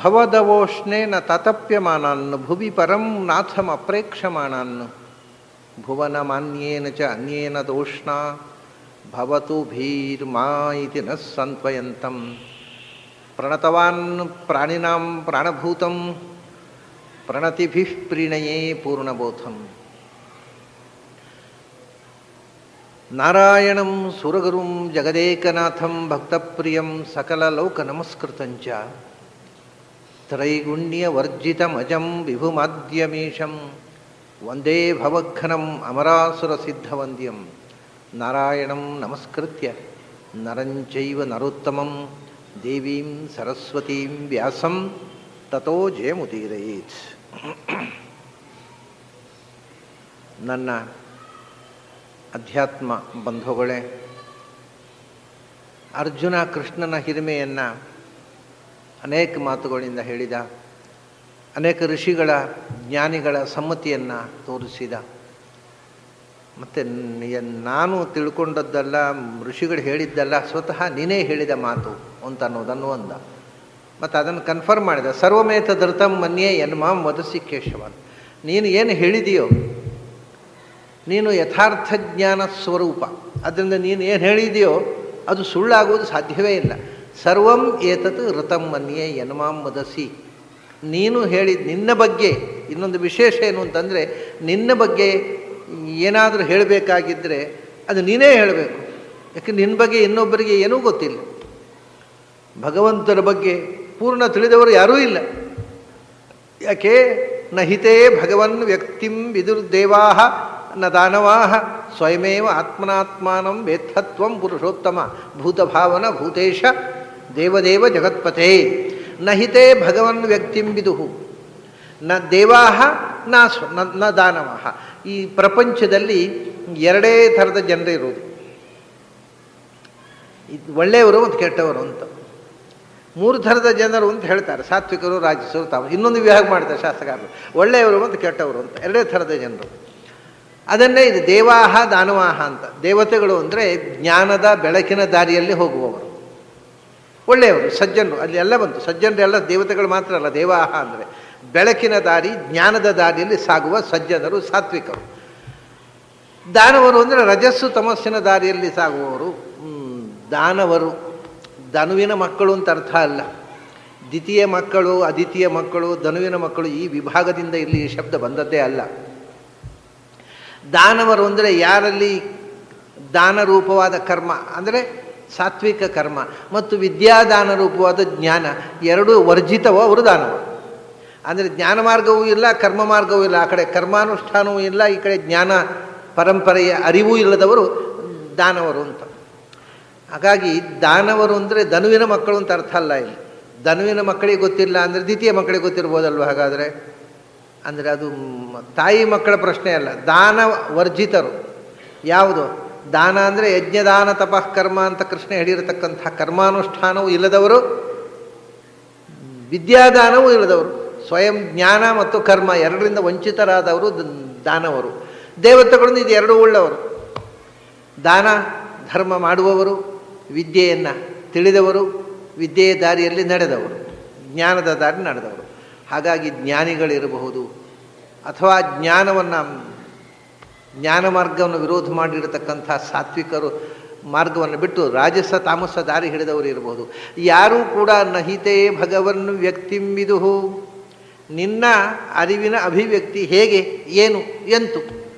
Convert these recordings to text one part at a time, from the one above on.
ಭವದವೋಷ್ಣೇನ ತತಪ್ಯಮಾನಾನ್ ಭುವಿ ಪರಂ ನಾಥಮ ಅಪ್ರೇಕ್ಷಮಾಣಾನ್ ಭುವನಮಾನ್ಯೇನ ಚ ಅನ್ಯೇನ ದೋಷ್ಣ ಭವತು ಭೀರ್ಮಾ ಇತಿ ನ ಸಂತ್ವಯಂತಂ ಪ್ರಣತವಾನ್ ಪ್ರಾಣಿನಾಂ ಪ್ರಾಣಭೂತಂ ಪ್ರಣತಿಭಿಃ ಪ್ರೀಣಯೇ ಪೂರ್ಣಬೋಧಂ. ನಾರಾಯಣಂ ಸುರಗುರುಂ ಜಗದೇಕನಾಥಂ ಭಕ್ತಪ್ರಿಯಂ ಸಕಲಲೋಕನಮಸ್ಕೃತಂಚ ತ್ರೈಗುಣ್ಯವರ್ಜಿತಮಜಂ ವಿಭುಮಾದ್ಯಮೀಶಂ ವಂದೇ ಭವಘ್ನಂ ಅಮರಾಸುರಸಿದ್ಧವಂದ್ಯಂ. ನಾರಾಯಣಂ ನಮಸ್ಕೃತ್ಯ ನರಂಚೈವ ನರೋತ್ತಮಂ ದೇವೀಂ ಸರಸ್ವತೀಂ ವ್ಯಾಸಂ ತತೋ ಜಯಮುದೀರಯೇತ್. ನನ್ನ ಅಧ್ಯಾತ್ಮ ಬಂಧುಗಳೇ, ಅರ್ಜುನ ಕೃಷ್ಣನ ಹಿರಿಮೆಯನ್ನು ಅನೇಕ ಮಾತುಗಳಿಂದ ಹೇಳಿದ, ಅನೇಕ ಋಷಿಗಳ ಜ್ಞಾನಿಗಳ ಸಮ್ಮತಿಯನ್ನು ತೋರಿಸಿದ. ಮತ್ತು ನಾನು ತಿಳ್ಕೊಂಡದ್ದಲ್ಲ, ಋಷಿಗಳು ಹೇಳಿದ್ದಲ್ಲ, ಸ್ವತಃ ನೀನೇ ಹೇಳಿದ ಮಾತು ಅಂತ ಅನ್ನೋದನ್ನು ಅಂದ. ಮತ್ತು ಅದನ್ನು ಕನ್ಫರ್ಮ್ ಮಾಡಿದ. ಸರ್ವಮೇತ ಧೃತಂ ಮನ್ಯೇ ಯನ್ಮಾಂ ವದಸಿ ಕೇಶವನ್. ನೀನು ಏನು ಹೇಳಿದೆಯೋ ನೀನು ಯಥಾರ್ಥ ಜ್ಞಾನ ಸ್ವರೂಪ, ಅದರಿಂದ ನೀನು ಏನು ಹೇಳಿದೆಯೋ ಅದು ಸುಳ್ಳಾಗುವುದು ಸಾಧ್ಯವೇ ಇಲ್ಲ. ಸರ್ವಂ ಏತತ್ ಋತಂ ಮನ್ಯೇ ಯನ್ಮಾಂ ವದಸಿ. ನೀನು ಹೇಳಿದ ನಿನ್ನ ಬಗ್ಗೆ ಇನ್ನೊಂದು ವಿಶೇಷ ಏನು ಅಂತಂದರೆ, ನಿನ್ನ ಬಗ್ಗೆ ಏನಾದರೂ ಹೇಳಬೇಕಾಗಿದ್ದರೆ ಅದು ನೀನೇ ಹೇಳಬೇಕು. ಯಾಕೆ ನಿನ್ನ ಬಗ್ಗೆ ಇನ್ನೊಬ್ಬರಿಗೆ ಏನೂ ಗೊತ್ತಿಲ್ಲ. ಭಗವಂತನ ಬಗ್ಗೆ ಪೂರ್ಣ ತಿಳಿದವರು ಯಾರೂ ಇಲ್ಲ. ಯಾಕೆ ನಹಿತೇ ಭಗವನ್ ವ್ಯಕ್ತಿಂ ವಿದುರ್ದೇವಾ ನ ದಾನವಾ ಸ್ವಯಮೇವ ಆತ್ಮನಾತ್ಮಾನಂ ವೇತ್ತತ್ವಂ ಪುರುಷೋತ್ತಮ ಭೂತಭಾವನ ಭೂತೇಶ ದೇವದೇವ ಜಗತ್ಪತೆ. ನಹಿತೇ ಭಗವನ್ ವ್ಯಕ್ತಿಂ ವಿದುಹು ನ ದೇವಾ ನ ದಾನವ. ಈ ಪ್ರಪಂಚದಲ್ಲಿ ಎರಡೇ ಥರದ ಜನರಿರೋದು, ಒಳ್ಳೆಯವರು ಮತ್ತು ಕೆಟ್ಟವರು ಅಂತ. ಮೂರು ಥರದ ಜನರು ಅಂತ ಹೇಳ್ತಾರೆ, ಸಾತ್ವಿಕರು, ರಾಜಸರು, ತಾವು. ಇನ್ನೊಂದು ವಿಭಾಗ ಮಾಡ್ತಾರೆ ಶಾಸ್ತ್ರಕಾರರು, ಒಳ್ಳೆಯವರು ಮತ್ತು ಕೆಟ್ಟವರು ಅಂತ. ಎರಡೇ ಥರದ ಜನರು. ಅದನ್ನೇ ಇದು ದೇವಾಹ ದಾನವಾಹ ಅಂತ. ದೇವತೆಗಳು ಅಂದರೆ ಜ್ಞಾನದ ಬೆಳಕಿನ ದಾರಿಯಲ್ಲಿ ಹೋಗುವವರು, ಒಳ್ಳೆಯವರು, ಸಜ್ಜನರು. ಅಲ್ಲಿ ಎಲ್ಲ ಬಂತು. ಸಜ್ಜನರೆಲ್ಲ ದೇವತೆಗಳು ಮಾತ್ರ ಅಲ್ಲ. ದೇವಾಹ ಅಂದರೆ ಬೆಳಕಿನ ದಾರಿ, ಜ್ಞಾನದ ದಾರಿಯಲ್ಲಿ ಸಾಗುವ ಸಜ್ಜನರು, ಸಾತ್ವಿಕರು. ದಾನವರು ಅಂದರೆ ರಜಸ್ಸು ತಮಸ್ಸಿನ ದಾರಿಯಲ್ಲಿ ಸಾಗುವವರು ದಾನವರು. ಧನುವಿನ ಮಕ್ಕಳು ಅಂತ ಅರ್ಥ ಅಲ್ಲ. ದ್ವಿತೀಯ ಮಕ್ಕಳು, ಅದ್ವಿತೀಯ ಮಕ್ಕಳು, ಧನುವಿನ ಮಕ್ಕಳು ಈ ವಿಭಾಗದಿಂದ ಇಲ್ಲಿ ಈ ಶಬ್ದ ಬಂದದ್ದೇ ಅಲ್ಲ. ದಾನವರು ಅಂದರೆ ಯಾರಲ್ಲಿ ದಾನರೂಪವಾದ ಕರ್ಮ ಅಂದರೆ ಸಾತ್ವಿಕ ಕರ್ಮ ಮತ್ತು ವಿದ್ಯಾದಾನ ರೂಪವಾದ ಜ್ಞಾನ ಎರಡೂ ವರ್ಜಿತವೋ ಅವರು ದಾನವರು. ಅಂದರೆ ಜ್ಞಾನ ಮಾರ್ಗವೂ ಇಲ್ಲ, ಕರ್ಮ ಮಾರ್ಗವೂ ಇಲ್ಲ. ಆ ಕಡೆ ಕರ್ಮಾನುಷ್ಠಾನವೂ ಇಲ್ಲ, ಈ ಕಡೆ ಜ್ಞಾನ ಪರಂಪರೆಯ ಅರಿವೂ ಇಲ್ಲದವರು ದಾನವರು ಅಂತ. ಹಾಗಾಗಿ ದಾನವರು ಅಂದರೆ ಧನುವಿನ ಮಕ್ಕಳು ಅಂತ ಅರ್ಥ ಅಲ್ಲ ಇಲ್ಲಿ. ಧನುವಿನ ಮಕ್ಕಳಿಗೆ ಗೊತ್ತಿಲ್ಲ ಅಂದರೆ ದ್ವಿತೀಯ ಮಕ್ಕಳಿಗೆ ಗೊತ್ತಿರ್ಬೋದಲ್ವ? ಹಾಗಾದರೆ ಅಂದರೆ ಅದು ತಾಯಿ ಮಕ್ಕಳ ಪ್ರಶ್ನೆ ಅಲ್ಲ. ದಾನ ವರ್ಜಿತರು ಯಾವುದು? ದಾನ ಅಂದರೆ ಯಜ್ಞದಾನ ತಪಃ ಕರ್ಮ ಅಂತ ಕೃಷ್ಣ ಹೇಳಿರತಕ್ಕಂಥ ಕರ್ಮಾನುಷ್ಠಾನವೂ ಇಲ್ಲದವರು, ವಿದ್ಯಾದಾನವೂ ಇಲ್ಲದವರು, ಸ್ವಯಂ ಜ್ಞಾನ ಮತ್ತು ಕರ್ಮ ಎರಡರಿಂದ ವಂಚಿತರಾದವರು ದಾನವರು. ದೇವತೆಗಳನ್ನು ಇದು ಎರಡೂ ಉಳ್ಳವರು. ದಾನ ಧರ್ಮ ಮಾಡುವವರು, ವಿದ್ಯೆಯನ್ನು ತಿಳಿದವರು, ವಿದ್ಯೆಯ ದಾರಿಯಲ್ಲಿ ನಡೆದವರು, ಜ್ಞಾನದ ದಾರಿ ನಡೆದವರು. ಹಾಗಾಗಿ ಜ್ಞಾನಿಗಳಿರಬಹುದು, ಅಥವಾ ಜ್ಞಾನ ಮಾರ್ಗವನ್ನು ವಿರೋಧ ಮಾಡಿರತಕ್ಕಂಥ ಸಾತ್ವಿಕರು ಮಾರ್ಗವನ್ನು ಬಿಟ್ಟು ರಾಜಸ ತಾಮಸ ದಾರಿ ಹಿಡಿದವರು ಇರಬಹುದು. ಯಾರೂ ಕೂಡ ನಹಿತೇ ಭಗವನ್ ವ್ಯಕ್ತಿಂ ವಿದುಹು. ನಿನ್ನ ಅರಿವಿನ ಅಭಿವ್ಯಕ್ತಿ ಹೇಗೆ, ಏನು, ಎಂತು?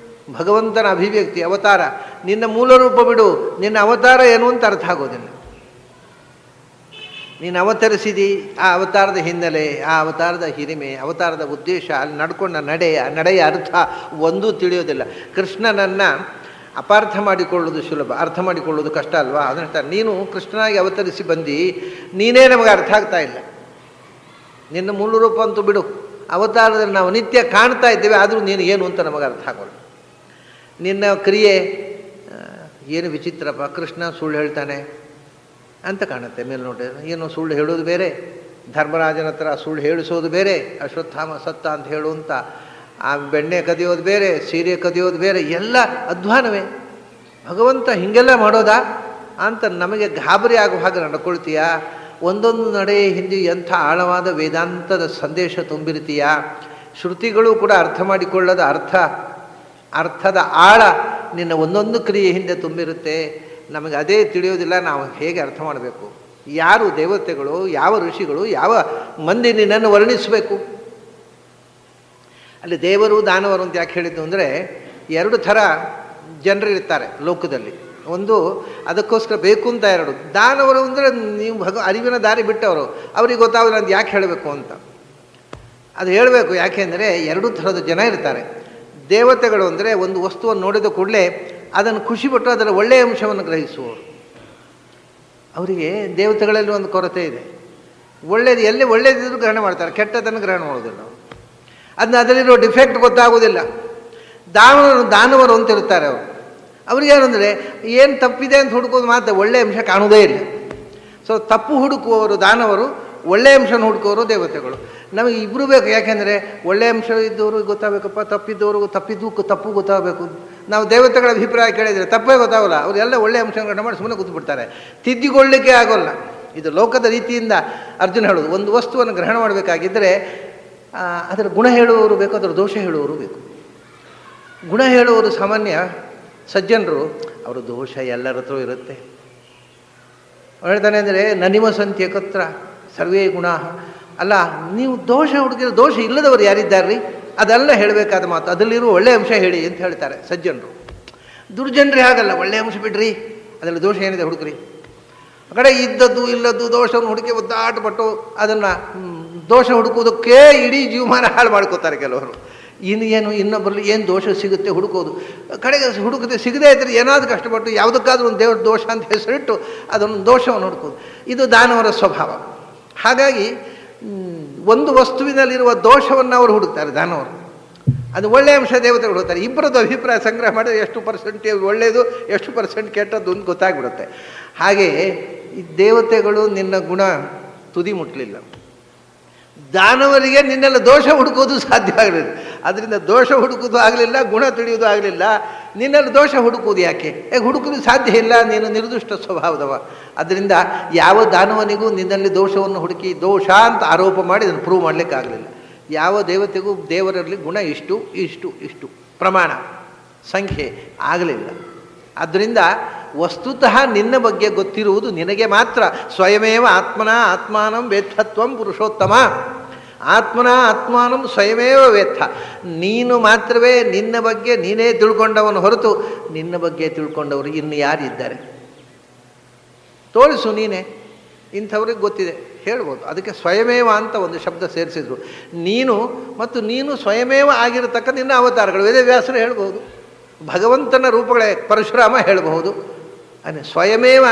ಭಗವಂತನ ಅಭಿವ್ಯಕ್ತಿ, ಅವತಾರ. ನಿನ್ನ ಮೂಲ ರೂಪ ಬಿಡು, ನಿನ್ನ ಅವತಾರ ಏನು ಅಂತ ಅರ್ಥ ಆಗೋದಿಲ್ಲ. ನೀನು ಅವತರಿಸಿದಿ, ಆ ಅವತಾರದ ಹಿನ್ನೆಲೆ, ಆ ಅವತಾರದ ಹಿರಿಮೆ, ಅವತಾರದ ಉದ್ದೇಶ, ಅಲ್ಲಿ ನಡ್ಕೊಂಡ ನಡೆಯ ಅರ್ಥ ಒಂದೂ ತಿಳಿಯೋದಿಲ್ಲ. ಕೃಷ್ಣನನ್ನು ಅಪಾರ್ಥ ಮಾಡಿಕೊಳ್ಳೋದು ಸುಲಭ, ಅರ್ಥ ಮಾಡಿಕೊಳ್ಳೋದು ಕಷ್ಟ ಅಲ್ವಾ? ಅದನ್ನ ನೀನು ಕೃಷ್ಣನಾಗಿ ಅವತರಿಸಿ ಬಂದು ನೀನೇ ನಮಗೆ ಅರ್ಥ ಆಗ್ತಾ ಇಲ್ಲ. ನಿನ್ನ ಮೂಲ ರೂಪ ಅಂತೂ ಬಿಡು, ಅವತಾರದಲ್ಲಿ ನಾವು ನಿತ್ಯ ಕಾಣ್ತಾ ಇದ್ದೇವೆ, ಆದರೂ ನೀನು ಏನು ಅಂತ ನಮಗೆ ಅರ್ಥ ಆಗೋಲ್ಲ. ನಿನ್ನ ಕ್ರಿಯೆ ಏನು ವಿಚಿತ್ರಪ್ಪ, ಕೃಷ್ಣ ಸುಳ್ಳು ಹೇಳ್ತಾನೆ ಅಂತ ಕಾಣುತ್ತೆ ಮೇಲ್ನೋಟ. ಏನು ಸುಳ್ಳು ಹೇಳೋದು ಬೇರೆ, ಧರ್ಮರಾಜನ ಹತ್ರ ಸುಳ್ಳು ಹೇಳಿಸೋದು ಬೇರೆ, ಅಶ್ವತ್ಥಾಮ ಸತ್ತ ಅಂತ ಹೇಳುವಂಥ ಆ ಬೆಣ್ಣೆ ಕದಿಯೋದು ಬೇರೆ, ಸೀರೆ ಕದಿಯೋದು ಬೇರೆ, ಎಲ್ಲ ಅಧ್ವಾನವೇ. ಭಗವಂತ ಹೀಗೆಲ್ಲ ಮಾಡೋದಾ ಅಂತ ನಮಗೆ ಗಾಬರಿ ಆಗುವ ಹಾಗೆ ನಡ್ಕೊಳ್ತೀಯಾ? ಒಂದೊಂದು ನಡೆ ಹಿಂದೆ ಎಂಥ ಆಳವಾದ ವೇದಾಂತದ ಸಂದೇಶ ತುಂಬಿರ್ತೀಯ. ಶ್ರುತಿಗಳು ಕೂಡ ಅರ್ಥ ಮಾಡಿಕೊಳ್ಳದ ಅರ್ಥದ ಆಳ ನಿನ್ನ ಒಂದೊಂದು ಕ್ರಿಯೆ ಹಿಂದೆ ತುಂಬಿರುತ್ತೆ. ನಮಗೆ ಅದೇ ತಿಳಿಯೋದಿಲ್ಲ, ನಾವು ಹೇಗೆ ಅರ್ಥ ಮಾಡಬೇಕು? ಯಾರು ದೇವತೆಗಳು, ಯಾವ ಋಷಿಗಳು, ಯಾವ ಮಂದಿ ನಿನ್ನನ್ನು ವರ್ಣಿಸಬೇಕು? ಅಲ್ಲಿ ದೇವರು ದಾನವರು ಅಂತ ಯಾಕೆ ಹೇಳಿದ್ದು ಅಂದರೆ, ಎರಡು ಥರ ಜನರು ಇರ್ತಾರೆ ಲೋಕದಲ್ಲಿ. ಒಂದು ಅದಕ್ಕೋಸ್ಕರ ಬೇಕು ಅಂತ ಎರಡು. ದಾನವರು ಅಂದರೆ ನೀವು ಅರಿವಿನ ದಾರಿ ಬಿಟ್ಟವರು, ಅವ್ರಿಗೆ ಗೊತ್ತಾಗಲ್ಲ ಅಂತ ಯಾಕೆ ಹೇಳಬೇಕು ಅಂತ. ಅದು ಹೇಳಬೇಕು. ಯಾಕೆಂದರೆ ಎರಡು ಥರದ ಜನ ಇರ್ತಾರೆ. ದೇವತೆಗಳು ಅಂದರೆ ಒಂದು ವಸ್ತುವನ್ನು ನೋಡಿದ ಕೂಡಲೇ ಅದನ್ನು ಖುಷಿಪಟ್ಟು ಅದರ ಒಳ್ಳೆಯ ಅಂಶವನ್ನು ಗ್ರಹಿಸುವವರು. ಅವರಿಗೆ ದೇವತೆಗಳಲ್ಲಿ ಒಂದು ಕೊರತೆ ಇದೆ. ಒಳ್ಳೆಯದು ಎಲ್ಲಿ ಒಳ್ಳೆಯದಿದ್ರು ಗ್ರಹಣ ಮಾಡ್ತಾರೆ, ಕೆಟ್ಟದನ್ನು ಗ್ರಹಣ ಮಾಡೋದಿಲ್ಲ. ಅದರಲ್ಲಿರೋ ಡಿಫೆಕ್ಟ್ ಗೊತ್ತಾಗೋದಿಲ್ಲ. ದಾನವರು ಅಂತ ಇರ್ತಾರೆ ಅವರು. ಅವ್ರಿಗೇನು ಅಂದರೆ ಏನು ತಪ್ಪಿದೆ ಅಂತ ಹುಡುಕೋದು ಮಾತ್ರ, ಒಳ್ಳೆಯ ಅಂಶ ಕಾಣೋದೇ ಇಲ್ಲ. ಸೊ ತಪ್ಪು ಹುಡುಕುವವರು ದಾನವರು, ಒಳ್ಳೆಯ ಅಂಶನ ಹುಡುಕುವವರು ದೇವತೆಗಳು. ನಮಗೆ ಇಬ್ಬರು ಬೇಕು. ಯಾಕೆಂದರೆ ಒಳ್ಳೆಯ ಅಂಶ ಇದ್ದವರು ಗೊತ್ತಾಗಬೇಕಪ್ಪ, ತಪ್ಪಿದ್ದವರು ತಪ್ಪು ಗೊತ್ತಾಗಬೇಕು. ನಾವು ದೇವತೆಗಳ ಅಭಿಪ್ರಾಯ ಕೇಳಿದರೆ ತಪ್ಪೇ ಗೊತ್ತಾಗಲ್ಲ. ಅವರೆಲ್ಲ ಒಳ್ಳೆಯ ಅಂಶಗಳನ್ನು ಮಾಡಿ ಸುಮ್ಮನೆ ಕೂತ್ಬಿಡ್ತಾರೆ, ತಿದ್ದಿಕೊಳ್ಳಲಿಕ್ಕೆ ಆಗೋಲ್ಲ. ಇದು ಲೋಕದ ರೀತಿಯಿಂದ ಅರ್ಜುನ ಹೇಳೋದು. ಒಂದು ವಸ್ತುವನ್ನು ಗ್ರಹಣ ಮಾಡಬೇಕಾಗಿದ್ದರೆ ಅದರ ಗುಣ ಹೇಳುವವರು ಬೇಕು, ಅದರ ದೋಷ ಹೇಳುವವರು ಬೇಕು. ಗುಣ ಹೇಳುವವರು ಸಾಮಾನ್ಯ ಸಜ್ಜನರು, ಅವರ ದೋಷ ಎಲ್ಲರ ಹತ್ರ ಇರುತ್ತೆ. ಹೇಳ್ತಾನೆ ಅಂದರೆ ನನಿಮ ಸಂತ್ಯಕತ್ರ ಸರ್ವೇ ಗುಣ. ಅಲ್ಲ, ನೀವು ದೋಷ ಹುಡುಕಿದ್ರೆ ದೋಷ ಇಲ್ಲದವರು ಯಾರಿದ್ದಾರ್ರಿ? ಅದೆಲ್ಲ ಹೇಳಬೇಕಾದ ಮಾತು, ಅದರಲ್ಲಿರುವ ಒಳ್ಳೆಯ ಅಂಶ ಹೇಳಿ ಅಂತ ಹೇಳ್ತಾರೆ ಸಜ್ಜನರು. ದುರ್ಜನರೇ ಹಾಗಲ್ಲ, ಒಳ್ಳೆಯ ಅಂಶ ಬಿಡ್ರಿ, ಅದರಲ್ಲಿ ದೋಷ ಏನಿದೆ ಹುಡುಕ್ರಿ. ಆ ಕಡೆ ಇದ್ದದ್ದು ಇಲ್ಲದ್ದು ದೋಷವನ್ನು ಹುಡುಕಿ ಒದ್ದಾಟಪಟ್ಟು ಅದನ್ನು ದೋಷ ಹುಡುಕೋದಕ್ಕೆ ಇಡೀ ಜೀವಮಾನ ಹಾಳು ಮಾಡ್ಕೋತಾರೆ ಕೆಲವರು. ಇನ್ನೊಬ್ಬರಲ್ಲಿ ಏನು ದೋಷ ಸಿಗುತ್ತೆ ಹುಡುಕೋದು. ಕಡೆಗೆ ಹುಡುಕದೆ ಸಿಗದೇ ಇದ್ದರೆ ಏನಾದರೂ ಕಷ್ಟಪಟ್ಟು ಯಾವುದಕ್ಕಾದ್ರೂ ಒಂದು ದೇವ್ರ ದೋಷ ಅಂತ ಹೆಸರಿಟ್ಟು ಅದನ್ನು ದೋಷವನ್ನು ಹುಡುಕೋದು. ಇದು ದಾನವರ ಸ್ವಭಾವ. ಹಾಗಾಗಿ ಒಂದು ವಸ್ತುವಿನಲ್ಲಿರುವ ದೋಷವನ್ನು ಅವರು ಹುಡುಕ್ತಾರೆ ದಾನವರು. ಅದು ಒಳ್ಳೆಯ ಅಂಶ ದೇವತೆಗಳು ಹುಡುಕ್ತಾರೆ. ಇಬ್ಬರದ್ದು ಅಭಿಪ್ರಾಯ ಸಂಗ್ರಹ ಮಾಡಿದ್ರೆ ಎಷ್ಟು ಪರ್ಸೆಂಟ್ ಒಳ್ಳೆಯದು, ಎಷ್ಟು ಪರ್ಸೆಂಟ್ ಕೆಟ್ಟದ್ದು ಅಂತ ಗೊತ್ತಾಗ್ಬಿಡುತ್ತೆ. ಹಾಗೆಯೇ ಈ ದೇವತೆಗಳು ನಿನ್ನ ಗುಣ ತುದಿ ಮುಟ್ಟಲಿಲ್ಲ. ದಾನವರಿಗೆ ನಿನ್ನೆಲ್ಲ ದೋಷ ಹುಡುಕೋದು ಸಾಧ್ಯ ಆಗಲಿಲ್ಲ. ಅದರಿಂದ ದೋಷ ಹುಡುಕೋದು ಆಗಲಿಲ್ಲ, ಗುಣ ತಿಳಿಯೋದು ಆಗಲಿಲ್ಲ. ನಿನ್ನೆಲ್ಲ ದೋಷ ಹುಡುಕೋದು ಯಾಕೆ? ಹುಡುಕೋದು ಸಾಧ್ಯ ಇಲ್ಲ, ನೀನು ನಿರ್ದುಷ್ಟ ಸ್ವಭಾವದವ. ಅದರಿಂದ ಯಾವ ದಾನವನಿಗೂ ನಿನ್ನಲ್ಲಿ ದೋಷವನ್ನು ಹುಡುಕಿ ದೋಷ ಅಂತ ಆರೋಪ ಮಾಡಿ ಅದನ್ನು ಪ್ರೂವ್ ಮಾಡಲಿಕ್ಕೆ ಆಗಲಿಲ್ಲ. ಯಾವ ದೇವತೆಗೂ ದೇವರಲ್ಲಿ ಗುಣ ಇಷ್ಟು ಪ್ರಮಾಣ ಸಂಖ್ಯೆ ಆಗಲಿಲ್ಲ. ಆದ್ದರಿಂದ ವಸ್ತುತಃ ನಿನ್ನ ಬಗ್ಗೆ ಗೊತ್ತಿರುವುದು ನಿನಗೆ ಮಾತ್ರ. ಸ್ವಯಮೇವ ಆತ್ಮಾನಂ ವೇತ್ತತ್ವಂ ಪುರುಷೋತ್ತಮ. ಆತ್ಮಾನಂ ಸ್ವಯಮೇವ ವೇತ್ತ. ನೀನು ಮಾತ್ರವೇ ನಿನ್ನ ಬಗ್ಗೆ ನೀನೇ ತಿಳ್ಕೊಂಡವನು ಹೊರತು ನಿನ್ನ ಬಗ್ಗೆ ತಿಳ್ಕೊಂಡವರು ಇನ್ನು ಯಾರಿದ್ದಾರೆ? ತೋರಿಸು ನೀನೇ. ಇಂಥವ್ರಿಗೆ ಗೊತ್ತಿದೆ ಹೇಳ್ಬೋದು. ಅದಕ್ಕೆ ಸ್ವಯಮೇವ ಅಂತ ಒಂದು ಶಬ್ದ ಸೇರಿಸಿದ್ರು. ನೀನು ಸ್ವಯಮೇವ ಆಗಿರತಕ್ಕ ನಿನ್ನ ಅವತಾರಗಳು. ವೇದವ್ಯಾಸರು ಹೇಳ್ಬೋದು, ಭಗವಂತನ ರೂಪಗಳೇ ಪರಶುರಾಮ ಹೇಳಬಹುದು. ಸ್ವಯಮೇವ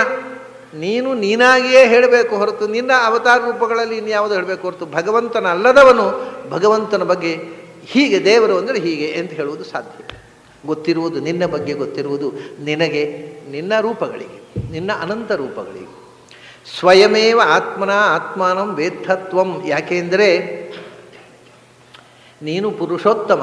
ನೀನಾಗಿಯೇ ಹೇಳಬೇಕು ಹೊರತು ನಿನ್ನ ಅವತಾರ ರೂಪಗಳಲ್ಲಿ ಇನ್ಯಾವುದು ಹೇಳಬೇಕು ಹೊರತು ಭಗವಂತನ ಅಲ್ಲದವನು ಭಗವಂತನ ಬಗ್ಗೆ ಹೀಗೆ ದೇವರು ಅಂದರೆ ಹೀಗೆ ಅಂತ ಹೇಳುವುದು ಸಾಧ್ಯ. ಗೊತ್ತಿರುವುದು ನಿನ್ನ ಬಗ್ಗೆ ಗೊತ್ತಿರುವುದು ನಿನಗೆ, ನಿನ್ನ ರೂಪಗಳಿಗೆ, ನಿನ್ನ ಅನಂತ ರೂಪಗಳಿಗೆ. ಸ್ವಯಮೇವ ಆತ್ಮಾನಂ ವೇತ್ತತ್ವಂ. ಯಾಕೆಂದರೆ ನೀನು ಪುರುಷೋತ್ತಮ.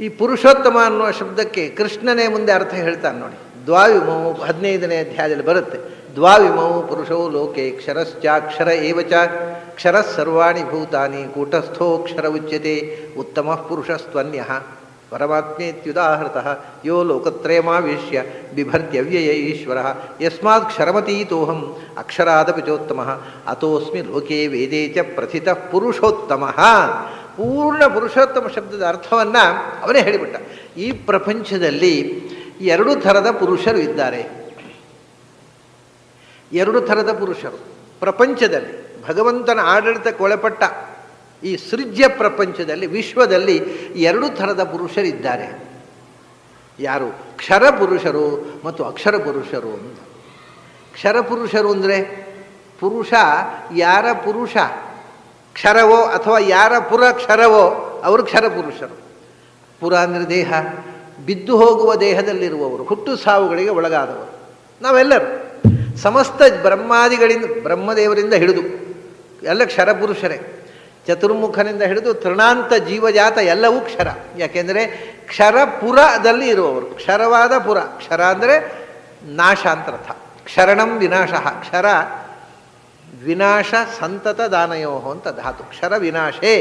ಈ ಪುರುಷೋತ್ತಮ ಅನ್ನುವ ಶಬ್ದಕ್ಕೆ ಕೃಷ್ಣನೇ ಮುಂದೆ ಅರ್ಥ ಹೇಳ್ತಾನೆ ನೋಡಿ. ದ್ವಾವಿಮೌ 15ನೇ ಅಧ್ಯಾಯದಲ್ಲಿ ಬರುತ್ತೆ. ದ್ವಾವಿಮೌ ಪುರುಷೋ ಲೋಕೆ ಕ್ಷರಶ್ಚಾಕ್ಷರ ಏವಚ ಕ್ಷರ ಸರ್ವಾಣಿ ಭೂತಾನಿ ಕೂಟಸ್ಥೋಕ್ಷರ ಉಚ್ಯತೆ ಉತ್ತಮ ಪುರುಷಸ್ತ್ವನ್ಯಃ ಪರಮಾತ್ಮೇತ್ಯುದಾಹೃತಃ ಯೋ ಲೋಕತ್ರಯಮಾವೇಶ್ಯ ಬಿಭರ್ತ್ಯವ್ಯಯ ಈಶ್ವರಃ ಯಸ್ಮಾತ್ ಕ್ಷರಮತೀತೋಹಂ ಅಕ್ಷರಾದಪಿ ಚೋತ್ತಮಃ ಅತೋಸ್ಮಿ ಲೋಕೆ ವೇದೇ ಚ ಪ್ರಥಿತಃ ಪುರುಷೋತ್ತಮಃ. ಪೂರ್ಣ ಪುರುಷೋತ್ತಮ ಶಬ್ದದ ಅರ್ಥವನ್ನು ಅವನೇ ಹೇಳಿಬಿಟ್ಟ. ಈ ಪ್ರಪಂಚದಲ್ಲಿ 2 ಥರದ ಪುರುಷರು ಇದ್ದಾರೆ. 2 ಥರದ ಪುರುಷರು ಪ್ರಪಂಚದಲ್ಲಿ. ಭಗವಂತನ ಆಡಳಿತಕ್ಕೆ ಒಳಪಟ್ಟ ಈ ಸೃಜ್ಯ ಪ್ರಪಂಚದಲ್ಲಿ, ವಿಶ್ವದಲ್ಲಿ 2 ಥರದ ಪುರುಷರಿದ್ದಾರೆ. ಯಾರು? ಕ್ಷರ ಪುರುಷರು ಮತ್ತು ಅಕ್ಷರ ಪುರುಷರು ಅಂತ. ಕ್ಷರ ಪುರುಷರು ಅಂದರೆ ಯಾರ ಪುರುಷ ಕ್ಷರವೋ ಅಥವಾ ಯಾರ ಪುರ ಕ್ಷರವೋ ಅವರು ಕ್ಷರ ಪುರುಷರು. ಪುರ ಅಂದರೆ ದೇಹ, ಬಿದ್ದು ಹೋಗುವ ದೇಹದಲ್ಲಿರುವವರು, ಹುಟ್ಟು ಸಾವುಗಳಿಗೆ ಒಳಗಾದವರು ನಾವೆಲ್ಲರೂ. ಸಮಸ್ತ ಬ್ರಹ್ಮದೇವರಿಂದ ಹಿಡಿದು ಎಲ್ಲ ಕ್ಷರಪುರುಷರೇ. ಚತುರ್ಮುಖನಿಂದ ಹಿಡಿದು ತೃಣಾಂತ ಜೀವಜಾತ ಎಲ್ಲವೂ ಕ್ಷರ. ಯಾಕೆಂದರೆ ಕ್ಷರಪುರದಲ್ಲಿ ಇರುವವರು. ಕ್ಷರವಾದ ಪುರ, ಕ್ಷರ ಅಂದರೆ ನಾಶ ಅಂತ ಅರ್ಥ. ಕ್ಷರಣಂ ವಿನಾಶ. ಕ್ಷರ ವಿನಾಶ ಸಂತತ ದಾನಯೋ ಅಂತ ಧಾತು. ಕ್ಷರ ವಿನಾಶೇ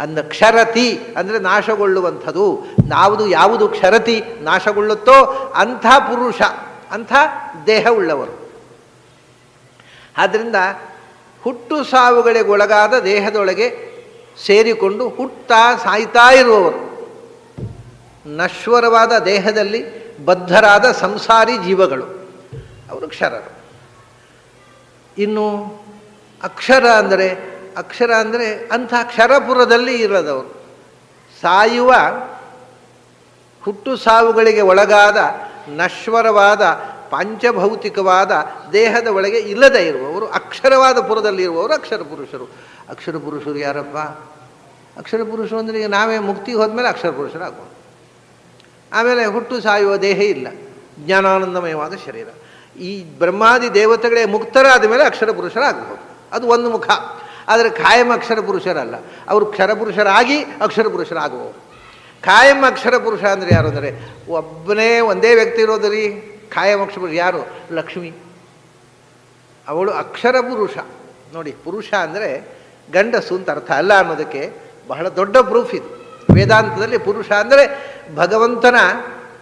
ಅಂದ ಕ್ಷರತಿ ಅಂದರೆ ನಾಶಗೊಳ್ಳುವಂಥದ್ದು. ಯಾವುದು ಕ್ಷರತಿ ನಾಶಗೊಳ್ಳುತ್ತೋ ಅಂಥ ಪುರುಷ, ಅಂಥ ದೇಹವುಳ್ಳವರು. ಆದ್ದರಿಂದ ಹುಟ್ಟು ಸಾವುಗಳಿಗೆ ಒಳಗಾದ ದೇಹದೊಳಗೆ ಸೇರಿಕೊಂಡು ಹುಟ್ಟುತ್ತಾ ಸಾಯ್ತಾ ಇರುವವರು, ನಶ್ವರವಾದ ದೇಹದಲ್ಲಿ ಬದ್ಧರಾದ ಸಂಸಾರಿ ಜೀವಗಳು, ಅವರು ಕ್ಷರರು. ಇನ್ನು ಅಕ್ಷರ ಅಂದರೆ ಅಂಥ ಕ್ಷರಪುರದಲ್ಲಿ ಇರದವರು, ಸಾಯುವ ಹುಟ್ಟು ಸಾವುಗಳಿಗೆ ಒಳಗಾದ ನಶ್ವರವಾದ ಪಾಂಚಭೌತಿಕವಾದ ದೇಹದ ಒಳಗೆ ಇಲ್ಲದೇ ಇರುವವರು, ಅಕ್ಷರವಾದ ಪುರದಲ್ಲಿ ಇರುವವರು ಅಕ್ಷರ ಪುರುಷರು. ಅಕ್ಷರ ಪುರುಷರು ಯಾರಪ್ಪ? ಅಕ್ಷರ ಪುರುಷರು ಅಂದರೆ ಈಗ ನಾವೇ ಮುಕ್ತಿಗೆ ಹೋದ್ಮೇಲೆ ಅಕ್ಷರ ಪುರುಷರಾಗ್ಬೋದು. ಆಮೇಲೆ ಹುಟ್ಟು ಸಾಯುವ ದೇಹ ಇಲ್ಲ, ಜ್ಞಾನಾನಂದಮಯವಾದ ಶರೀರ. ಈ ಬ್ರಹ್ಮಾದಿ ದೇವತೆಗಳೇ ಮುಕ್ತರಾದ ಮೇಲೆ ಅಕ್ಷರ ಪುರುಷರಾಗಬಹುದು. ಅದು ಒಂದು ಮುಖ. ಆದರೆ ಕಾಯಂ ಅಕ್ಷರ ಪುರುಷರಲ್ಲ, ಅವರು ಕ್ಷರ ಪುರುಷರಾಗಿ ಅಕ್ಷರ ಪುರುಷರಾಗುವವರು. ಕಾಯಂ ಅಕ್ಷರ ಪುರುಷ ಅಂದರೆ ಯಾರು ಅಂದರೆ ಒಂದೇ ವ್ಯಕ್ತಿ ಇರೋದ್ರಿ ಕಾಯಂ ಅಕ್ಷರ ಪುರುಷ. ಯಾರು? ಲಕ್ಷ್ಮಿ. ಅವಳು ಅಕ್ಷರ ಪುರುಷ. ನೋಡಿ, ಪುರುಷ ಅಂದರೆ ಗಂಡಸು ಅಂತ ಅರ್ಥ ಅಲ್ಲ ಅನ್ನೋದಕ್ಕೆ ಬಹಳ ದೊಡ್ಡ ಪ್ರೂಫ್ ಇದು. ವೇದಾಂತದಲ್ಲಿ ಪುರುಷ ಅಂದರೆ ಭಗವಂತನ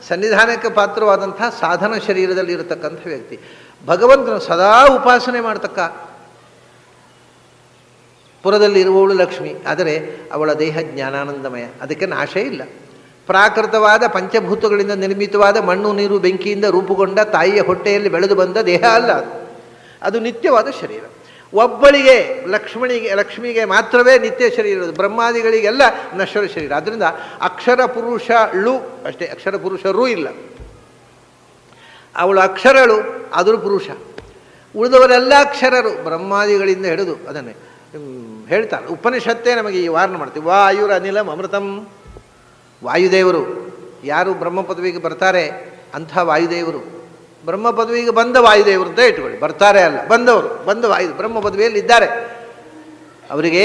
ಸನ್ನಿಧಾನಕ್ಕೆ ಪಾತ್ರವಾದಂಥ ಸಾಧನ ಶರೀರದಲ್ಲಿ ಇರತಕ್ಕಂಥ ವ್ಯಕ್ತಿ, ಭಗವಂತನ ಸದಾ ಉಪಾಸನೆ ಮಾಡ್ತಕ್ಕ ಪುರದಲ್ಲಿ ಇರುವವಳು ಲಕ್ಷ್ಮಿ. ಆದರೆ ಅವಳ ದೇಹ ಜ್ಞಾನಾನಂದಮಯ, ಅದಕ್ಕೆ ನಾಶ ಇಲ್ಲ. ಪ್ರಾಕೃತವಾದ ಪಂಚಭೂತಗಳಿಂದ ನಿರ್ಮಿತವಾದ ಮಣ್ಣು ನೀರು ಬೆಂಕಿಯಿಂದ ರೂಪುಗೊಂಡ ತಾಯಿಯ ಹೊಟ್ಟೆಯಲ್ಲಿ ಬೆಳೆದು ಬಂದ ದೇಹ ಅಲ್ಲ ಅದು ನಿತ್ಯವಾದ ಶರೀರ. ಒಬ್ಬಳಿಗೆ ಲಕ್ಷ್ಮಿಗೆ ಮಾತ್ರವೇ ನಿತ್ಯ ಶರೀರ, ಬ್ರಹ್ಮಾದಿಗಳಿಗೆಲ್ಲ ನಶ್ವರ ಶರೀರ. ಆದ್ದರಿಂದ ಅಕ್ಷರ ಪುರುಷಳು ಅಷ್ಟೇ, ಅಕ್ಷರ ಪುರುಷರೂ ಇಲ್ಲ. ಅವಳು ಅಕ್ಷರಳು, ಆದರೂ ಪುರುಷ. ಉಳಿದವರೆಲ್ಲ ಅಕ್ಷರರು, ಬ್ರಹ್ಮಾದಿಗಳಿಂದ ಹಿಡಿದು. ಅದನ್ನೇ ಹೇಳ್ತಾರೆ ಉಪನಿಷತ್ತೇ ನಮಗೆ ಈ ವಾರ್ಣೆ ಮಾಡ್ತೀವಿ. ವಾಯುರ ಅನಿಲಂ ಅಮೃತಂ. ವಾಯುದೇವರು ಯಾರು ಬ್ರಹ್ಮ ಪದವಿಗೆ ಬರ್ತಾರೆ ಅಂಥ ವಾಯುದೇವರು, ಬ್ರಹ್ಮ ಪದವಿಗೆ ಬಂದ ವಾಯುದೇವರು ಅಂತ ಇಟ್ಕೊಳ್ಳಿ. ಬರ್ತಾರೆ ಅಲ್ಲ, ಬಂದ ಬ್ರಹ್ಮ ಪದವಿಯಲ್ಲಿ ಇದ್ದಾರೆ. ಅವರಿಗೆ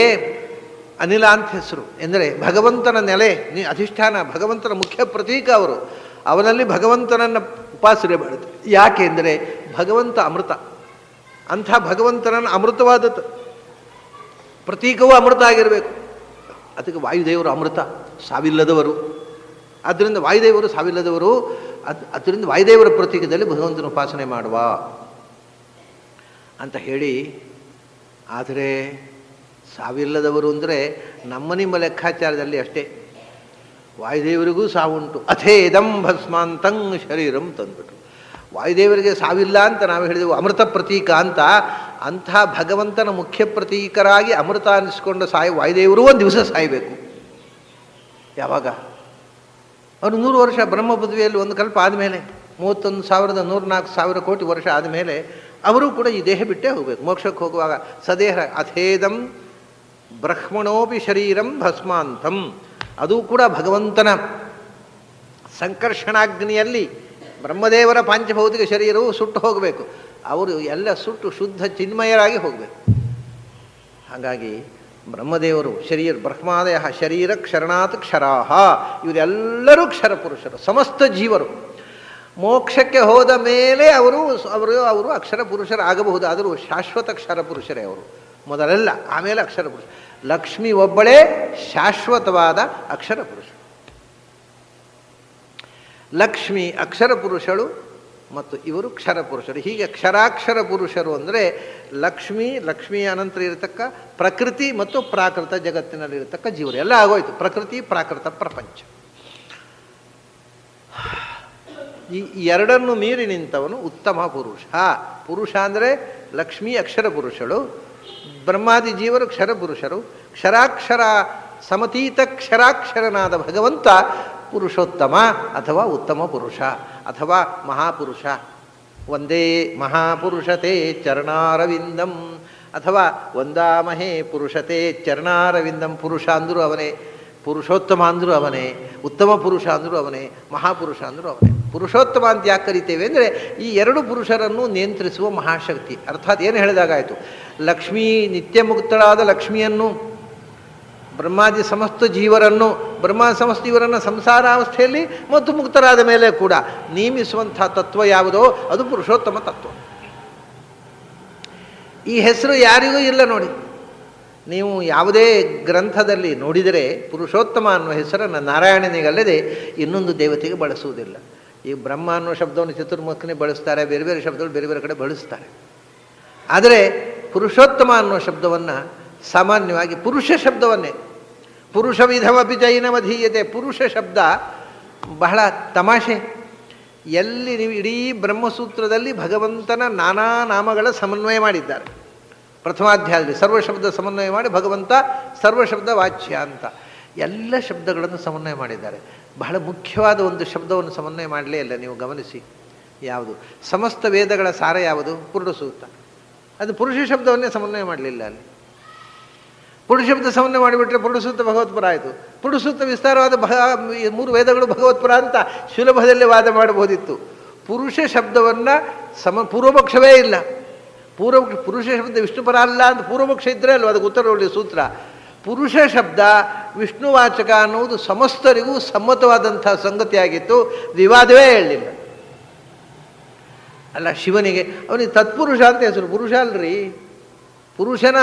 ಅನಿಲ ಅಂತ ಹೆಸರು. ಎಂದರೆ ಭಗವಂತನ ನೆಲೆ, ಅಧಿಷ್ಠಾನ, ಭಗವಂತನ ಮುಖ್ಯ ಪ್ರತೀಕ ಅವರು. ಅವನಲ್ಲಿ ಭಗವಂತನನ್ನು ಉಪಾಸನೆ ಮಾಡುತ್ತೆ. ಯಾಕೆ ಎಂದರೆ ಭಗವಂತ ಅಮೃತ. ಅಂಥ ಭಗವಂತನನ್ನು ಅಮೃತವಾದ ಪ್ರತೀಕವೂ ಅಮೃತ ಆಗಿರಬೇಕು. ಅದಕ್ಕೆ ವಾಯುದೇವರು ಅಮೃತ, ಸಾವಿಲ್ಲದವರು. ಆದ್ದರಿಂದ ವಾಯುದೇವರು ಸಾವಿಲ್ಲದವರು. ಅದರಿಂದ ವಾಯುದೇವರ ಪ್ರತೀಕದಲ್ಲಿ ಭಗವಂತನ ಉಪಾಸನೆ ಮಾಡುವ ಅಂತ ಹೇಳಿ. ಆದರೆ ಸಾವಿಲ್ಲದವರು ಅಂದರೆ ನಿಮ್ಮ ಲೆಕ್ಕಾಚಾರದಲ್ಲಿ ಅಷ್ಟೇ. ವಾಯುದೇವರಿಗೂ ಸಾವುಂಟು. ಅಥೇದಂ ಭಸ್ಮಾಂತಂ ಶರೀರಂ ತಂದ್ಬಿಟ್ಟು ವಾಯುದೇವರಿಗೆ ಸಾವಿಲ್ಲ ಅಂತ ನಾವು ಹೇಳಿದೆವು, ಅಮೃತ ಪ್ರತೀಕ ಅಂತ. ಅಂಥ ಭಗವಂತನ ಮುಖ್ಯ ಪ್ರತೀಕರಾಗಿ ಅಮೃತ ಅನ್ನಿಸ್ಕೊಂಡು ವಾಯುದೇವರು ಒಂದು ದಿವಸ ಸಾಯಬೇಕು. ಯಾವಾಗ? ಅವರು 100 ವರ್ಷ ಬ್ರಹ್ಮ ಪದವಿಯಲ್ಲಿ ಒಂದು ಕಲ್ಪ ಆದಮೇಲೆ, 31,104,000 ಕೋಟಿ ವರ್ಷ ಆದಮೇಲೆ ಅವರು ಕೂಡ ಈ ದೇಹ ಬಿಟ್ಟೇ ಹೋಗಬೇಕು. ಮೋಕ್ಷಕ್ಕೆ ಹೋಗುವಾಗ ಸದೇಹ ಅಥೇದಂ ಬ್ರಹ್ಮಣೋಪಿ ಶರೀರಂ ಭಸ್ಮಾಂತಂ. ಅದು ಕೂಡ ಭಗವಂತನ ಸಂಕರ್ಷಣಾಗ್ನಿಯಲ್ಲಿ ಬ್ರಹ್ಮದೇವರ ಪಾಂಚಭೌತಿಕ ಶರೀರವು ಸುಟ್ಟು ಹೋಗಬೇಕು. ಅವರು ಎಲ್ಲ ಸುಟ್ಟು ಶುದ್ಧ ಚಿನ್ಮಯರಾಗಿ ಹೋಗಬೇಕು. ಹಾಗಾಗಿ ಬ್ರಹ್ಮದೇವರು ಬ್ರಹ್ಮಾದಯ ಶರೀರ ಕ್ಷರಣಾತ್ ಕ್ಷರಾಹ, ಇವರೆಲ್ಲರೂ ಕ್ಷರ ಪುರುಷರು, ಸಮಸ್ತ ಜೀವರು. ಮೋಕ್ಷಕ್ಕೆ ಹೋದ ಮೇಲೆ ಅವರು ಅಕ್ಷರ ಪುರುಷರಾಗಬಹುದು. ಆದರೂ ಶಾಶ್ವತ ಕ್ಷರ ಪುರುಷರೇ ಅವರು ಮೊದಲೆಲ್ಲ, ಆಮೇಲೆ ಅಕ್ಷರ ಪುರುಷ. ಲಕ್ಷ್ಮಿ ಒಬ್ಬಳೇ ಶಾಶ್ವತವಾದ ಅಕ್ಷರ ಪುರುಷ. ಲಕ್ಷ್ಮಿ ಅಕ್ಷರ ಪುರುಷಳು ಮತ್ತು ಇವರು ಕ್ಷರ ಪುರುಷರು. ಹೀಗೆ ಕ್ಷರಾಕ್ಷರ ಪುರುಷರು ಅಂದರೆ ಲಕ್ಷ್ಮಿಯ ಅನಂತರ ಇರತಕ್ಕ ಪ್ರಕೃತಿ ಮತ್ತು ಪ್ರಾಕೃತ ಜಗತ್ತಿನಲ್ಲಿರತಕ್ಕ ಜೀವರು ಎಲ್ಲ ಆಗೋಯ್ತು. ಪ್ರಕೃತಿ ಪ್ರಾಕೃತ ಪ್ರಪಂಚ ಈ ಎರಡನ್ನು ಮೀರಿ ನಿಂತವನು ಉತ್ತಮ ಪುರುಷ. ಪುರುಷ ಅಂದರೆ ಲಕ್ಷ್ಮೀ ಅಕ್ಷರ ಪುರುಷಳು, ಬ್ರಹ್ಮಾದಿ ಜೀವರು ಕ್ಷರ ಪುರುಷರು. ಕ್ಷರಾಕ್ಷರ ಸಮತೀತ ಕ್ಷರಾಕ್ಷರನಾದ ಭಗವಂತ ಪುರುಷೋತ್ತಮ ಅಥವಾ ಉತ್ತಮ ಪುರುಷ ಅಥವಾ ಮಹಾಪುರುಷ. ಒಂದೇ ಮಹಾಪುರುಷತೆ ಚರಣಾರವಿಂದಂ ಅಥವಾ ವಂದಾಮಹೇ ಪುರುಷತೆ ಚರಣಾರವಿಂದಂ. ಪುರುಷ ಅಂದರೂ ಅವನೇ, ಪುರುಷೋತ್ತಮ ಅಂದರೂ ಅವನೇ, ಉತ್ತಮ ಪುರುಷ ಅಂದರೂ ಅವನೇ, ಮಹಾಪುರುಷ ಅಂದರೂ ಅವನೇ. ಪುರುಷೋತ್ತಮ ಅಂತ ಯಾಕೆ ಕರಿತೇವೆ ಅಂದರೆ ಈ ಎರಡು ಪುರುಷರನ್ನು ನಿಯಂತ್ರಿಸುವ ಮಹಾಶಕ್ತಿ. ಅರ್ಥಾತ್ ಏನು ಹೇಳಿದಾಗಾಯಿತು, ಲಕ್ಷ್ಮೀ ನಿತ್ಯ ಮುಕ್ತಳಾದ ಲಕ್ಷ್ಮಿಯನ್ನು, ಬ್ರಹ್ಮಾದಿ ಸಮಸ್ತ ಜೀವರನ್ನು, ಸಮಸ್ತ ಜೀವರನ್ನು ಸಂಸಾರಾವಸ್ಥೆಯಲ್ಲಿ ಮತ್ತು ಮುಕ್ತರಾದ ಮೇಲೆ ಕೂಡ ನೇಮಿಸುವಂಥ ತತ್ವ ಯಾವುದೋ ಅದು ಪುರುಷೋತ್ತಮ ತತ್ವ. ಈ ಹೆಸರು ಯಾರಿಗೂ ಇಲ್ಲ ನೋಡಿ. ನೀವು ಯಾವುದೇ ಗ್ರಂಥದಲ್ಲಿ ನೋಡಿದರೆ ಪುರುಷೋತ್ತಮ ಅನ್ನುವ ಹೆಸರನ್ನು ನಾರಾಯಣನಿಗಲ್ಲದೆ ಇನ್ನೊಂದು ದೇವತೆಗೆ ಬಳಸುವುದಿಲ್ಲ. ಈ ಬ್ರಹ್ಮ ಅನ್ನೋ ಶಬ್ದವನ್ನು ಚತುರ್ಮುಖನೇ ಬಳಸ್ತಾರೆ, ಬೇರೆ ಬೇರೆ ಶಬ್ದಗಳು ಬೇರೆ ಬೇರೆ ಕಡೆ ಬಳಸ್ತಾರೆ. ಆದರೆ ಪುರುಷೋತ್ತಮ ಅನ್ನುವ ಶಬ್ದವನ್ನು ಸಾಮಾನ್ಯವಾಗಿ ಪುರುಷ ಶಬ್ದವನ್ನೇ, ಪುರುಷ ವಿಧಮಪಿ ಜೈನಮಧೀಯತೆ, ಪುರುಷ ಶಬ್ದ ಬಹಳ ತಮಾಷೆ. ಎಲ್ಲಿ ನೀವು ಇಡೀ ಬ್ರಹ್ಮಸೂತ್ರದಲ್ಲಿ ಭಗವಂತನ ನಾನಾ ನಾಮಗಳ ಸಮನ್ವಯ ಮಾಡಿದ್ದಾರೆ. ಪ್ರಥಮಾಧ್ಯಾಯದಲ್ಲಿ ಸರ್ವಶಬ್ದ ಸಮನ್ವಯ ಮಾಡಿ ಭಗವಂತ ಸರ್ವಶಬ್ದ ವಾಚ್ಯ ಅಂತ ಎಲ್ಲ ಶಬ್ದಗಳನ್ನು ಸಮನ್ವಯ ಮಾಡಿದ್ದಾರೆ. ಬಹಳ ಮುಖ್ಯವಾದ ಒಂದು ಶಬ್ದವನ್ನು ಸಮನ್ವಯ ಮಾಡಲೇ ಇಲ್ಲ, ನೀವು ಗಮನಿಸಿ. ಯಾವುದು? ಸಮಸ್ತ ವೇದಗಳ ಸಾರ ಯಾವುದು? ಪುರುಷ ಸೂಕ್ತ. ಅದು ಪುರುಷ ಶಬ್ದವನ್ನೇ ಸಮನ್ವಯ ಮಾಡಲಿಲ್ಲ ಅಲ್ಲಿ. ಪುರುಷ ಶಬ್ದ ಸಮನ್ವಯ ಮಾಡಿಬಿಟ್ರೆ ಪುರುಷಸೂತ್ರ ಭಗವತ್ಪುರ ಆಯಿತು. ಪುರುಷಸೂತ್ರ ವಿಸ್ತಾರವಾದ 3 ವೇದಗಳು ಭಗವತ್ಪುರ ಅಂತ ಸುಲಭದಲ್ಲಿ ವಾದ ಮಾಡಬಹುದಿತ್ತು. ಪುರುಷ ಶಬ್ದವನ್ನು ಪೂರ್ವಪಕ್ಷವೇ ಇಲ್ಲ. ಪುರುಷ ಶಬ್ದ ವಿಷ್ಣುಪರ ಅಲ್ಲ ಅಂತ ಪೂರ್ವಪಕ್ಷ ಇದ್ದರೆ ಅಲ್ವ ಅದಕ್ಕೆ ಉತ್ತರ ಒಳ್ಳೆಯ ಸೂತ್ರ. ಪುರುಷ ಶಬ್ದ ವಿಷ್ಣುವಾಚಕ ಅನ್ನುವುದು ಸಮಸ್ತರಿಗೂ ಸಮ್ಮತವಾದಂಥ ಸಂಗತಿಯಾಗಿತ್ತು, ವಿವಾದವೇ ಹೇಳಲಿಲ್ಲ. ಅಲ್ಲ, ಶಿವನಿಗೆ ಅವನಿಗೆ ತತ್ಪುರುಷ ಅಂತ ಹೆಸರು. ಪುರುಷ ಅಲ್ರಿ, ಪುರುಷನ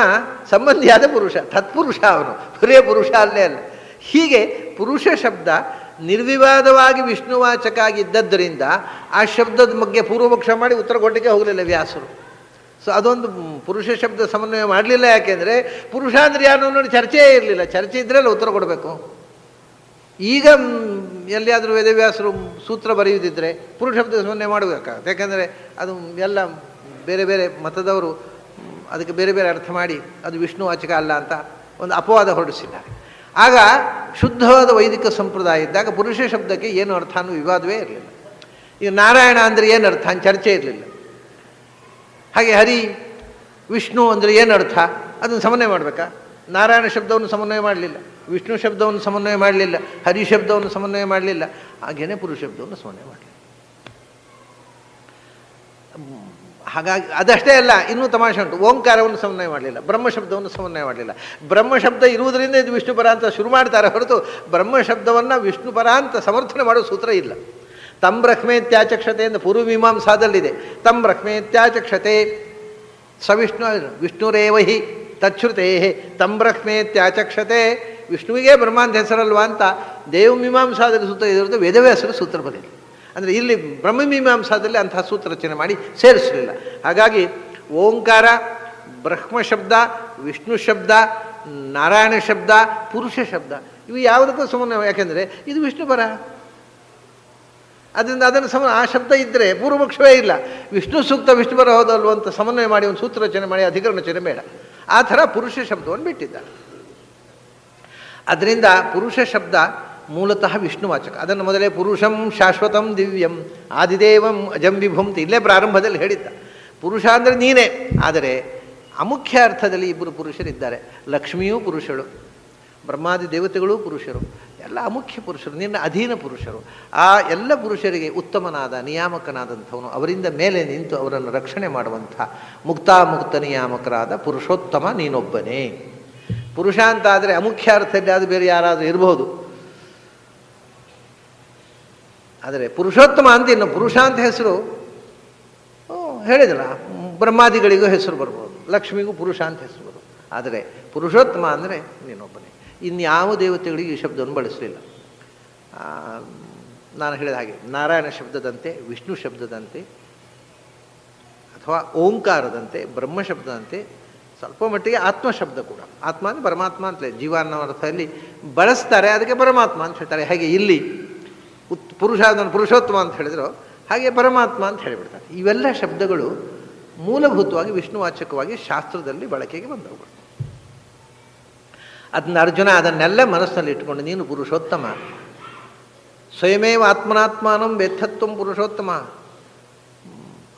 ಸಂಬಂಧಿಯಾದ ಪುರುಷ, ತತ್ಪುರುಷ ಅವನು, ಬರೇ ಪುರುಷ ಅಲ್ಲೇ ಅಲ್ಲ. ಹೀಗೆ ಪುರುಷ ಶಬ್ದ ನಿರ್ವಿವಾದವಾಗಿ ವಿಷ್ಣುವಾಚಕ ಆಗಿದ್ದದ್ದರಿಂದ ಆ ಶಬ್ದದ ಬಗ್ಗೆ ಪೂರ್ವಪಕ್ಷ ಮಾಡಿ ಉತ್ತರ ಕೊಡಲಿಕ್ಕೆ ಹೋಗಲಿಲ್ಲ ವ್ಯಾಸರು. ಸೊ ಅದೊಂದು ಪುರುಷ ಶಬ್ದ ಸಮನ್ವಯ ಮಾಡಲಿಲ್ಲ. ಯಾಕೆಂದರೆ ಪುರುಷ ಅಂದರೆ ಯಾರು ನೋಡಿ ಚರ್ಚೆಯೇ ಇರಲಿಲ್ಲ. ಚರ್ಚೆ ಇದ್ದರೆ ಉತ್ತರ ಕೊಡಬೇಕು. ಈಗ ಎಲ್ಲಿಯಾದರೂ ವೇದವ್ಯಾಸರು ಸೂತ್ರ ಬರೆಯುವುದಿದ್ದರೆ ಪುರುಷ ಶಬ್ದ ಸಮನ್ವಯ ಮಾಡಬೇಕಾಗುತ್ತೆ. ಯಾಕೆಂದರೆ ಅದು ಎಲ್ಲ ಬೇರೆ ಬೇರೆ ಮತದವರು ಅದಕ್ಕೆ ಬೇರೆ ಬೇರೆ ಅರ್ಥ ಮಾಡಿ ಅದು ವಿಷ್ಣುವಾಚಕ ಅಲ್ಲ ಅಂತ ಒಂದು ಅಪವಾದ ಹೊರಡಿಸಿದ್ದಾರೆ. ಆಗ ಶುದ್ಧವಾದ ವೈದಿಕ ಸಂಪ್ರದಾಯ ಇದ್ದಾಗ ಪುರುಷ ಶಬ್ದಕ್ಕೆ ಏನು ಅರ್ಥ ಅನ್ನೋ ವಿವಾದವೇ ಇರಲಿಲ್ಲ. ಈಗ ನಾರಾಯಣ ಅಂದರೆ ಏನು ಅರ್ಥ ಅಂತ ಚರ್ಚೆ ಇರಲಿಲ್ಲ. ಹಾಗೆ ಹರಿ ವಿಷ್ಣು ಅಂದರೆ ಏನು ಅರ್ಥ ಅದನ್ನು ಸಮನ್ವಯ ಮಾಡಬೇಕಾ? ನಾರಾಯಣ ಶಬ್ದವನ್ನು ಸಮನ್ವಯ ಮಾಡಲಿಲ್ಲ, ವಿಷ್ಣು ಶಬ್ದವನ್ನು ಸಮನ್ವಯ ಮಾಡಲಿಲ್ಲ, ಹರಿ ಶಬ್ದವನ್ನು ಸಮನ್ವಯ ಮಾಡಲಿಲ್ಲ, ಹಾಗೇನೆ ಪುರುಷ ಶಬ್ದವನ್ನು ಸಮನ್ವಯ ಮಾಡಲಿಲ್ಲ. ಹಾಗಾಗಿ ಅದಷ್ಟೇ ಅಲ್ಲ, ಇನ್ನೂ ತಮಾಷೆ ಉಂಟು. ಓಂಕಾರವನ್ನು ಸಮನ್ವಯ ಮಾಡಲಿಲ್ಲ, ಬ್ರಹ್ಮಶಬ್ದವನ್ನು ಸಮನ್ವಯ ಮಾಡಲಿಲ್ಲ. ಬ್ರಹ್ಮಶಬ್ದ ಇರುವುದರಿಂದ ಇದು ವಿಷ್ಣುಪರ ಅಂತ ಶುರು ಮಾಡ್ತಾರೆ ಹೊರತು ಬ್ರಹ್ಮಶಬ್ದವನ್ನು ವಿಷ್ಣುಪರ ಅಂತ ಸಮರ್ಥನೆ ಮಾಡೋ ಸೂತ್ರ ಇಲ್ಲ. ತಂ ಬ್ರಹ್ಮೇತ್ಯಾಚಕ್ಷತೆ ಎಂದು ಪೂರ್ವಮೀಮಾಂಸಾದಲ್ಲಿದೆ. ತಂ ಬ್ರಹ್ಮೇತ್ಯಾಚಕ್ಷತೆ ಸವಿಷ್ಣು ವಿಷ್ಣುರೇವಹಿ ತಚ್ಛ್ರುತೇ ತಂ ಬ್ರಹ್ಮೇತ್ಯಾಚಕ್ಷತೆ, ವಿಷ್ಣುವಿಗೆ ಬ್ರಹ್ಮ ಅಂತ ಹೆಸರಲ್ವಾ ಅಂತ ದೇವಮೀಮಾಂಸಾದಲ್ಲಿ ಸೂತ್ರ ಇದಿರುತ್ತೆ, ವೇದವ್ಯಾಸರು ಸೂತ್ರ ಬರಲಿಲ್ಲ. ಅಂದರೆ ಇಲ್ಲಿ ಬ್ರಹ್ಮಮೀಮಾಂಸಾದಲ್ಲಿ ಅಂತಹ ಸೂತ್ರ ರಚನೆ ಮಾಡಿ ಸೇರಿಸಲಿಲ್ಲ. ಹಾಗಾಗಿ ಓಂಕಾರ, ಬ್ರಹ್ಮ ಶಬ್ದ, ವಿಷ್ಣು ಶಬ್ದ, ನಾರಾಯಣ ಶಬ್ದ, ಪುರುಷ ಶಬ್ದ ಇವು ಯಾವುದಕ್ಕೂ ಸಮನ್ವಯ. ಯಾಕೆಂದರೆ ಇದು ವಿಷ್ಣುಪರ, ಅದರಿಂದ ಅದನ್ನು ಆ ಶಬ್ದ ಇದ್ದರೆ ಪೂರ್ವಪಕ್ಷವೇ ಇಲ್ಲ. ವಿಷ್ಣು ಸೂಕ್ತ ವಿಷ್ಣುಪರ ಹೋದಲ್ವ ಅಂತ ಸಮನ್ವಯ ಮಾಡಿ ಒಂದು ಸೂತ್ರ ರಚನೆ ಮಾಡಿ ಅಧಿಕರಣ ರಚನೆ ಬೇಡ. ಆ ಥರ ಪುರುಷ ಶಬ್ದವನ್ನು ಬಿಟ್ಟಿದ್ದಾರೆ. ಅದರಿಂದ ಪುರುಷ ಶಬ್ದ ಮೂಲತಃ ವಿಷ್ಣುವಾಚಕ. ಅದನ್ನು ಮೊದಲೇ ಪುರುಷಂ ಶಾಶ್ವತಂ ದಿವ್ಯಂ ಆದಿದೇವಂ ಅಜಂ ವಿಭುಂ ಇಲ್ಲೇ ಪ್ರಾರಂಭದಲ್ಲಿ ಹೇಳಿದ್ದ. ಪುರುಷ ಅಂದರೆ ನೀನೇ. ಆದರೆ ಅಮುಖ್ಯ ಅರ್ಥದಲ್ಲಿ ಇಬ್ಬರು ಪುರುಷರಿದ್ದಾರೆ. ಲಕ್ಷ್ಮಿಯೂ ಪುರುಷಳು, ಬ್ರಹ್ಮಾದಿ ದೇವತೆಗಳೂ ಪುರುಷರು, ಎಲ್ಲ ಅಮುಖ್ಯ ಪುರುಷರು, ನಿನ್ನ ಅಧೀನ ಪುರುಷರು. ಆ ಎಲ್ಲ ಪುರುಷರಿಗೆ ಉತ್ತಮನಾದ ನಿಯಾಮಕನಾದಂಥವನು, ಅವರಿಂದ ಮೇಲೆ ನಿಂತು ಅವರನ್ನು ರಕ್ಷಣೆ ಮಾಡುವಂಥ ಮುಕ್ತಾಮುಕ್ತ ನಿಯಾಮಕರಾದ ಪುರುಷೋತ್ತಮ ನೀನೊಬ್ಬನೇ. ಪುರುಷ ಅಂತ ಆದರೆ ಅಮುಖ್ಯ ಅರ್ಥದಲ್ಲಿ ಅದು ಬೇರೆ ಯಾರಾದರೂ ಇರಬಹುದು. ಆದರೆ ಪುರುಷೋತ್ತಮ ಅಂತ ಇನ್ನು ಪುರುಷ ಅಂತ ಹೆಸರು ಹೇಳಿದಲ್ಲ, ಬ್ರಹ್ಮಾದಿಗಳಿಗೂ ಹೆಸರು ಬರ್ಬೋದು, ಲಕ್ಷ್ಮಿಗೂ ಪುರುಷ ಅಂತ ಹೆಸರು ಬರ್ಬೋದು. ಆದರೆ ಪುರುಷೋತ್ತಮ ಅಂದರೆ ನೀನೊಬ್ಬನೇ. ಇನ್ಯಾವ ದೇವತೆಗಳಿಗೆ ಈ ಶಬ್ದವನ್ನು ಬಳಸಲಿಲ್ಲ. ನಾನು ಹೇಳಿದ ಹಾಗೆ ನಾರಾಯಣ ಶಬ್ದದಂತೆ, ವಿಷ್ಣು ಶಬ್ದದಂತೆ, ಅಥವಾ ಓಂಕಾರದಂತೆ, ಬ್ರಹ್ಮ ಶಬ್ದದಂತೆ, ಸ್ವಲ್ಪ ಮಟ್ಟಿಗೆ ಆತ್ಮ ಶಬ್ದ ಕೂಡ. ಆತ್ಮ ಅಂದರೆ ಪರಮಾತ್ಮ ಅಂತಲೇ ಜೀವ ಅನ್ನೋ ಅರ್ಥದಲ್ಲಿ ಬಳಸ್ತಾರೆ, ಅದಕ್ಕೆ ಪರಮಾತ್ಮ ಅಂತ ಹೇಳ್ತಾರೆ. ಹಾಗೆ ಇಲ್ಲಿ ಪುರುಷ ಅದನ್ನು ಪುರುಷೋತ್ತಮ ಅಂತ ಹೇಳಿದ್ರು, ಹಾಗೆ ಪರಮಾತ್ಮ ಅಂತ ಹೇಳಿಬಿಡ್ತಾರೆ. ಇವೆಲ್ಲ ಶಬ್ದಗಳು ಮೂಲಭೂತವಾಗಿ ವಿಷ್ಣುವಾಚಕವಾಗಿ ಶಾಸ್ತ್ರದಲ್ಲಿ ಬಳಕೆಗೆ ಬಂದವುಗಳು. ಅದನ್ನ ಅರ್ಜುನ ಅದನ್ನೆಲ್ಲ ಮನಸ್ಸಿನಲ್ಲಿ ಇಟ್ಕೊಂಡು ನೀನು ಪುರುಷೋತ್ತಮ, ಸ್ವಯಮೇವ ಆತ್ಮನಾತ್ಮಾನಂ ವೇತ್ತತ್ವಂ ಪುರುಷೋತ್ತಮ.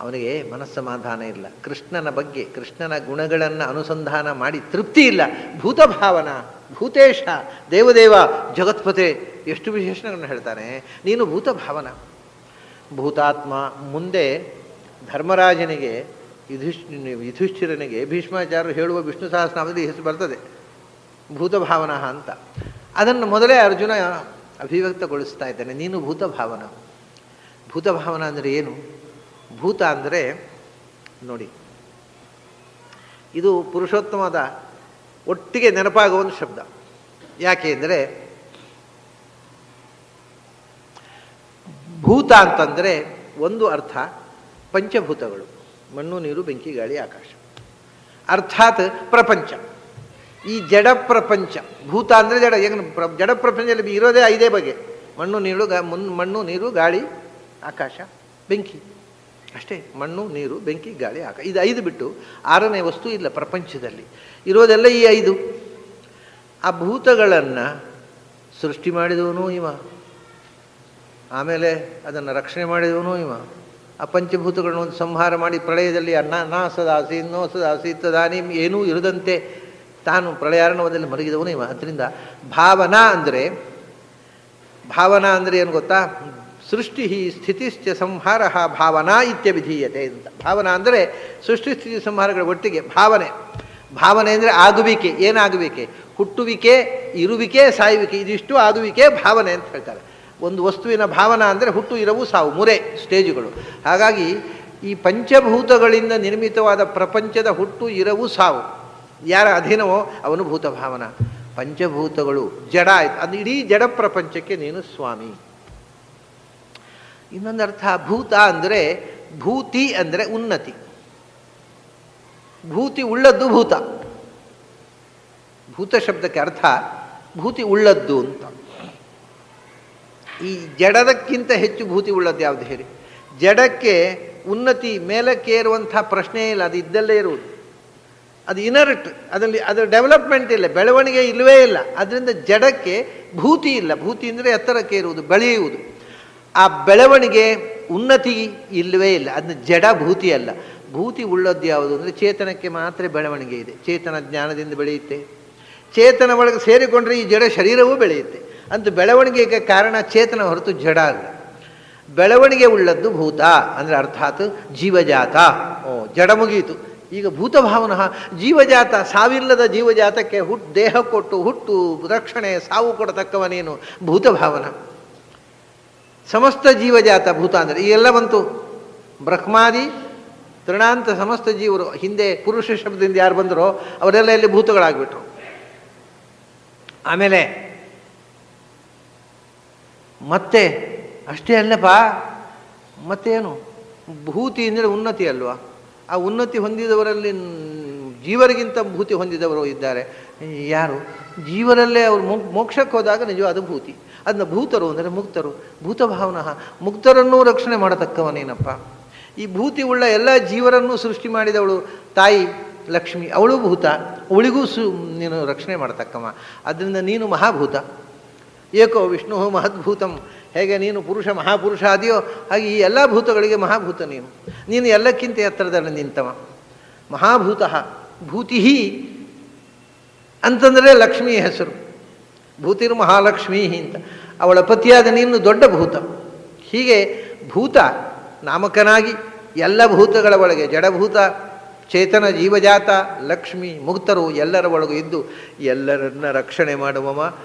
ಅವನಿಗೆ ಮನಸ್ಸಮಾಧಾನ ಇಲ್ಲ. ಕೃಷ್ಣನ ಬಗ್ಗೆ, ಕೃಷ್ಣನ ಗುಣಗಳನ್ನು ಅನುಸಂಧಾನ ಮಾಡಿ ತೃಪ್ತಿ ಇಲ್ಲ. ಭೂತಭಾವನ, ಭೂತೇಶ, ದೇವದೇವ, ಜಗತ್ಪತೆ, ಎಷ್ಟು ವಿಶೇಷಣಗಳನ್ನು ಹೇಳ್ತಾನೆ. ನೀನು ಭೂತಭಾವನ, ಭೂತಾತ್ಮ. ಮುಂದೆ ಧರ್ಮರಾಜನಿಗೆ ಯುಧಿಷ್ಠಿರನಿಗೆ ಭೀಷ್ಮಾಚಾರ್ಯರು ಹೇಳುವ ವಿಷ್ಣು ಸಹಸ್ರನಾಮದಲ್ಲಿ ಹೆಸರು ಬರ್ತದೆ, ಭೂತಭಾವನ ಅಂತ. ಅದನ್ನು ಮೊದಲೇ ಅರ್ಜುನ ಅಭಿವ್ಯಕ್ತಗೊಳಿಸ್ತಾ ಇದ್ದಾನೆ. ನೀನು ಭೂತಭಾವನ. ಭೂತಭಾವನ ಅಂದರೆ ಏನು? ಭೂತ ಅಂದರೆ ನೋಡಿ, ಇದು ಪುರುಷೋತ್ತಮದ ಒಟ್ಟಿಗೆ ನೆನಪಾಗುವ ಒಂದು ಶಬ್ದ. ಯಾಕೆ ಅಂದರೆ ಭೂತ ಅಂತಂದರೆ ಒಂದು ಅರ್ಥ ಪಂಚಭೂತಗಳು, ಮಣ್ಣು ನೀರು ಬೆಂಕಿ ಗಾಳಿ ಆಕಾಶ, ಅರ್ಥಾತ್ ಪ್ರಪಂಚ. ಈ ಜಡ ಪ್ರಪಂಚ, ಭೂತ ಅಂದರೆ ಜಡ. ಈಗ ಜಡ ಪ್ರಪಂಚದಲ್ಲಿ ಇರೋದೇ 5 ಬಗೆ: ಮಣ್ಣು ನೀರು ಗಾಳಿ ಆಕಾಶ ಬೆಂಕಿ, ಅಷ್ಟೇ. ಮಣ್ಣು ನೀರು ಬೆಂಕಿ ಗಾಳಿ ಆಕಾಶ, ಇದು 5 ಬಿಟ್ಟು 6ನೇ ವಸ್ತು ಇಲ್ಲ ಪ್ರಪಂಚದಲ್ಲಿ. ಇರೋದೆಲ್ಲ ಈ 5. ಆ ಭೂತಗಳನ್ನು ಸೃಷ್ಟಿ ಮಾಡಿದವನು ಇವ, ಆಮೇಲೆ ಅದನ್ನು ರಕ್ಷಣೆ ಮಾಡಿದವನು ಇವ. ಆ ಪಂಚಭೂತಗಳನ್ನು ಒಂದು ಸಂಹಾರ ಮಾಡಿ ಪ್ರಳಯದಲ್ಲಿ ನಾ ಸದಾಸಿ ನೋ ಸದಾಸಿ ತದಾನಿ ಏನೂ ಇರದಂತೆ ತಾನು ಪ್ರಳಯಾರ್ಣವದಲ್ಲಿ ಮಲಗಿದವನು ಇವ. ಅದರಿಂದ ಭಾವನಾ ಅಂದರೆ ಏನು ಗೊತ್ತಾ? ಸೃಷ್ಟಿ ಸ್ಥಿತಿಶ್ಚ ಸಂಹಾರ ಭಾವನಾ ಇತ್ಯಭಿಧೀಯತೆ ಅಂತ. ಭಾವನಾ ಅಂದರೆ ಸೃಷ್ಟಿ ಸ್ಥಿತಿ ಸಂಹಾರಗಳ ಒಟ್ಟಿಗೆ ಭಾವನೆ. ಭಾವನೆ ಅಂದರೆ ಆಗುವಿಕೆ. ಏನಾಗುವಿಕೆ? ಹುಟ್ಟುವಿಕೆ, ಇರುವಿಕೆ, ಸಾಯುವಿಕೆ, ಇದಿಷ್ಟು ಆಗುವಿಕೆ ಭಾವನೆ ಅಂತ ಹೇಳ್ತಾರೆ. ಒಂದು ವಸ್ತುವಿನ ಭಾವನಾ ಅಂದರೆ ಹುಟ್ಟು, ಇರವು, ಸಾವು, 3 ಸ್ಟೇಜುಗಳು. ಹಾಗಾಗಿ ಈ ಪಂಚಭೂತಗಳಿಂದ ನಿರ್ಮಿತವಾದ ಪ್ರಪಂಚದ ಹುಟ್ಟು, ಇರವು, ಸಾವು ಯಾರ ಅಧೀನವೋ ಅವನು ಭೂತ ಭಾವನಾ. ಪಂಚಭೂತಗಳು ಜಡ ಆಯ್ತು, ಅದು ಇಡೀ ಜಡ ಪ್ರಪಂಚಕ್ಕೆ ನೀನು ಸ್ವಾಮಿ. ಇನ್ನೊಂದು ಅರ್ಥ ಭೂತ ಅಂದರೆ ಭೂತಿ ಅಂದರೆ ಉನ್ನತಿ. ಭೂತಿ ಉಳ್ಳದ್ದು ಭೂತ. ಭೂತ ಶಬ್ದಕ್ಕೆ ಅರ್ಥ ಭೂತಿ ಉಳ್ಳದ್ದು ಅಂತ. ಈ ಜಡದಕ್ಕಿಂತ ಹೆಚ್ಚು ಭೂತಿ ಉಳ್ಳದ್ದು ಯಾವುದು ಹೇಳಿ? ಜಡಕ್ಕೆ ಉನ್ನತಿ ಮೇಲಕ್ಕೇರುವಂಥ ಪ್ರಶ್ನೆ ಇಲ್ಲ, ಅದು ಇದ್ದಲ್ಲೇ ಇರುವುದು. ಅದು ಇನರ್ಟ್, ಅದರ ಡೆವಲಪ್ಮೆಂಟ್ ಇಲ್ಲ, ಬೆಳವಣಿಗೆ ಇಲ್ಲವೇ ಇಲ್ಲ. ಅದರಿಂದ ಜಡಕ್ಕೆ ಭೂತಿ ಇಲ್ಲ. ಭೂತಿ ಅಂದರೆ ಎತ್ತರಕ್ಕೆ ಇರುವುದು, ಬೆಳೆಯುವುದು. ಆ ಬೆಳವಣಿಗೆ, ಉನ್ನತಿ ಇಲ್ಲವೇ ಇಲ್ಲ. ಅದನ್ನ ಜಡ ಭೂತಿ ಅಲ್ಲ. ಭೂತಿ ಉಳ್ಳದ್ದು ಯಾವುದು ಅಂದರೆ ಚೇತನಕ್ಕೆ ಮಾತ್ರ ಬೆಳವಣಿಗೆ ಇದೆ. ಚೇತನ ಜ್ಞಾನದಿಂದ ಬೆಳೆಯುತ್ತೆ. ಚೇತನ ಒಳಗೆ ಸೇರಿಕೊಂಡ್ರೆ ಈ ಜಡ ಶರೀರವೂ ಬೆಳೆಯುತ್ತೆ. ಅಂತ ಬೆಳವಣಿಗೆಗೆ ಕಾರಣ ಚೇತನ ಹೊರತು ಜಡ ಅಲ್ಲ. ಬೆಳವಣಿಗೆ ಉಳ್ಳದ್ದು ಭೂತ ಅಂದರೆ ಅರ್ಥಾತ್ ಜೀವಜಾತ. ಜಡ ಮುಗಿಯಿತು, ಈಗ ಭೂತಭಾವನ ಜೀವಜಾತ. ಸಾವಿಲ್ಲದ ಜೀವಜಾತಕ್ಕೆ ದೇಹ ಕೊಟ್ಟು ಹುಟ್ಟು, ರಕ್ಷಣೆ, ಸಾವು ಕೊಡತಕ್ಕವ ನೀನು ಭೂತಭಾವನ. ಸಮಸ್ತ ಜೀವಜಾತ ಭೂತ ಅಂದರೆ ಈ ಎಲ್ಲ ಬಂತು. ಬ್ರಹ್ಮಾದಿ ತೃಣಾಂತ ಸಮಸ್ತ ಜೀವರು, ಹಿಂದೆ ಪುರುಷ ಶಬ್ದದಿಂದ ಯಾರು ಬಂದರೋ ಅವರೆಲ್ಲ ಇಲ್ಲಿ ಭೂತಗಳಾಗ್ಬಿಟ್ರು. ಆಮೇಲೆ ಮತ್ತೆ ಅಷ್ಟೇ ಅಲ್ಲಪ್ಪ, ಮತ್ತೇನು? ಭೂತಿ ಅಂದರೆ ಉನ್ನತಿ ಅಲ್ವಾ? ಆ ಉನ್ನತಿ ಹೊಂದಿದವರಲ್ಲಿ ಜೀವರಿಗಿಂತ ಭೂತಿ ಹೊಂದಿದವರು ಇದ್ದಾರೆ. ಯಾರು? ಜೀವರಲ್ಲೇ ಅವರು ಮೋಕ್ಷಕ್ಕೆ ಹೋದಾಗ ನಿಜ ಅದು ಭೂತಿ. ಅದನ್ನ ಭೂತರು ಅಂದರೆ ಮುಕ್ತರು. ಭೂತಭಾವನಃ ಮುಕ್ತರನ್ನೂ ರಕ್ಷಣೆ ಮಾಡತಕ್ಕವನೇನಪ್ಪ. ಈ ಭೂತಿ ಉಳ್ಳ ಎಲ್ಲ ಜೀವರನ್ನೂ ಸೃಷ್ಟಿ ಮಾಡಿದವಳು ತಾಯಿ ಲಕ್ಷ್ಮಿ, ಅವಳು ಭೂತ. ಅವಳಿಗೂ ನೀನು ರಕ್ಷಣೆ ಮಾಡತಕ್ಕವ. ಅದರಿಂದ ನೀನು ಮಹಾಭೂತ. ಏಕೋ ವಿಷ್ಣು ಮಹದ್ಭೂತಂ. ಹೇಗೆ ನೀನು ಪುರುಷ ಮಹಾಪುರುಷ ಆದಿಯೋ ಹಾಗೆ ಈ ಎಲ್ಲ ಭೂತಗಳಿಗೆ ಮಹಾಭೂತ ನೀನು. ನೀನು ಎಲ್ಲಕ್ಕಿಂತ ಎತ್ತರದಲ್ಲಿ ನಿಂತವ. ಮಹಾಭೂತ ಭೂತಿ ಅಂತಂದರೆ ಲಕ್ಷ್ಮೀ ಹೆಸರು. ಭೂತಿರು ಮಹಾಲಕ್ಷ್ಮೀ ಅಂತ. ಅವಳ ಪತಿಯಾದ ನೀನು ದೊಡ್ಡ ಭೂತ. ಹೀಗೆ ಭೂತ ನಾಮಕನಾಗಿ ಎಲ್ಲ ಭೂತಗಳ ಒಳಗೆ ಜಡಭೂತ, ಚೇತನ, ಜೀವಜಾತ, ಲಕ್ಷ್ಮಿ, ಮುಕ್ತರು ಎಲ್ಲರ ಒಳಗೂ ಇದ್ದು ಎಲ್ಲರನ್ನ ರಕ್ಷಣೆ ಮಾಡುವವ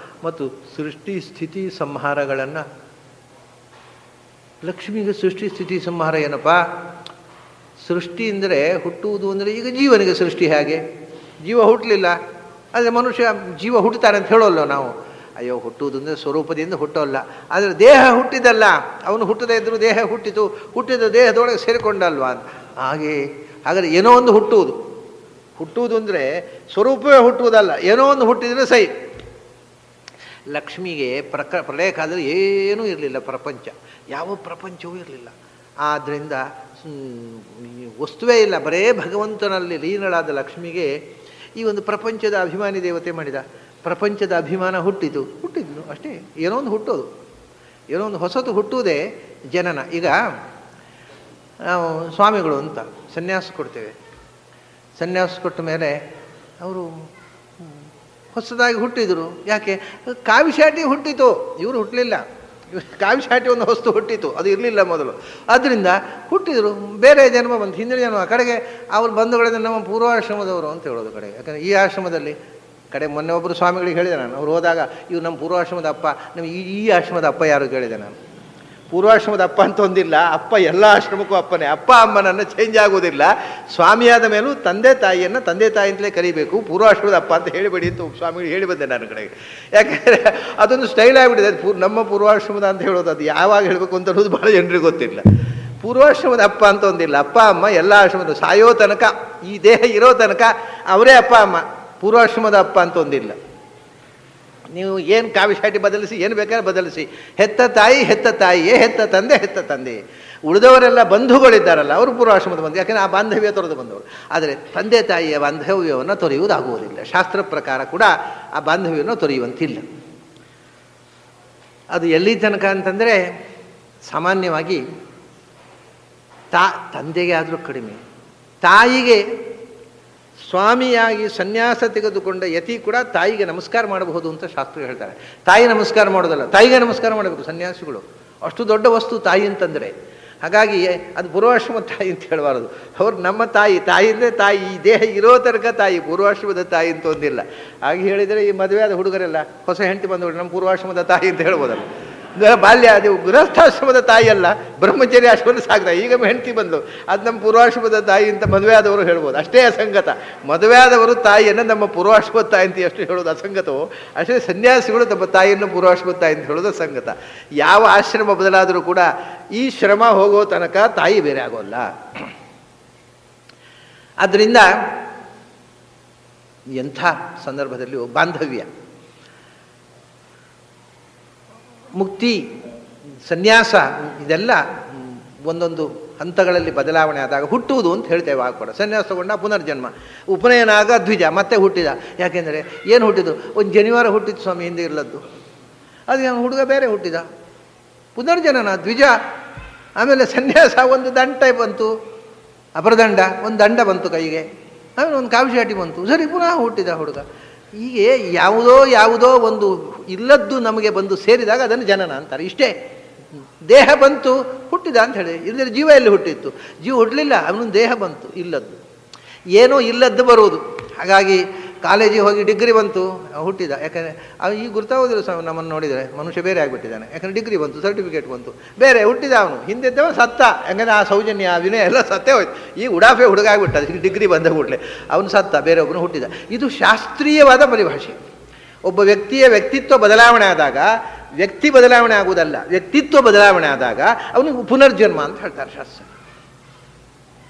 ಮತ್ತು ಸೃಷ್ಟಿ ಸ್ಥಿತಿ ಸಂಹಾರಗಳನ್ನು. ಲಕ್ಷ್ಮಿಗೆ ಸೃಷ್ಟಿ ಸ್ಥಿತಿ ಸಂಹಾರ ಏನಪ್ಪ? ಸೃಷ್ಟಿ ಅಂದರೆ ಹುಟ್ಟುವುದು ಅಂದರೆ ಈಗ ಜೀವನಿಗೆ ಸೃಷ್ಟಿ ಹೇಗೆ? ಜೀವ ಹುಟ್ಟಲಿಲ್ಲ, ಆದರೆ ಮನುಷ್ಯ ಜೀವ ಹುಟ್ಟುತ್ತಾನೆ ಅಂತ ಹೇಳೋಲ್ಲ ನಾವು. ಅಯ್ಯೋ, ಹುಟ್ಟುವುದು ಅಂದರೆ ಸ್ವರೂಪದಿಂದ ಹುಟ್ಟೋಲ್ಲ. ಆದರೆ ದೇಹ ಹುಟ್ಟಿದಲ್ಲ, ಅವನು ಹುಟ್ಟದೇ ಇದ್ದರೂ ದೇಹ ಹುಟ್ಟಿತು, ಹುಟ್ಟಿದ ದೇಹದೊಳಗೆ ಸೇರಿಕೊಂಡಲ್ವಾ ಅಂತ. ಹಾಗಾದರೆ ಏನೋ ಒಂದು ಹುಟ್ಟುವುದು ಅಂದರೆ ಸ್ವರೂಪವೇ ಹುಟ್ಟುವುದಲ್ಲ, ಏನೋ ಒಂದು ಹುಟ್ಟಿದರೆ ಸೈ. ಲಕ್ಷ್ಮಿಗೆ ಪ್ರಳಯ ಕಾಲದಲ್ಲಿ ಏನೂ ಇರಲಿಲ್ಲ, ಪ್ರಪಂಚ ಯಾವ ಪ್ರಪಂಚವೂ ಇರಲಿಲ್ಲ. ಆದ್ದರಿಂದ ವಸ್ತುವೇ ಇಲ್ಲ, ಬರೇ ಭಗವಂತನಲ್ಲಿ ಲೀನಳಾದ ಲಕ್ಷ್ಮಿಗೆ ಈ ಒಂದು ಪ್ರಪಂಚದ ಅಭಿಮಾನಿ ದೇವತೆ ಮಾಡಿದ. ಪ್ರಪಂಚದ ಅಭಿಮಾನ ಹುಟ್ಟಿದ್ಲು ಅಷ್ಟೇ. ಏನೋ ಒಂದು ಹುಟ್ಟೋದು, ಏನೋ ಒಂದು ಹೊಸತು ಹುಟ್ಟುವುದೇ ಜನನ. ಈಗ ನಾವು ಸ್ವಾಮಿಗಳು ಅಂತ ಸನ್ಯಾಸ ಕೊಡ್ತೇವೆ. ಸನ್ಯಾಸ ಕೊಟ್ಟ ಮೇಲೆ ಅವರು ಹೊಸದಾಗಿ ಹುಟ್ಟಿದರು. ಯಾಕೆ? ಕಾವಿಶಾಟಿ ಹುಟ್ಟಿತು, ಇವರು ಹುಟ್ಟಲಿಲ್ಲ. ಕಾವಿಶಾಟಿ ಒಂದು ಹೊಸ್ತು ಹುಟ್ಟಿತು, ಅದು ಇರಲಿಲ್ಲ ಮೊದಲು. ಆದ್ದರಿಂದ ಹುಟ್ಟಿದರು, ಬೇರೆ ಜನ್ಮ ಬಂತು, ಹಿಂದಿನ ಜನ್ಮ. ಕಡೆಗೆ ಅವ್ರು ಬಂಧುಗಳಿಂದ ನಮ್ಮ ಪೂರ್ವಾಶ್ರಮದವರು ಅಂತ ಹೇಳೋದು ಕಡೆಗೆ. ಯಾಕಂದರೆ ಈ ಆಶ್ರಮದಲ್ಲಿ ಮೊನ್ನೆ ಒಬ್ಬರು ಸ್ವಾಮಿಗಳಿಗೆ ಹೇಳಿದೆ ನಾನು, ಅವ್ರು ಹೋದಾಗ, ಇವ್ರು ನಮ್ಮ ಪೂರ್ವಾಶ್ರಮದ ಅಪ್ಪ, ನಮಗೆ ಈ ಆಶ್ರಮದ ಅಪ್ಪ ಯಾರು ಕೇಳಿದೆ ನಾನು. ಪೂರ್ವಾಶ್ರಮದ ಅಪ್ಪ ಅಂತ ಒಂದಿಲ್ಲ, ಅಪ್ಪ ಎಲ್ಲ ಆಶ್ರಮಕ್ಕೂ ಅಪ್ಪನೇ. ಅಪ್ಪ ಅಮ್ಮನನ್ನು ಚೇಂಜ್ ಆಗೋದಿಲ್ಲ. ಸ್ವಾಮಿಯಾದ ಮೇಲೂ ತಂದೆ ತಾಯಿಯನ್ನು ತಂದೆ ತಾಯಿ ಅಂತಲೇ ಕರಿಬೇಕು. ಪೂರ್ವಾಶ್ರಮದ ಅಪ್ಪ ಅಂತ ಹೇಳಿಬೇಡಿ ಅಂತ ಸ್ವಾಮಿಗಳು ಹೇಳಿ ಬಂದೆ ನನ್ನ ಕಡೆಗೆ. ಯಾಕಂದರೆ ಅದೊಂದು ಸ್ಟೈಲ್ ಆಗಿಬಿಟ್ಟಿದೆ. ನಮ್ಮ ಪೂರ್ವಾಶ್ರಮದ ಅಂತ ಹೇಳೋದು, ಅದು ಯಾವಾಗ ಹೇಳಬೇಕು ಅಂತ ಅನ್ನೋದು ಭಾಳ ಜನರಿಗೆ ಗೊತ್ತಿಲ್ಲ. ಪೂರ್ವಾಶ್ರಮದ ಅಪ್ಪ ಅಂತ ಒಂದಿಲ್ಲ. ಅಪ್ಪ ಅಮ್ಮ ಎಲ್ಲ ಆಶ್ರಮದ, ಸಾಯೋ ತನಕ, ಈ ದೇಹ ಇರೋ ತನಕ ಅವರೇ ಅಪ್ಪ ಅಮ್ಮ. ಪೂರ್ವಾಶ್ರಮದ ಅಪ್ಪ ಅಂತ ಒಂದಿಲ್ಲ. ನೀವು ಏನು ಕಾವಿಶಾಟಿ ಬದಲಿಸಿ, ಏನು ಬೇಕಾದ್ರೆ ಬದಲಿಸಿ, ಹೆತ್ತ ತಾಯಿ ಹೆತ್ತ ತಾಯಿಯೇ, ಹೆತ್ತ ತಂದೆ ಹೆತ್ತ ತಂದೆಯೇ. ಉಳಿದವರೆಲ್ಲ ಬಂಧುಗಳಿದ್ದಾರಲ್ಲ, ಅವರು ಪೂರ್ವಾಶ್ರಮದ ಬಂಧು, ಯಾಕೆಂದರೆ ಆ ಬಾಂಧವ್ಯ ತೊರೆದು ಬಂದವರು. ಆದರೆ ತಂದೆ ತಾಯಿಯ ಬಾಂಧವ್ಯವನ್ನು ತೊರೆಯುವುದಾಗುವುದಿಲ್ಲ. ಶಾಸ್ತ್ರ ಪ್ರಕಾರ ಕೂಡ ಆ ಬಾಂಧವ್ಯವನ್ನು ತೊರೆಯುವಂತಿಲ್ಲ. ಅದು ಎಲ್ಲಿ ತನಕ ಅಂತಂದರೆ, ಸಾಮಾನ್ಯವಾಗಿ ತಂದೆಗೆ ಆದರೂ ಕಡಿಮೆ. ತಾಯಿಗೆ ಸ್ವಾಮಿಯಾಗಿ ಸನ್ಯಾಸ ತೆಗೆದುಕೊಂಡ ಯತಿ ಕೂಡ ತಾಯಿಗೆ ನಮಸ್ಕಾರ ಮಾಡಬಹುದು ಅಂತ ಶಾಸ್ತ್ರ ಹೇಳ್ತಾರೆ. ತಾಯಿ ನಮಸ್ಕಾರ ಮಾಡೋದಲ್ಲ, ತಾಯಿಗೆ ನಮಸ್ಕಾರ ಮಾಡಬೇಕು ಸನ್ಯಾಸಿಗಳು. ಅಷ್ಟು ದೊಡ್ಡ ವಸ್ತು ತಾಯಿ ಅಂತಂದರೆ. ಹಾಗಾಗಿ ಅದು ಪೂರ್ವಾಶ್ರಮದ ತಾಯಿ ಅಂತ ಹೇಳಬಾರದು. ಅವ್ರು ನಮ್ಮ ತಾಯಿ, ತಾಯಿ ಅಂದರೆ ತಾಯಿ, ಈ ದೇಹ ಇರೋ ತನಕ ತಾಯಿ, ಪೂರ್ವಾಶ್ರಮದ ತಾಯಿ ಅಂತ ಒಂದಿಲ್ಲ. ಹಾಗೆ ಹೇಳಿದರೆ ಈ ಮದುವೆಯಾದ ಹುಡುಗರೆಲ್ಲ ಹೊಸ ಹೆಂಡತಿ ಬಂದವರು ನಮ್ಮ ಪೂರ್ವಾಶ್ರಮದ ತಾಯಿ ಅಂತ ಹೇಳ್ಬೋದಲ್ಲ. ಬಾಲ್ಯ ಅದು ಗೃಹಸ್ಥಾಶ್ರಮದ ತಾಯಿ ಅಲ್ಲ, ಬ್ರಹ್ಮಚರ್ಯ ಆಶ್ರಮದ ಸಾಕ್ತ. ಈಗ ಹೆಂಡತಿ ಬಂದು ಅದು ನಮ್ಮ ಪೂರ್ವಾಶ್ರಮದ ತಾಯಿ ಅಂತ ಮದುವೆ ಆದವರು ಹೇಳ್ಬೋದು. ಅಷ್ಟೇ ಅಸಂಗತ. ಮದುವೆ ಆದವರು ತಾಯಿಯನ್ನು ನಮ್ಮ ಪೂರ್ವಾಶ್ರಮದ ತಾಯಿ ಅಂತ ಎಷ್ಟು ಹೇಳೋದು ಅಸಂಗತವೋ, ಅಷ್ಟೇ ಸನ್ಯಾಸಿಗಳು ತಮ್ಮ ತಾಯಿಯನ್ನು ಪೂರ್ವಾಶ್ರಮದ ತಾಯಿ ಅಂತ ಹೇಳೋದು ಸಂಗತ. ಯಾವ ಆಶ್ರಮ ಬದಲಾದರೂ ಕೂಡ ಈ ಶ್ರಮ ಹೋಗೋ ತನಕ ತಾಯಿ ಬೇರೆ ಆಗೋಲ್ಲ. ಆದ್ದರಿಂದ ಎಂಥ ಸಂದರ್ಭದಲ್ಲಿಯೂ ಬಾಂಧವ್ಯ, ಮುಕ್ತಿ, ಸನ್ಯಾಸ ಇದೆಲ್ಲ ಒಂದೊಂದು ಹಂತಗಳಲ್ಲಿ ಬದಲಾವಣೆ ಆದಾಗ ಹುಟ್ಟುವುದು ಅಂತ ಹೇಳ್ತೇವೆ. ಆಗ ಕೂಡ ಸನ್ಯಾಸ ತಗೊಂಡ ಪುನರ್ಜನ್ಮ, ಉಪನಯನ ಆಗ ದ್ವಿಜ, ಮತ್ತೆ ಹುಟ್ಟಿದ. ಯಾಕೆಂದರೆ ಏನು ಹುಟ್ಟಿದ್ದು? ಒಂದು ಜನಿವಾರ ಹುಟ್ಟಿದ್ದು ಸ್ವಾಮಿ, ಹಿಂದೆ ಇರಲದ್ದು. ಅದು ಹುಡುಗ ಬೇರೆ ಹುಟ್ಟಿದ, ಪುನರ್ಜನನ ದ್ವಿಜ. ಆಮೇಲೆ ಸನ್ಯಾಸ, ಒಂದು ದಂಡ ಬಂತು, ಅಪರದಂಡ, ಒಂದು ದಂಡ ಬಂತು ಕೈಗೆ, ಆಮೇಲೆ ಒಂದು ಕಾವಿಶಾಟಿ ಬಂತು, ಸರಿ ಪುನಃ ಹುಟ್ಟಿದ ಹುಡುಗ. ಹೀಗೆ ಯಾವುದೋ ಒಂದು ಇಲ್ಲದ್ದು ನಮಗೆ ಬಂದು ಸೇರಿದಾಗ ಅದನ್ನು ಜನನ ಅಂತಾರೆ. ಇಷ್ಟೇ. ದೇಹ ಬಂತು, ಹುಟ್ಟಿದ ಅಂತ ಹೇಳಿ. ಇಲ್ಲದ್ರೆ ಜೀವ ಎಲ್ಲಿ ಹುಟ್ಟಿತ್ತು? ಜೀವ ಹುಟ್ಟಲಿಲ್ಲ, ಅವನೊಂದು ದೇಹ ಬಂತು, ಇಲ್ಲದ್ದು. ಏನೋ ಇಲ್ಲದ್ದು ಬರುವುದು. ಹಾಗಾಗಿ ಕಾಲೇಜಿಗೆ ಹೋಗಿ ಡಿಗ್ರಿ ಬಂತು, ಹುಟ್ಟಿದ. ಯಾಕಂದರೆ ಅವನು ಈಗ ಗುರ್ತಾಗೋದಿಲ್ಲ ಸ್ವಾಮಿ, ನಮ್ಮನ್ನು ನೋಡಿದರೆ ಮನುಷ್ಯ ಬೇರೆ ಆಗಿಬಿಟ್ಟಿದ್ದಾನೆ. ಯಾಕಂದರೆ ಡಿಗ್ರಿ ಬಂತು, ಸರ್ಟಿಫಿಕೇಟ್ ಬಂತು, ಬೇರೆ ಹುಟ್ಟಿದ. ಅವನು ಹಿಂದಿದ್ದವ ಸತ್ತ. ಯಾಕಂದರೆ ಆ ಸೌಜನ್ಯ, ಆ ವಿನಯ ಎಲ್ಲ ಸತ್ತೇ ಹೋಯ್ತು. ಈ ಉಡಾಫೆ ಹುಡುಗ ಆಗಿಬಿಟ್ಟ, ಡಿಗ್ರಿ ಬಂದ ಕೂಡಲೇ ಅವನು ಸತ್ತ, ಬೇರೆೊಬ್ಬನು ಹುಟ್ಟಿದ. ಇದು ಶಾಸ್ತ್ರೀಯವಾದ ಪರಿಭಾಷೆ. ಒಬ್ಬ ವ್ಯಕ್ತಿಯ ವ್ಯಕ್ತಿತ್ವ ಬದಲಾವಣೆ ಆದಾಗ ವ್ಯಕ್ತಿ ಬದಲಾವಣೆ ಆಗುವುದಲ್ಲ, ವ್ಯಕ್ತಿತ್ವ ಬದಲಾವಣೆ ಆದಾಗ ಅವನಿಗೆ ಪುನರ್ಜನ್ಮ ಅಂತ ಹೇಳ್ತಾರೆ ಶಾಸ್ತ್ರ.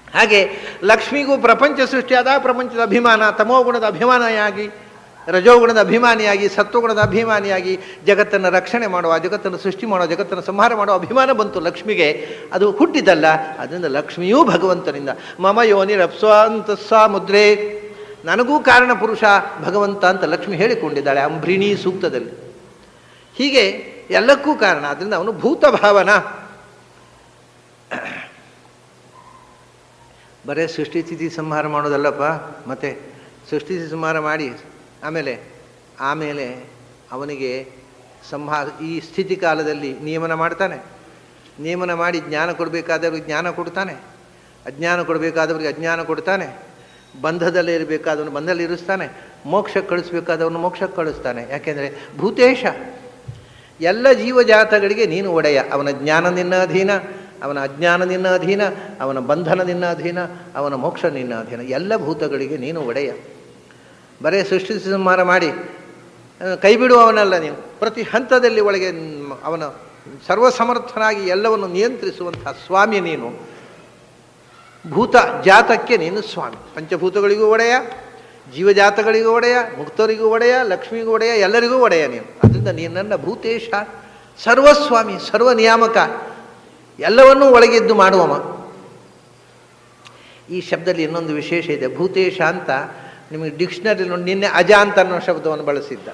ಹಾಗೆ ಲಕ್ಷ್ಮಿಗೂ ಪ್ರಪಂಚ ಸೃಷ್ಟಿಯಾದ ಪ್ರಪಂಚದ ಅಭಿಮಾನ, ತಮೋಗುಣದ ಅಭಿಮಾನಿಯಾಗಿ, ರಜೋಗುಣದ ಅಭಿಮಾನಿಯಾಗಿ, ಸತ್ವಗುಣದ ಅಭಿಮಾನಿಯಾಗಿ ಜಗತ್ತನ್ನು ರಕ್ಷಣೆ ಮಾಡುವ, ಜಗತ್ತನ್ನು ಸೃಷ್ಟಿ ಮಾಡುವ, ಜಗತ್ತನ್ನು ಸಂಹಾರ ಮಾಡುವ ಅಭಿಮಾನ ಬಂತು ಲಕ್ಷ್ಮಿಗೆ. ಅದು ಹುಟ್ಟಿದ್ದಲ್ಲ. ಅದರಿಂದ ಲಕ್ಷ್ಮಿಯೂ ಭಗವಂತನಿಂದ. ಮಮ ಯೋನಿರಪ್ಸ್ವಾಂತಸ್ಸ ಮುದ್ರೇ, ನನಗೂ ಕಾರಣ ಪುರುಷ ಭಗವಂತ ಅಂತ ಲಕ್ಷ್ಮಿ ಹೇಳಿಕೊಂಡಿದ್ದಾಳೆ ಅಂಬ್ರಿಣಿ ಸೂಕ್ತದಲ್ಲಿ. ಹೀಗೆ ಎಲ್ಲಕ್ಕೂ ಕಾರಣ. ಆದ್ದರಿಂದ ಅವನು ಭೂತ ಭಾವನ. ಬರೇ ಸೃಷ್ಟಿ ಸ್ಥಿತಿ ಸಂಹಾರ ಮಾಡೋದಲ್ಲಪ್ಪ. ಮತ್ತು ಸೃಷ್ಟಿ ಸಂಹಾರ ಮಾಡಿ ಆಮೇಲೆ ಅವನಿಗೆ ಈ ಸ್ಥಿತಿ ಕಾಲದಲ್ಲಿ ನಿಯಮನ ಮಾಡ್ತಾನೆ. ನಿಯಮನ ಮಾಡಿ ಜ್ಞಾನ ಕೊಡಬೇಕಾದವ್ರಿಗೆ ಜ್ಞಾನ ಕೊಡ್ತಾನೆ, ಅಜ್ಞಾನ ಕೊಡಬೇಕಾದವ್ರಿಗೆ ಅಜ್ಞಾನ ಕೊಡ್ತಾನೆ, ಬಂಧದಲ್ಲಿ ಇರಬೇಕಾದವನು ಬಂಧದಲ್ಲಿ ಇರಿಸ್ತಾನೆ, ಮೋಕ್ಷಕ್ಕೆ ಕಳಿಸ್ಬೇಕಾದವನು ಮೋಕ್ಷಕ್ಕೆ ಕಳಿಸ್ತಾನೆ. ಯಾಕೆಂದರೆ ಭೂತೇಶ, ಎಲ್ಲ ಜೀವಜಾತಗಳಿಗೆ ನೀನು ಒಡೆಯ. ಅವನ ಜ್ಞಾನ ನಿನ್ನ ಅಧೀನ, ಅವನ ಅಜ್ಞಾನ ನಿನ್ನ ಅಧೀನ, ಅವನ ಬಂಧನ ನಿನ್ನ ಅಧೀನ, ಅವನ ಮೋಕ್ಷ ನಿನ್ನ ಅಧೀನ. ಎಲ್ಲ ಭೂತಗಳಿಗೆ ನೀನು ಒಡೆಯ. ಬರೇ ಸೃಷ್ಟಿ ಸಂಹಾರ ಮಾಡಿ ಕೈ ಬಿಡುವವನಲ್ಲ ನೀನು. ಪ್ರತಿ ಹಂತದಲ್ಲಿ ಒಳಗೆ ಅವನ ಸರ್ವಸಮರ್ಥನಾಗಿ ಎಲ್ಲವನ್ನು ನಿಯಂತ್ರಿಸುವಂಥ ಸ್ವಾಮಿ ನೀನು. ಭೂತ ಜಾತಕ್ಕೆ ನೀನು ಸ್ವಾಮಿ. ಪಂಚಭೂತಗಳಿಗೂ ಒಡೆಯ, ಜೀವಜಾತಗಳಿಗೂ ಒಡೆಯ, ಮುಕ್ತರಿಗೂ ಒಡೆಯ, ಲಕ್ಷ್ಮಿಗೂ ಒಡೆಯ, ಎಲ್ಲರಿಗೂ ಒಡೆಯ ನೀನು. ಅದರಿಂದ ನೀನನ್ನ ಭೂತೇಶ, ಸರ್ವಸ್ವಾಮಿ, ಸರ್ವ ನಿಯಾಮಕ, ಎಲ್ಲವನ್ನೂ ಒಳಗೆದ್ದು ಮಾಡುವವ. ಈ ಶಬ್ದದಲ್ಲಿ ಇನ್ನೊಂದು ವಿಶೇಷ ಇದೆ. ಭೂತೇಶ ಅಂತ ನಿಮಗೆ ಡಿಕ್ಷನರಿ ನೋಡಿ, ನಿನ್ನೆ ಅಜ ಅಂತ ಅನ್ನೋ ಶಬ್ದವನ್ನು ಬಳಸಿದ್ದ.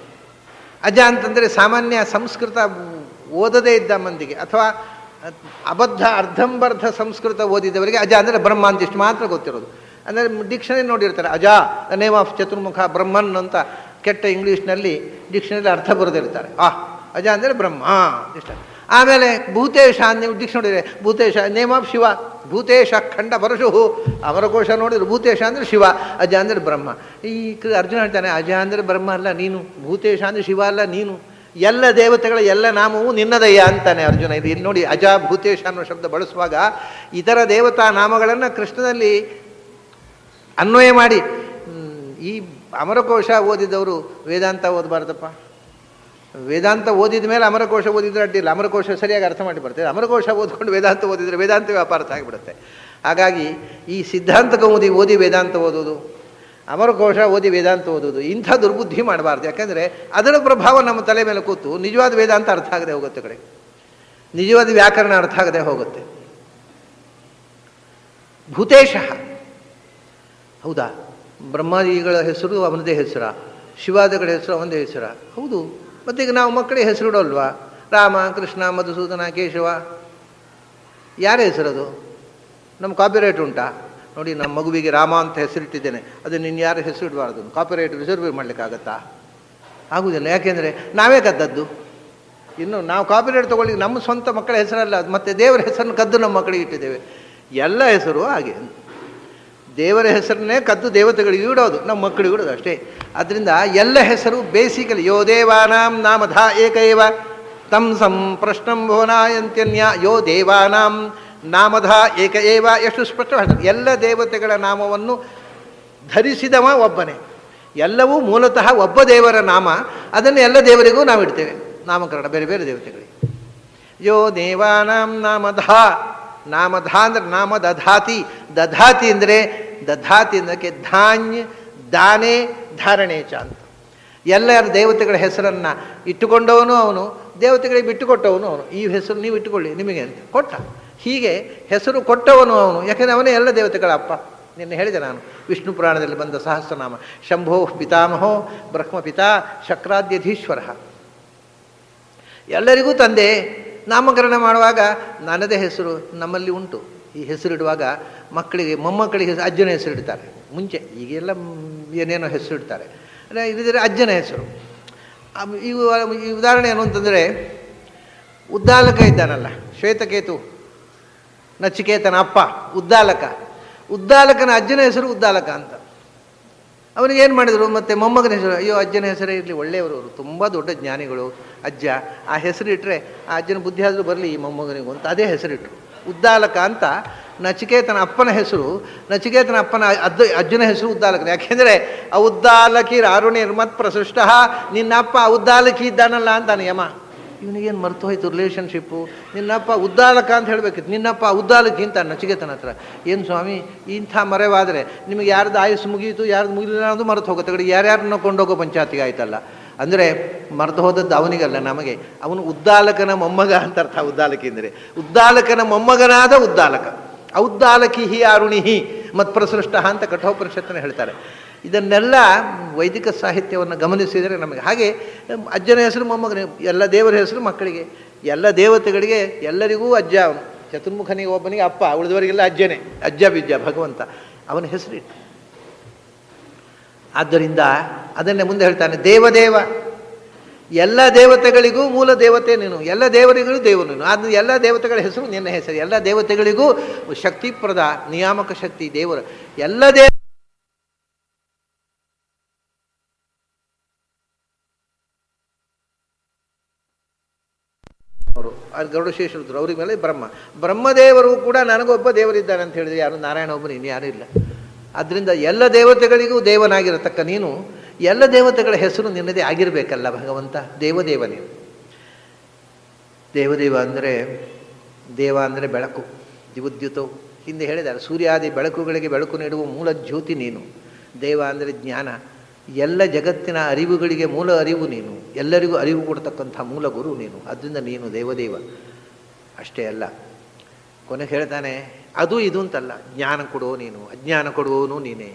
ಅಜ ಅಂತಂದರೆ ಸಾಮಾನ್ಯ ಸಂಸ್ಕೃತ ಓದದೇ ಇದ್ದ ಮಂದಿಗೆ, ಅಥವಾ ಅಬದ್ಧ ಅರ್ಧಂಬರ್ಧ ಸಂಸ್ಕೃತ ಓದಿದವರಿಗೆ ಅಜ ಅಂದರೆ ಬ್ರಹ್ಮ ಅಂತಿಷ್ಟು ಮಾತ್ರ ಗೊತ್ತಿರೋದು. ಅಂದರೆ ಡಿಕ್ಷನರಿ ನೋಡಿರ್ತಾರೆ, ಅಜ ದ ನೇಮ್ ಆಫ್ ಚತುರ್ಮುಖ ಬ್ರಹ್ಮನ್ ಅಂತ ಕೆಟ್ಟ ಇಂಗ್ಲೀಷ್ನಲ್ಲಿ ಡಿಕ್ಷನರಿ ಅರ್ಥ ಬರೆದಿರ್ತಾರೆ. ಅಜ ಅಂದರೆ ಬ್ರಹ್ಮ ಇಷ್ಟ. ಆಮೇಲೆ ಭೂತೇಶ ನೀವು ಡಿಕ್ಷನರಿ ನೋಡಿದರೆ ಭೂತೇಶ ನೇಮ್ ಆಫ್ ಶಿವ, ಭೂತೇಶ ಖಂಡ ಪರಶು, ಅಮರಕೋಶ ನೋಡಿದ್ರು ಭೂತೇಶ ಅಂದರೆ ಶಿವ, ಅಜ ಅಂದರೆ ಬ್ರಹ್ಮ. ಈ ಅರ್ಜುನ ಹೇಳ್ತಾನೆ, ಅಜ ಅಂದರೆ ಬ್ರಹ್ಮ ಅಲ್ಲ ನೀನು, ಭೂತೇಶ ಅಂದರೆ ಶಿವ ಅಲ್ಲ ನೀನು. ಎಲ್ಲ ದೇವತೆಗಳ ಎಲ್ಲ ನಾಮವು ನಿನ್ನದಯ್ಯ ಅಂತಾನೆ ಅರ್ಜುನ. ಇದು ಇಲ್ಲಿ ನೋಡಿ, ಅಜ ಭೂತೇಶ ಅನ್ನೋ ಶಬ್ದ ಬಳಸುವಾಗ ಇತರ ದೇವತಾ ನಾಮಗಳನ್ನು ಕೃಷ್ಣನಲ್ಲಿ ಅನ್ವಯ ಮಾಡಿ. ಈ ಅಮರಕೋಶ ಓದಿದವರು ವೇದಾಂತ ಓದಬಾರ್ದಪ್ಪ. ವೇದಾಂತ ಓದಿದ ಮೇಲೆ ಅಮರಕೋಶ ಓದಿದ್ರೆ ಅಡ್ಡಿಲ್ಲ, ಅಮರಕೋಶ ಸರಿಯಾಗಿ ಅರ್ಥ ಮಾಡಿ ಬರ್ತದೆ. ಅಮರಕೋಶ ಓದ್ಕೊಂಡು ವೇದಾಂತ ಓದಿದರೆ ವೇದಾಂತ ವ್ಯಾಪಾರ ಆಗಿಬಿಡುತ್ತೆ. ಹಾಗಾಗಿ ಈ ಸಿದ್ಧಾಂತ ಕೌಮುದಿ ಓದಿ ವೇದಾಂತ ಓದೋದು, ಅಮರಕೋಶ ಓದಿ ವೇದಾಂತ ಓದೋದು, ಇಂಥ ದುರ್ಬುದ್ಧಿ ಮಾಡಬಾರ್ದು. ಯಾಕೆಂದರೆ ಅದರ ಪ್ರಭಾವ ನಮ್ಮ ತಲೆ ಮೇಲೆ ಕೂತು ನಿಜವಾದ ವೇದಾಂತ ಅರ್ಥ ಆಗದೆ ಹೋಗುತ್ತೆ, ಕಡೆ ನಿಜವಾದ ವ್ಯಾಕರಣ ಅರ್ಥ ಆಗದೆ ಹೋಗುತ್ತೆ. ಭೂತೇಶ, ಹೌದಾ, ಬ್ರಹ್ಮಾದಿಗಳ ಹೆಸರು ಅವನದೇ ಹೆಸರ, ಶಿವಾದಿಗಳ ಹೆಸರು ಅವನದೇ ಹೆಸರ, ಹೌದು. ಮತ್ತೀಗ ನಾವು ಮಕ್ಕಳಿಗೆ ಹೆಸರು ಇಡೋಲ್ವಾ? ರಾಮ, ಕೃಷ್ಣ, ಮಧುಸೂದನ, ಕೇಶವ, ಯಾರ ಹೆಸರದು? ನಮ್ಮ ಕಾಪಿರೈಟ್ ಉಂಟಾ? ನೋಡಿ, ನಮ್ಮ ಮಗುವಿಗೆ ರಾಮ ಅಂತ ಹೆಸರಿಟ್ಟಿದ್ದೇನೆ, ಅದು ನಿನ್ನ ಯಾರು ಹೆಸರು ಇಡಬಾರ್ದು, ಕಾಪಿರೈಟ್ ರಿಸರ್ವ್ ಮಾಡಲಿಕ್ಕಾಗತ್ತಾ? ಆಗುವುದಿಲ್ಲ. ಯಾಕೆಂದರೆ ನಾವೇ ಕದ್ದದ್ದು. ಇನ್ನು ನಾವು ಕಾಪಿರೈಟ್ ತೊಗೊಳ್ಳಿ, ನಮ್ಮ ಸ್ವಂತ ಮಕ್ಕಳ ಹೆಸರಲ್ಲ, ಮತ್ತು ದೇವರ ಹೆಸರನ್ನು ಕದ್ದು ನಮ್ಮ ಮಕ್ಕಳಿಗೆ ಇಟ್ಟಿದ್ದೇವೆ. ಎಲ್ಲ ಹೆಸರು ಹಾಗೆ, ದೇವರ ಹೆಸರನ್ನೇ ಕದ್ದು ದೇವತೆಗಳಿಗೆ ಇಡೋದು, ನಮ್ಮ ಮಕ್ಕಳಿಗೆ ಇಡೋದು ಅಷ್ಟೇ. ಆದ್ದರಿಂದ ಎಲ್ಲ ಹೆಸರು ಬೇಸಿಕಲಿ ಯೋ ದೇವಾನಾಂ ನಾಮಧ ಏಕೈವ ತಂ ಸಂಪ್ರಶ್ನಂ ಭುವನಾಯಂತ್ಯನ್ಯ ಯೋ ದೇವಾನಾಂ ನಾಮಧ ಏಕ ಏವ. ಎಷ್ಟು ಸ್ಪಷ್ಟವಾಗಿ ಎಲ್ಲ ದೇವತೆಗಳ ನಾಮವನ್ನು ಧರಿಸಿದವ ಒಬ್ಬನೇ. ಎಲ್ಲವೂ ಮೂಲತಃ ಒಬ್ಬ ದೇವರ ನಾಮ, ಅದನ್ನು ಎಲ್ಲ ದೇವರಿಗೂ ನಾವು ಇಡ್ತೇವೆ ನಾಮಕರಣ, ಬೇರೆ ಬೇರೆ ದೇವತೆಗಳಿಗೆ. ಯೋ ದೇವಾನಾಂ ನಾಮಧ, ನಾಮಧ ಅಂದರೆ ನಾಮ ದಧಾತಿ, ದಧಾತಿ ಅಂದರೆ ದಧಾತಿ ಅಂದಕ್ಕೆ ಧಾನ್ಯ ದಾನೆ ಧಾರಣೆ ಚ ಅಂತ. ಎಲ್ಲರ ದೇವತೆಗಳ ಹೆಸರನ್ನು ಇಟ್ಟುಕೊಂಡವನು ಅವನು, ದೇವತೆಗಳಿಗೆ ಬಿಟ್ಟುಕೊಟ್ಟವನು ಅವನು. ಈ ಹೆಸರು ನೀವು ಇಟ್ಟುಕೊಳ್ಳಿ ನಿಮಗೆ ಅಂತ ಕೊಟ್ಟ. ಹೀಗೆ ಹೆಸರು ಕೊಟ್ಟವನು ಅವನು, ಯಾಕೆಂದರೆ ಅವನೇ ಎಲ್ಲ ದೇವತೆಗಳ ಅಪ್ಪ. ನಿನ್ನೆ ಹೇಳಿದೆ ನಾನು, ವಿಷ್ಣು ಪುರಾಣದಲ್ಲಿ ಬಂದ ಸಹಸ್ರನಾಮ ಶಂಭೋ ಪಿತಾಮಹೋ ಬ್ರಹ್ಮಪಿತಾ ಶಕ್ರಾದ್ಯಧೀಶ್ವರ. ಎಲ್ಲರಿಗೂ ತಂದೆ. ನಾಮಕರಣ ಮಾಡುವಾಗ ನನ್ನದೇ ಹೆಸರು ನಮ್ಮಲ್ಲಿ ಉಂಟು. ಈ ಹೆಸರಿಡುವಾಗ ಮಕ್ಕಳಿಗೆ, ಮೊಮ್ಮಕ್ಕಳಿಗೆ ಅಜ್ಜನ ಹೆಸರು ಇಡ್ತಾರೆ. ಮುಂಚೆ ಈಗೆಲ್ಲ ಏನೇನೋ ಹೆಸರು ಇಡ್ತಾರೆ, ಇದಿದ್ರೆ ಅಜ್ಜನ ಹೆಸರು. ಈ ಉದಾಹರಣೆ ಏನು ಅಂತಂದರೆ, ಉದ್ದಾಲಕ ಇದ್ದಾನಲ್ಲ, ಶ್ವೇತಕೇತು ನಚಿಕೇತನ ಅಪ್ಪ ಉದ್ದಾಲಕ. ಉದ್ದಾಲಕನ ಅಜ್ಜನ ಹೆಸರು ಉದ್ದಾಲಕ ಅಂತ. ಅವನಿಗೇನು ಮಾಡಿದರು? ಮತ್ತು ಮೊಮ್ಮಗನ ಹೆಸರು, ಅಯ್ಯೋ ಅಜ್ಜನ ಹೆಸರೇ ಇರಲಿ, ಒಳ್ಳೆಯವರು ಅವರು, ತುಂಬ ದೊಡ್ಡ ಜ್ಞಾನಿಗಳು ಅಜ್ಜ, ಆ ಹೆಸರಿಟ್ಟರೆ ಆ ಅಜ್ಜನ ಬುದ್ಧಿ ಆದರೂ ಬರಲಿ ಈ ಮೊಮ್ಮಗನಿಗೂ ಅಂತ ಅದೇ ಹೆಸರಿಟ್ಟರು ಉದ್ದಾಲಕ ಅಂತ. ನಚಿಕೇತನ ಅಪ್ಪನ ಹೆಸರು, ನಚಿಕೇತನ ಅಪ್ಪನ ಅಜ್ಜನ ಹೆಸರು ಉದ್ದಾಲಕನ. ಯಾಕೆಂದರೆ ಔದ್ದಾಲಕಿ ರಾರುಣಿರ್ಮತ್ ಪ್ರಸೃಷ್ಟ, ನಿನ್ನಪ್ಪ ಉದ್ದಾಲಕಿ ಇದ್ದಾನಲ್ಲ ಅಂತಾನೆ ಯಮ. ಇವನಿಗೇನು ಮರ್ತು ಹೋಯ್ತು ರಿಲೇಷನ್ಶಿಪ್ಪು. ನಿನ್ನಪ್ಪ ಉದ್ದಾಲಕ ಅಂತ ಹೇಳಬೇಕಿತ್ತು, ನಿನ್ನಪ್ಪ ಉದ್ದಾಲಕಿ ಅಂತ ನಚಿಕೇತನ ಹತ್ರ. ಏನು ಸ್ವಾಮಿ ಇಂಥ ಮರೆವಾದರೆ ನಿಮಗೆ ಯಾರ್ದು ಆಯುಸ್ಸು ಮುಗಿಯಿತು, ಯಾರ್ದು ಮುಗಿಲಿಲ್ಲ ಅನ್ನೋದು ಮರೆತು ಹೋಗುತ್ತೆ. ಕಡೆ ಯಾರ್ಯಾರನ್ನ ಕೊಂಡೋಗೋ ಪಂಚಾಯತಿಗೆ ಆಯ್ತಲ್ಲ. ಅಂದರೆ ಮರೆತು ಹೋದದ್ದು ಅವನಿಗಲ್ಲ, ನಮಗೆ. ಅವನು ಉದ್ದಾಲಕನ ಮೊಮ್ಮಗ ಅಂತ ಅರ್ಥ. ಉದ್ದಾಲಕಿ ಅಂದರೆ ಉದ್ದಾಲಕನ ಮೊಮ್ಮಗನಾದ ಉದ್ದಾಲಕ. ಔದ್ದಾಲಕಿ ಹಿ ಅರುಣಿಹಿ ಮತ್ಪ್ರಸೃಷ್ಟ ಅಂತ ಕಠೋಪನಿಷತ್ತನ್ನು ಹೇಳ್ತಾರೆ. ಇದನ್ನೆಲ್ಲ ವೈದಿಕ ಸಾಹಿತ್ಯವನ್ನು ಗಮನಿಸಿದರೆ ನಮಗೆ. ಹಾಗೆ ಅಜ್ಜನ ಹೆಸರು ಮೊಮ್ಮಗನೇ, ಎಲ್ಲ ದೇವರ ಹೆಸರು ಮಕ್ಕಳಿಗೆ, ಎಲ್ಲ ದೇವತೆಗಳಿಗೆ ಎಲ್ಲರಿಗೂ ಅಜ್ಜ. ಅವನು ಚತುರ್ಮುಖನಿಗೆ ಒಬ್ಬನಿಗೆ ಅಪ್ಪ, ಉಳಿದವರಿಗೆಲ್ಲ ಅಜ್ಜನೇ, ಅಜ್ಜ ಬಿಜ್ಜ ಭಗವಂತ ಅವನ ಹೆಸರಿಟ್ಟು. ಆದ್ದರಿಂದ ಅದನ್ನೇ ಮುಂದೆ ಹೇಳ್ತಾನೆ, ದೇವದೇವ, ಎಲ್ಲ ದೇವತೆಗಳಿಗೂ ಮೂಲ ದೇವತೆ ನೀನು, ಎಲ್ಲ ದೇವರಿಗೂ ದೇವರು ನೀನು. ಅದು ಎಲ್ಲ ದೇವತೆಗಳ ಹೆಸರು ನಿನ್ನ ಹೆಸರು. ಎಲ್ಲ ದೇವತೆಗಳಿಗೂ ಶಕ್ತಿಪ್ರದ ನಿಯಾಮಕ ಶಕ್ತಿ ದೇವರು. ಎಲ್ಲ ಗರುಡಶೇಷರುದ್ರು, ಅವ್ರಿಗೆ ಮೇಲೆ ಬ್ರಹ್ಮದೇವರು ಕೂಡ ನನಗೊಬ್ಬ ದೇವರಿದ್ದಾನೆ ಅಂತ ಹೇಳಿದರೆ ಯಾರು? ನಾರಾಯಣ ಒಬ್ಬರು, ಇನ್ನು ಯಾರೂ ಇಲ್ಲ. ಆದ್ದರಿಂದ ಎಲ್ಲ ದೇವತೆಗಳಿಗೂ ದೇವನಾಗಿರತಕ್ಕ ನೀನು, ಎಲ್ಲ ದೇವತೆಗಳ ಹೆಸರು ನಿನ್ನದೇ ಆಗಿರಬೇಕಲ್ಲ ಭಗವಂತ. ದೇವದೇವ ನೀನು. ದೇವದೇವ ಅಂದರೆ, ದೇವ ಅಂದರೆ ಬೆಳಕು, ದಿವುದ್ಯುತವು. ಹಿಂದೆ ಹೇಳಿದ್ದಾರೆ, ಸೂರ್ಯಾದಿ ಬೆಳಕುಗಳಿಗೆ ಬೆಳಕು ನೀಡುವ ಮೂಲ ಜ್ಯೋತಿ ನೀನು. ದೇವ ಅಂದರೆ ಜ್ಞಾನ, ಎಲ್ಲ ಜಗತ್ತಿನ ಅರಿವುಗಳಿಗೆ ಮೂಲ ಅರಿವು ನೀನು, ಎಲ್ಲರಿಗೂ ಅರಿವು ಕೊಡ್ತಕ್ಕಂಥ ಮೂಲ ಗುರು ನೀನು. ಅದರಿಂದ ನೀನು ದೇವದೇವ. ಅಷ್ಟೇ ಅಲ್ಲ, ಕೊನೆಗೆ ಹೇಳ್ತಾನೆ, ಅದು ಇದು ಅಂತಲ್ಲ, ಜ್ಞಾನ ಕೊಡುವೋ ನೀನು, ಅಜ್ಞಾನ ಕೊಡುವವನು ನೀನೇ,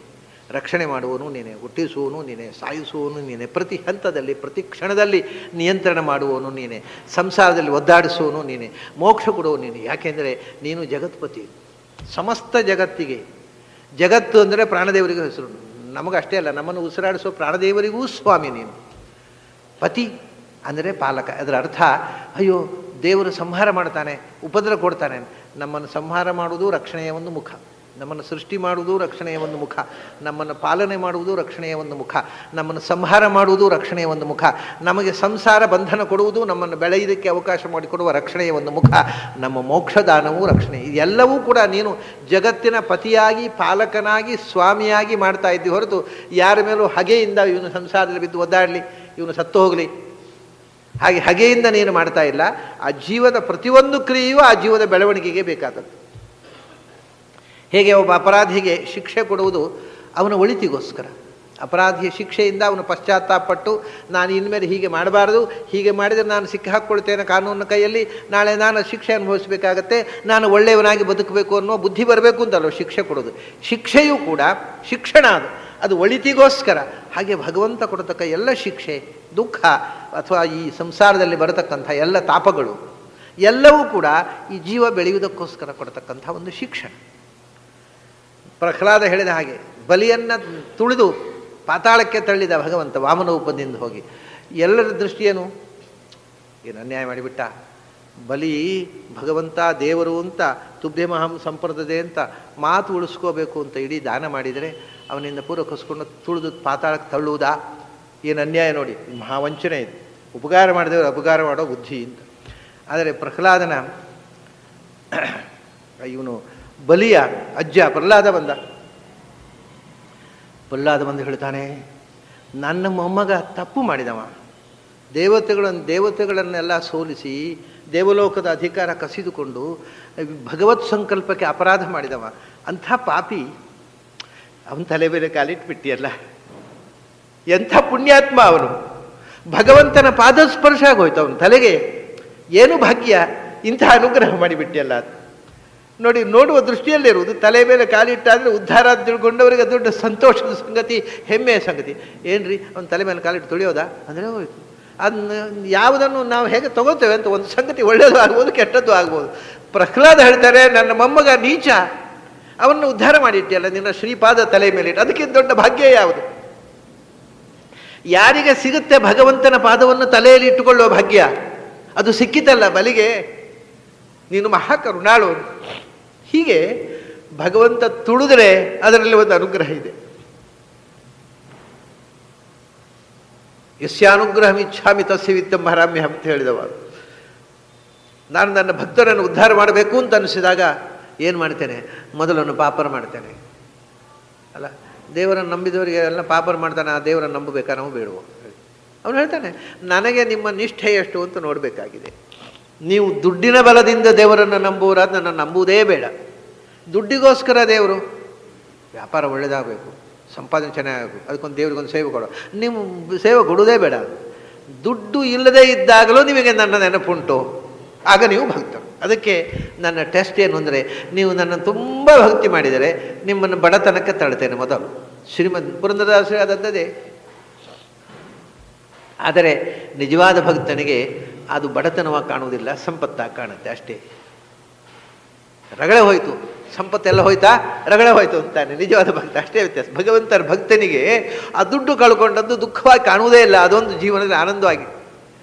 ರಕ್ಷಣೆ ಮಾಡುವವನು ನೀನೇ, ಹುಟ್ಟಿಸುವವನು ನೀನೇ, ಸಾಯಿಸುವವನು ನೀನೇ, ಪ್ರತಿ ಹಂತದಲ್ಲಿ ಪ್ರತಿ ಕ್ಷಣದಲ್ಲಿ ನಿಯಂತ್ರಣ ಮಾಡುವವನು ನೀನೇ, ಸಂಸಾರದಲ್ಲಿ ಒದ್ದಾಡಿಸುವವನು ನೀನೇ, ಮೋಕ್ಷ ಕೊಡುವವನು ನೀನು. ಯಾಕೆಂದರೆ ನೀನು ಜಗತ್ಪತಿ, ಸಮಸ್ತ ಜಗತ್ತಿಗೆ. ಜಗತ್ತು ಅಂದರೆ ಪ್ರಾಣದೇವರಿಗೂ ಹೆಸರು. ನಮಗಷ್ಟೇ ಅಲ್ಲ, ನಮ್ಮನ್ನು ಉಸಿರಾಡಿಸೋ ಪ್ರಾಣದೇವರಿಗೂ ಸ್ವಾಮಿ ನೀನು. ಪತಿ ಅಂದರೆ ಪಾಲಕ. ಅದರ ಅರ್ಥ, ಅಯ್ಯೋ ದೇವರು ಸಂಹಾರ ಮಾಡ್ತಾನೆ, ಉಪದ್ರ ಕೊಡ್ತಾನೆ. ನಮ್ಮನ್ನು ಸಂಹಾರ ಮಾಡುವುದು ರಕ್ಷಣೆಯ ಒಂದು ಮುಖ. ನಮ್ಮನ್ನು ಸೃಷ್ಟಿ ಮಾಡುವುದು ರಕ್ಷಣೆಯ ಒಂದು ಮುಖ, ನಮ್ಮನ್ನು ಪಾಲನೆ ಮಾಡುವುದು ರಕ್ಷಣೆಯ ಒಂದು ಮುಖ, ನಮ್ಮನ್ನು ಸಂಹಾರ ಮಾಡುವುದು ರಕ್ಷಣೆಯ ಒಂದು ಮುಖ, ನಮಗೆ ಸಂಸಾರ ಬಂಧನ ಕೊಡುವುದು, ನಮ್ಮನ್ನು ಬೆಳೆಯುವುದಕ್ಕೆ ಅವಕಾಶ ಮಾಡಿಕೊಡುವ ರಕ್ಷಣೆಯ ಒಂದು ಮುಖ, ನಮ್ಮ ಮೋಕ್ಷದಾನವೂ ರಕ್ಷಣೆ. ಇದೆಲ್ಲವೂ ಕೂಡ ನೀನು ಜಗತ್ತಿನ ಪತಿಯಾಗಿ ಪಾಲಕನಾಗಿ ಸ್ವಾಮಿಯಾಗಿ ಮಾಡ್ತಾ ಇದ್ದಿ ಹೊರತು ಯಾರ ಮೇಲೂ ಹಗೆಯಿಂದ ಇವನು ಸಂಸಾರದಲ್ಲಿ ಬಿದ್ದು ಒದ್ದಾಡಲಿ, ಇವನು ಸತ್ತು ಹೋಗಲಿ ಹಾಗೆ ಹಗೆಯಿಂದ ನೀನು ಮಾಡ್ತಾ ಇಲ್ಲ. ಆ ಜೀವದ ಪ್ರತಿಯೊಂದು ಕ್ರಿಯೆಯೂ ಆ ಜೀವದ ಬೆಳವಣಿಗೆಗೆ ಬೇಕಾದದ್ದು. ಹೇಗೆ ಒಬ್ಬ ಅಪರಾಧಿಗೆ ಶಿಕ್ಷೆ ಕೊಡುವುದು ಅವನ ಒಳಿತಿಗೋಸ್ಕರ, ಅಪರಾಧಿಯ ಶಿಕ್ಷೆಯಿಂದ ಅವನು ಪಶ್ಚಾತ್ತಾಪಪಟ್ಟು ನಾನು ಇನ್ಮೇಲೆ ಹೀಗೆ ಮಾಡಬಾರ್ದು, ಹೀಗೆ ಮಾಡಿದರೆ ನಾನು ಸಿಕ್ಕಿ ಹಾಕ್ಕೊಳ್ತೇನೆ ಕಾನೂನಿನ ಕೈಯಲ್ಲಿ, ನಾಳೆ ನಾನು ಶಿಕ್ಷೆ ಅನುಭವಿಸಬೇಕಾಗತ್ತೆ, ನಾನು ಒಳ್ಳೆಯವನಾಗಿ ಬದುಕಬೇಕು ಅನ್ನೋ ಬುದ್ಧಿ ಬರಬೇಕು ಅಂತಲ್ಲೋ ಶಿಕ್ಷೆ ಕೊಡೋದು. ಶಿಕ್ಷೆಯೂ ಕೂಡ ಶಿಕ್ಷಣ, ಅದು ಒಳಿತಿಗೋಸ್ಕರ. ಹಾಗೆ ಭಗವಂತ ಕೊಡತಕ್ಕ ಎಲ್ಲ ಶಿಕ್ಷೆ, ದುಃಖ ಅಥವಾ ಈ ಸಂಸಾರದಲ್ಲಿ ಬರತಕ್ಕಂಥ ಎಲ್ಲ ತಾಪಗಳು ಎಲ್ಲವೂ ಕೂಡ ಈ ಜೀವ ಬೆಳೆಯುವುದಕ್ಕೋಸ್ಕರ ಕೊಡತಕ್ಕಂಥ ಒಂದು ಶಿಕ್ಷಣ. ಪ್ರಹ್ಲಾದ ಹೇಳಿದ ಹಾಗೆ ಬಲಿಯನ್ನು ತುಳಿದು ಪಾತಾಳಕ್ಕೆ ತಳ್ಳಿದ ಭಗವಂತ ವಾಮನ ಉಪದಿಂದ ಹೋಗಿ. ಎಲ್ಲರ ದೃಷ್ಟಿಯೇನು, ಏನು ಅನ್ಯಾಯ ಮಾಡಿಬಿಟ್ಟ, ಬಲಿ ಭಗವಂತ ದೇವರು ಅಂತ ತುಭ್ಯಮಹಂ ಸಂಪ್ರದದೆ ಅಂತ ಮಾತು ಉಳಿಸ್ಕೋಬೇಕು ಅಂತ ಇಡೀ ದಾನ ಮಾಡಿದರೆ ಅವನಿಂದ ಪೂರ್ವ ಕಸ್ಕೊಂಡು ತುಳಿದು ಪಾತಾಳಕ್ಕೆ ತಳ್ಳುವುದಾ, ಏನು ಅನ್ಯಾಯ ನೋಡಿ, ಮಹಾವಂಚನೆ ಇದು. ಉಪಕಾರ ಮಾಡಿದವರು ಅಪಕಾರ ಮಾಡೋ ಬುದ್ಧಿ ಅಂತ. ಆದರೆ ಪ್ರಹ್ಲಾದನ ಇವನು ಬಲಿಯ ಅಜ್ಜ ಪ್ರಹ್ಲಾದ ಬಂದು ಹೇಳ್ತಾನೆ, ನನ್ನ ಮೊಮ್ಮಗ ತಪ್ಪು ಮಾಡಿದವ, ದೇವತೆಗಳನ್ನೆಲ್ಲ ಸೋಲಿಸಿ ದೇವಲೋಕದ ಅಧಿಕಾರ ಕಸಿದುಕೊಂಡು ಭಗವತ್ ಸಂಕಲ್ಪಕ್ಕೆ ಅಪರಾಧ ಮಾಡಿದವ, ಅಂಥ ಪಾಪಿ ಅವನ ತಲೆ ಮೇಲೆ ಕಾಲಿಟ್ಬಿಟ್ಟಿಯಲ್ಲ, ಎಂಥ ಪುಣ್ಯಾತ್ಮ ಅವನು, ಭಗವಂತನ ಪಾದಸ್ಪರ್ಶ ಆಗೋಯ್ತು ಅವನ ತಲೆಗೆ, ಏನು ಭಾಗ್ಯ, ಇಂಥ ಅನುಗ್ರಹ ಮಾಡಿಬಿಟ್ಟಿಯಲ್ಲ. ನೋಡಿ, ನೋಡುವ ದೃಷ್ಟಿಯಲ್ಲೇ ಇರುವುದು. ತಲೆ ಮೇಲೆ ಕಾಲಿಟ್ಟಾದರೆ ಉದ್ಧಾರ ಅಂತ ತಿಳ್ಕೊಂಡವರಿಗೆ ದೊಡ್ಡ ಸಂತೋಷದ ಸಂಗತಿ, ಹೆಮ್ಮೆಯ ಸಂಗತಿ. ಏನ್ರಿ ಅವನ ತಲೆ ಮೇಲೆ ಕಾಲಿಟ್ಟು ತುಳಿಯೋದಾ ಅಂದರೆ ಹೋಯ್ತು. ಅದನ್ನ ಯಾವುದನ್ನು ನಾವು ಹೇಗೆ ತಗೋತೇವೆ ಅಂತ ಒಂದು ಸಂಗತಿ ಒಳ್ಳೆಯದು ಆಗ್ಬೋದು, ಕೆಟ್ಟದ್ದು ಆಗ್ಬೋದು. ಪ್ರಹ್ಲಾದ ಹೇಳ್ತಾರೆ, ನನ್ನ ಮೊಮ್ಮಗ ನೀಚ, ಅವನ್ನು ಉದ್ಧಾರ ಮಾಡಿಟ್ಟಿಯಲ್ಲ ನಿನ್ನ ಶ್ರೀಪಾದ ತಲೆ ಮೇಲೆ ಇಟ್ಟು, ಅದಕ್ಕಿಂತ ದೊಡ್ಡ ಭಾಗ್ಯ ಯಾವುದು? ಯಾರಿಗೆ ಸಿಗುತ್ತೆ ಭಗವಂತನ ಪಾದವನ್ನು ತಲೆಯಲ್ಲಿ ಇಟ್ಟುಕೊಳ್ಳುವ ಭಾಗ್ಯ? ಅದು ಸಿಕ್ಕಿತಲ್ಲ ಬಲಿಗೆ, ನೀನು ಮಹಾಕರುಣಾಳು. ಹೀಗೆ ಭಗವಂತ ತುಳಿದರೆ ಅದರಲ್ಲಿ ಒಂದು ಅನುಗ್ರಹ ಇದೆ. ಯಸ್ಯಾನುಗ್ರಹಂ ಇಚ್ಛಾಮಿ ತಸ್ಯ ವಿತ್ತಂ ಹರಾಮ್ಯಹಂ ಅಂತ ಹೇಳಿದವ. ನಾನು ನನ್ನ ಭಕ್ತರನ್ನು ಉದ್ಧಾರ ಮಾಡಬೇಕು ಅಂತ ಅನಿಸಿದಾಗ ಏನು ಮಾಡ್ತೇನೆ, ಮೊದಲನ್ನು ಪಾಪರ ಮಾಡ್ತೇನೆ. ಅಲ್ಲ, ದೇವರನ್ನು ನಂಬಿದವರಿಗೆ ಎಲ್ಲ ಪಾಪರ ಮಾಡ್ತಾನೆ, ಆ ದೇವರನ್ನು ನಂಬಬೇಕಾ ನಾವು ಬೇಡವೋ? ಅವನು ಹೇಳ್ತಾನೆ, ನನಗೆ ನಿಮ್ಮ ನಿಷ್ಠೆ ಎಷ್ಟು ಅಂತ ನೋಡಬೇಕಾಗಿದೆ. ನೀವು ದುಡ್ಡಿನ ಬಲದಿಂದ ದೇವರನ್ನು ನಂಬುವರಾದ ನನ್ನ ನಂಬುವುದೇ ಬೇಡ. ದುಡ್ಡಿಗೋಸ್ಕರ ದೇವರು, ವ್ಯಾಪಾರ ಒಳ್ಳೆಯದಾಗಬೇಕು, ಸಂಪಾದನೆ ಚೆನ್ನಾಗಬೇಕು, ಅದಕ್ಕೊಂದು ದೇವರಿಗೊಂದು ಸೇವೆ ಕೊಡೋ, ನೀವು ಸೇವೆ ಕೊಡುವುದೇ ಬೇಡ. ದುಡ್ಡು ಇಲ್ಲದೇ ಇದ್ದಾಗಲೂ ನಿಮಗೆ ನನ್ನ ನೆನಪುಂಟು, ಆಗ ನೀವು ಭಕ್ತರು. ಅದಕ್ಕೆ ನನ್ನ ಟೆಸ್ಟ್ ಏನು ಅಂದರೆ, ನೀವು ನನ್ನನ್ನು ತುಂಬ ಭಕ್ತಿ ಮಾಡಿದರೆ ನಿಮ್ಮನ್ನು ಬಡತನಕ್ಕೆ ತಳ್ತೇನೆ ಮೊದಲು. ಶ್ರೀಮದ್ ಪುರಂದರದಾಸರೇ ಆದದ್ದೇ. ಆದರೆ ನಿಜವಾದ ಭಕ್ತನಿಗೆ ಅದು ಬಡತನವಾಗಿ ಕಾಣುವುದಿಲ್ಲ, ಸಂಪತ್ತಾಗಿ ಕಾಣುತ್ತೆ ಅಷ್ಟೇ. ರಗಳೆ ಹೋಯಿತು, ಸಂಪತ್ತೆಲ್ಲ ಹೋಯ್ತಾ, ರಗಳೆ ಹೋಯ್ತು ಅಂತಾನೆ ನಿಜವಾದ ಭಕ್ತ, ಅಷ್ಟೇ ವ್ಯತ್ಯಾಸ. ಭಗವಂತರ ಭಕ್ತನಿಗೆ ಆ ದುಡ್ಡು ಕಳ್ಕೊಂಡದ್ದು ದುಃಖವಾಗಿ ಕಾಣುವುದೇ ಇಲ್ಲ, ಅದೊಂದು ಜೀವನದಲ್ಲಿ ಆನಂದವಾಗಿ.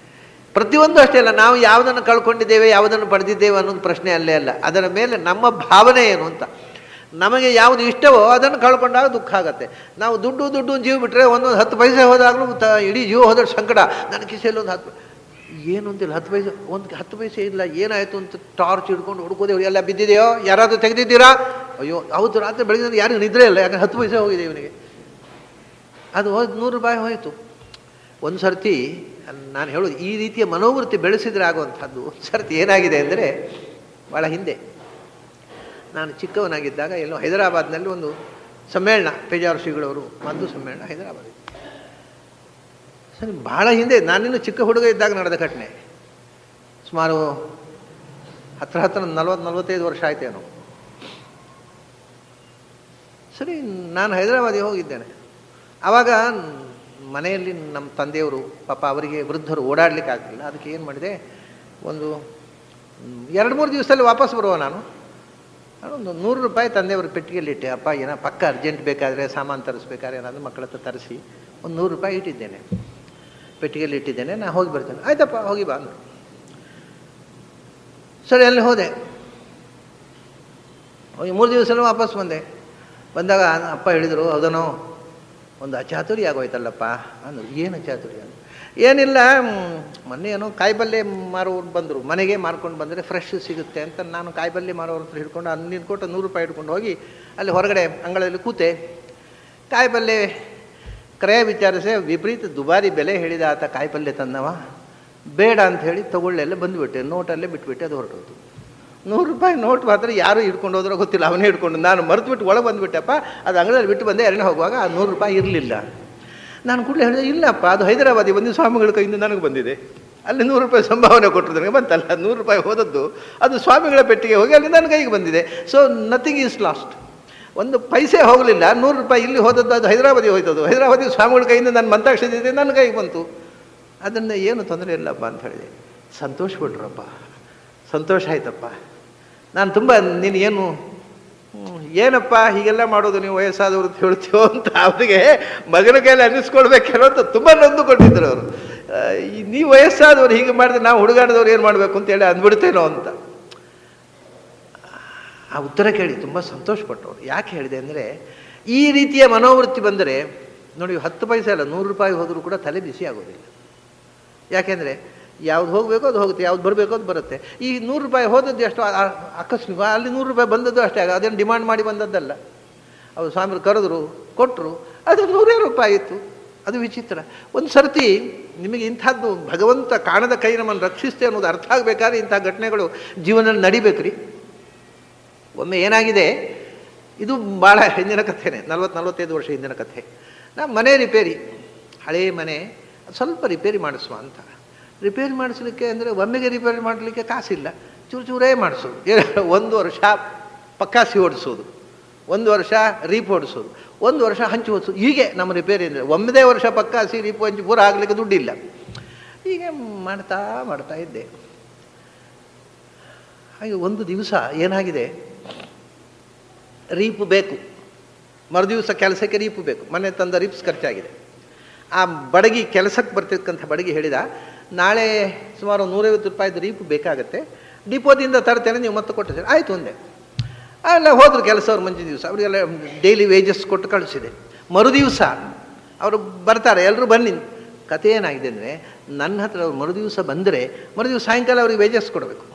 ಪ್ರತಿಯೊಂದು ಅಷ್ಟೇ ಅಲ್ಲ, ನಾವು ಯಾವುದನ್ನು ಕಳ್ಕೊಂಡಿದ್ದೇವೆ ಯಾವುದನ್ನು ಪಡೆದಿದ್ದೇವೆ ಅನ್ನೋದು ಪ್ರಶ್ನೆ ಅಲ್ಲೇ ಅಲ್ಲ, ಅದರ ಮೇಲೆ ನಮ್ಮ ಭಾವನೆ ಏನು ಅಂತ. ನಮಗೆ ಯಾವುದು ಇಷ್ಟವೋ ಅದನ್ನು ಕಳ್ಕೊಂಡಾಗ ದುಃಖ ಆಗುತ್ತೆ. ನಾವು ದುಡ್ಡು ಜೀವ ಬಿಟ್ಟರೆ ಒಂದೊಂದು 10 ಪೈಸೆ ಹೋದಾಗಲೂ ಇಡೀ ಜೀವ ಹೋದ್ರೆ ಸಂಕಟ. ನನ್ನ ಕಿಸೆಯಲ್ಲಿ ಒಂದು 10 ಏನು ಅಂತಿಲ್ಲ, 10 ಪೈಸೆ, ಒಂದು 10 ಪೈಸೆ ಇಲ್ಲ, ಏನಾಯಿತು ಅಂತ ಟಾರ್ಚ್ ಹಿಡ್ಕೊಂಡು ಹುಡುಕೋದೆ, ಎಲ್ಲ ಬಿದ್ದಿದೆಯೋ, ಯಾರಾದರೂ ತೆಗೆದಿದ್ದೀರಾ? ಅಯ್ಯೋ ಹೌದು, ರಾತ್ರಿ ಬೆಳಗ್ಗೆ ಯಾರಿಗೂ ನಿದ್ರೆ ಇಲ್ಲ, ಯಾಕಂದ್ರೆ 10 ಪೈಸೆ ಹೋಗಿದೆ ಇವನಿಗೆ. ಅದು ಹೋದ್ 100 ರೂಪಾಯಿ ಹೋಯಿತು. ಒಂದು ಸರ್ತಿ ನಾನು ಹೇಳೋದು, ಈ ರೀತಿಯ ಮನೋವೃತ್ತಿ ಬೆಳೆಸಿದ್ರೆ ಆಗುವಂಥದ್ದು. ಒಂದು ಸರ್ತಿ ಏನಾಗಿದೆ ಅಂದರೆ, ಭಾಳ ಹಿಂದೆ ನಾನು ಚಿಕ್ಕವನಾಗಿದ್ದಾಗ ಎಲ್ಲೋ ಹೈದರಾಬಾದ್ನಲ್ಲಿ ಒಂದು ಸಮ್ಮೇಳನ, ಪೇಜಾವರ ಶ್ರೀಗಳವರು ಮದ್ದು ಸಮ್ಮೇಳನ ಹೈದರಾಬಾದ್. ಸರಿ, ಭಾಳ ಹಿಂದೆ, ನಾನಿನ್ನು ಚಿಕ್ಕ ಹುಡುಗ ಇದ್ದಾಗ ನಡೆದ ಘಟನೆ. ಸುಮಾರು ಹತ್ರ 40-45 ವರ್ಷ ಆಯ್ತೇನೋ. ಸರಿ, ನಾನು ಹೈದರಾಬಾದಿಗೆ ಹೋಗಿದ್ದೇನೆ. ಆವಾಗ ಮನೆಯಲ್ಲಿ ನಮ್ಮ ತಂದೆಯವರು ಪಾಪ, ಅವರಿಗೆ ವೃದ್ಧರು ಓಡಾಡಲಿಕ್ಕೆ ಆಗಲಿಲ್ಲ. ಅದಕ್ಕೆ ಏನು ಮಾಡಿದೆ, ಒಂದು 2-3 ದಿವಸದಲ್ಲಿ ವಾಪಸ್ ಬರುವ ನಾನು ಒಂದು 100 ರೂಪಾಯಿ ತಂದೆಯವ್ರ ಪೆಟ್ಟಿಗೆಯಲ್ಲಿಟ್ಟೆ. ಅಪ್ಪ ಏನೋ ಪಕ್ಕ ಅರ್ಜೆಂಟ್ ಬೇಕಾದರೆ, ಸಾಮಾನು ತರಿಸ್ಬೇಕಾದ್ರೆ ಏನಾದರೂ ಮಕ್ಕಳ ಹತ್ರ ತರಿಸಿ ಒಂದು 100 ರೂಪಾಯಿ ಇಟ್ಟಿದ್ದೇನೆ, ಪೆಟ್ಟಿಗೆಯಲ್ಲಿ ಇಟ್ಟಿದ್ದೇನೆ, ನಾನು ಹೋಗಿ ಬರ್ತೇನೆ. ಆಯ್ತಪ್ಪ ಹೋಗಿ ಬಾ ಅಂದರು. ಸರಿ, ಅಲ್ಲಿ ಹೋದೆ. 3 ದಿವಸನೂ ವಾಪಸ್ ಬಂದಾಗ ಅಪ್ಪ ಹೇಳಿದರು, ಹೌದನೋ ಒಂದು ಅಚಾತುರ್ಯ ಆಗೋಯ್ತಲ್ಲಪ್ಪ ಅಂದರು. ಏನು ಅಚಾತುರ್ಯ? ಏನಿಲ್ಲ, ಮೊನ್ನೆ ಏನೋ ಕಾಯಿಪಲ್ಯ ಮಾರೋರು ಬಂದರು, ಮನೆಗೆ ಮಾರ್ಕೊಂಡು ಬಂದರೆ ಫ್ರೆಶ್ ಸಿಗುತ್ತೆ ಅಂತ ನಾನು ಕಾಯಿಪಲ್ಯ ಮಾರೋರ ಹತ್ರ ಹಿಡ್ಕೊಂಡು ಅಲ್ಲಿ ಕೊಟ್ಟು 100 ರೂಪಾಯಿ ಹಿಡ್ಕೊಂಡು ಹೋಗಿ ಅಲ್ಲಿ ಹೊರಗಡೆ ಅಂಗಳದಲ್ಲಿ ಕೂತೆ. ಕಾಯಿಪಲ್ಯ ಕ್ರಯ ವಿಚಾರಿಸಿ ವಿಪರೀತ ದುಬಾರಿ ಬೆಲೆ ಹೇಳಿದ ಆತ ಕಾಯಿಪಲ್ಯ ತಂದವ. ಬೇಡ ಅಂತ ಹೇಳಿ ತಗೊಳ್ಳೆಲ್ಲ ಬಂದುಬಿಟ್ಟೆ, ನೋಟಲ್ಲೇ ಬಿಟ್ಬಿಟ್ಟೆ, ಅದು ಹೊರಟೋದು. 100 ರೂಪಾಯಿ ನೋಟ್ ಮಾತ್ರ ಯಾರು ಹಿಡ್ಕೊಂಡು ಹೋದ್ರೋ ಗೊತ್ತಿಲ್ಲ, ಅವನೇ ಹಿಡ್ಕೊಂಡು. ನಾನು ಮರೆತುಬಿಟ್ಟು ಒಳಗೆ ಬಂದುಬಿಟ್ಟೆಪ್ಪ. ಅದು ಅಂಗಳದಲ್ಲಿ ಬಿಟ್ಟು ಬಂದೆ, ಎರಡನೇ ಹೋಗುವಾಗ ಆ 100 ರೂಪಾಯಿ ಇರಲಿಲ್ಲ. ನಾನು ಕೂಡಲೇ ಹೇಳಿದೆ, ಇಲ್ಲಪ್ಪ ಅದು ಹೈದರಾಬಾದಿ ಬಂದು ಸ್ವಾಮಿಗಳ ಕೈಯಿಂದ ನನಗೆ ಬಂದಿದೆ. ಅಲ್ಲಿ 100 ರೂಪಾಯಿ ಸಂಭಾವನೆ ಕೊಟ್ಟರು, ನನಗೆ ಬಂತಲ್ಲ. 100 ರೂಪಾಯಿ ಹೋದದ್ದು ಅದು ಸ್ವಾಮಿಗಳ ಪೆಟ್ಟಿಗೆ ಹೋಗಿ ಅಲ್ಲಿ ನನ್ನ ಕೈಗೆ ಬಂದಿದೆ. So nothing is last. ಒಂದು ಪೈಸೆ ಹೋಗಲಿಲ್ಲ. 100 ರೂಪಾಯಿ ಇಲ್ಲಿ ಹೋದದ್ದು ಅದು ಹೈದರಾಬಾದಿ ಹೋಯ್ತದು. ಹೈದರಾಬಾದಿ ಸ್ವಾಮಿಗಳ ಕೈಯಿಂದ ನನ್ನ ಮಂತಾಕ್ಷತೆ ನನ್ನ ಕೈಗೆ ಬಂತು. ಅದನ್ನು ಏನು ತೊಂದರೆ ಇಲ್ಲಪ್ಪ ಅಂತ ಹೇಳಿದೆ. ಸಂತೋಷಪಟ್ರಪ್ಪ, ಸಂತೋಷ ಆಯ್ತಪ್ಪ. ನಾನು ತುಂಬ ನೀನು ಏನಪ್ಪ ಹೀಗೆಲ್ಲ ಮಾಡೋದು ನೀವು ವಯಸ್ಸಾದವರು ಅಂತ ಹೇಳ್ತೀವೋ ಅಂತ ಅವರಿಗೆ ಮಗನ ಕೈಯಲ್ಲಿ ಅನ್ನಿಸ್ಕೊಳ್ಬೇಕೇನೋ ಅಂತ ತುಂಬ ನೊಂದು ಕೊಟ್ಟಿದ್ದರು ಅವರು. ನೀವು ವಯಸ್ಸಾದವ್ರು ಹೀಗೆ ಮಾಡಿದ್ರೆ ನಾವು ಹುಡುಗಾಡದವ್ರು ಏನು ಮಾಡಬೇಕು ಅಂತೇಳಿ ಅಂದ್ಬಿಡ್ತೇನೋ ಅಂತ. ಆ ಉತ್ತರ ಕೇಳಿ ತುಂಬ ಸಂತೋಷಪಟ್ಟವರು. ಯಾಕೆ ಹೇಳಿದೆ ಅಂದರೆ, ಈ ರೀತಿಯ ಮನೋವೃತ್ತಿ ಬಂದರೆ ನೋಡಿ, 10 ಪೈಸೆ ಅಲ್ಲ 100 ರೂಪಾಯಿ ಹೋದರೂ ಕೂಡ ತಲೆ ಬಿಸಿ ಆಗೋದಿಲ್ಲ. ಯಾಕೆಂದರೆ ಯಾವ್ದು ಹೋಗಬೇಕೋ ಅದು ಹೋಗುತ್ತೆ, ಯಾವ್ದು ಬರಬೇಕೋ ಅದು ಬರುತ್ತೆ. ಈ 100 ರೂಪಾಯಿ ಹೋದದ್ದು ಎಷ್ಟು ಆಕಸ್ಮಿಕ, ಅಲ್ಲಿ 100 ರೂಪಾಯಿ ಬಂದದ್ದು ಅಷ್ಟೇ, ಅದೇನು ಡಿಮಾಂಡ್ ಮಾಡಿ ಬಂದದ್ದಲ್ಲ. ಅವರು ಸ್ವಾಮಿಗಳು ಕರೆದ್ರು, ಕೊಟ್ಟರು, ಅದು 100 ರೂಪಾಯಿ ಇತ್ತು. ಅದು ವಿಚಿತ್ರ. ಒಂದು ಸರ್ತಿ ನಿಮಗೆ ಇಂಥದ್ದು ಭಗವಂತ ಕಾಣದ ಕೈ ನಮ್ಮನ್ನು ರಕ್ಷಿಸ್ತೇ ಅನ್ನೋದು ಅರ್ಥ ಆಗಬೇಕಾದ್ರೆ ಇಂಥ ಘಟನೆಗಳು ಜೀವನದಲ್ಲಿ ನಡಿಬೇಕ್ರಿ. ಒಮ್ಮೆ ಏನಾಗಿದೆ, ಇದು ಭಾಳ ಹಿಂದಿನ ಕಥೆನೇ, 40-45 ವರ್ಷ ಹಿಂದಿನ ಕಥೆ. ನಮ್ಮ ಮನೆ ರಿಪೇರಿ, ಹಳೇ ಮನೆ, ಸ್ವಲ್ಪ ರಿಪೇರಿ ಮಾಡಿಸುವ ಅಂತ. ರಿಪೇರಿ ಮಾಡಿಸ್ಲಿಕ್ಕೆ ಅಂದರೆ ಒಮ್ಮೆಗೆ ರಿಪೇರಿ ಮಾಡಲಿಕ್ಕೆ ಕಾಸಿಲ್ಲ, ಚೂರೇ ಮಾಡಿಸೋದು. 1 ವರ್ಷ ಪಕ್ಕಾಸಿ ಓಡಿಸೋದು, 1 ವರ್ಷ ರೀಪ್ ಓಡಿಸೋದು, 1 ವರ್ಷ ಹಂಚು ಓಡಿಸೋದು. ಹೀಗೆ ನಮ್ಮ ರಿಪೇರಿ ಅಂದರೆ ಒಮ್ಮದೇ ವರ್ಷ ಪಕ್ಕಾಸಿ ರೀಪು ಹಂಚು ಪೂರ ಆಗಲಿಕ್ಕೆ ದುಡ್ಡಿಲ್ಲ. ಹೀಗೆ ಮಾಡ್ತಾ ಇದ್ದೆ. ಹಾಗೆ ಒಂದು ದಿವಸ ಏನಾಗಿದೆ, ರೀಪು ಬೇಕು, ಮರುದಿವಸ ಕೆಲಸಕ್ಕೆ ರೀಪು ಬೇಕು. ಮನೆ ತಂದ ರೀಪ್ಸ್ ಖರ್ಚಾಗಿದೆ. ಆ ಬಡಗಿ, ಕೆಲಸಕ್ಕೆ ಬರ್ತಿರ್ತಕ್ಕಂಥ ಬಡಗಿ ಹೇಳಿದ, ನಾಳೆ ಸುಮಾರು 150 ರೂಪಾಯಿದು ರೀಪು ಬೇಕಾಗತ್ತೆ, ಡಿಪೋದಿಂದ ತರ್ತೇನೆ, ನೀವು ಮತ್ತೆ ಕೊಟ್ಟಿದ್ದೀರಿ. ಆಯಿತು ಒಂದೇ. ಅಲ್ಲ ಹೋದರು ಕೆಲಸವ್ರು ಮುಂಚಿನ ದಿವಸ, ಅವರಿಗೆಲ್ಲ ಡೈಲಿ ವೇಜಸ್ ಕೊಟ್ಟು ಕಳಿಸಿದೆ. ಮರುದಿವಸ ಅವರು ಬರ್ತಾರೆ, ಎಲ್ಲರೂ ಬನ್ನಿ. ಕಥೆ ಏನಾಗಿದೆ ಅಂದರೆ, ನನ್ನ ಹತ್ರ ಅವ್ರು ಮರುದಿವಸ ಬಂದರೆ ಮರುದಿವಸ ಸಾಯಂಕಾಲ ಅವ್ರಿಗೆ ವೇಜಸ್ ಕೊಡಬೇಕು.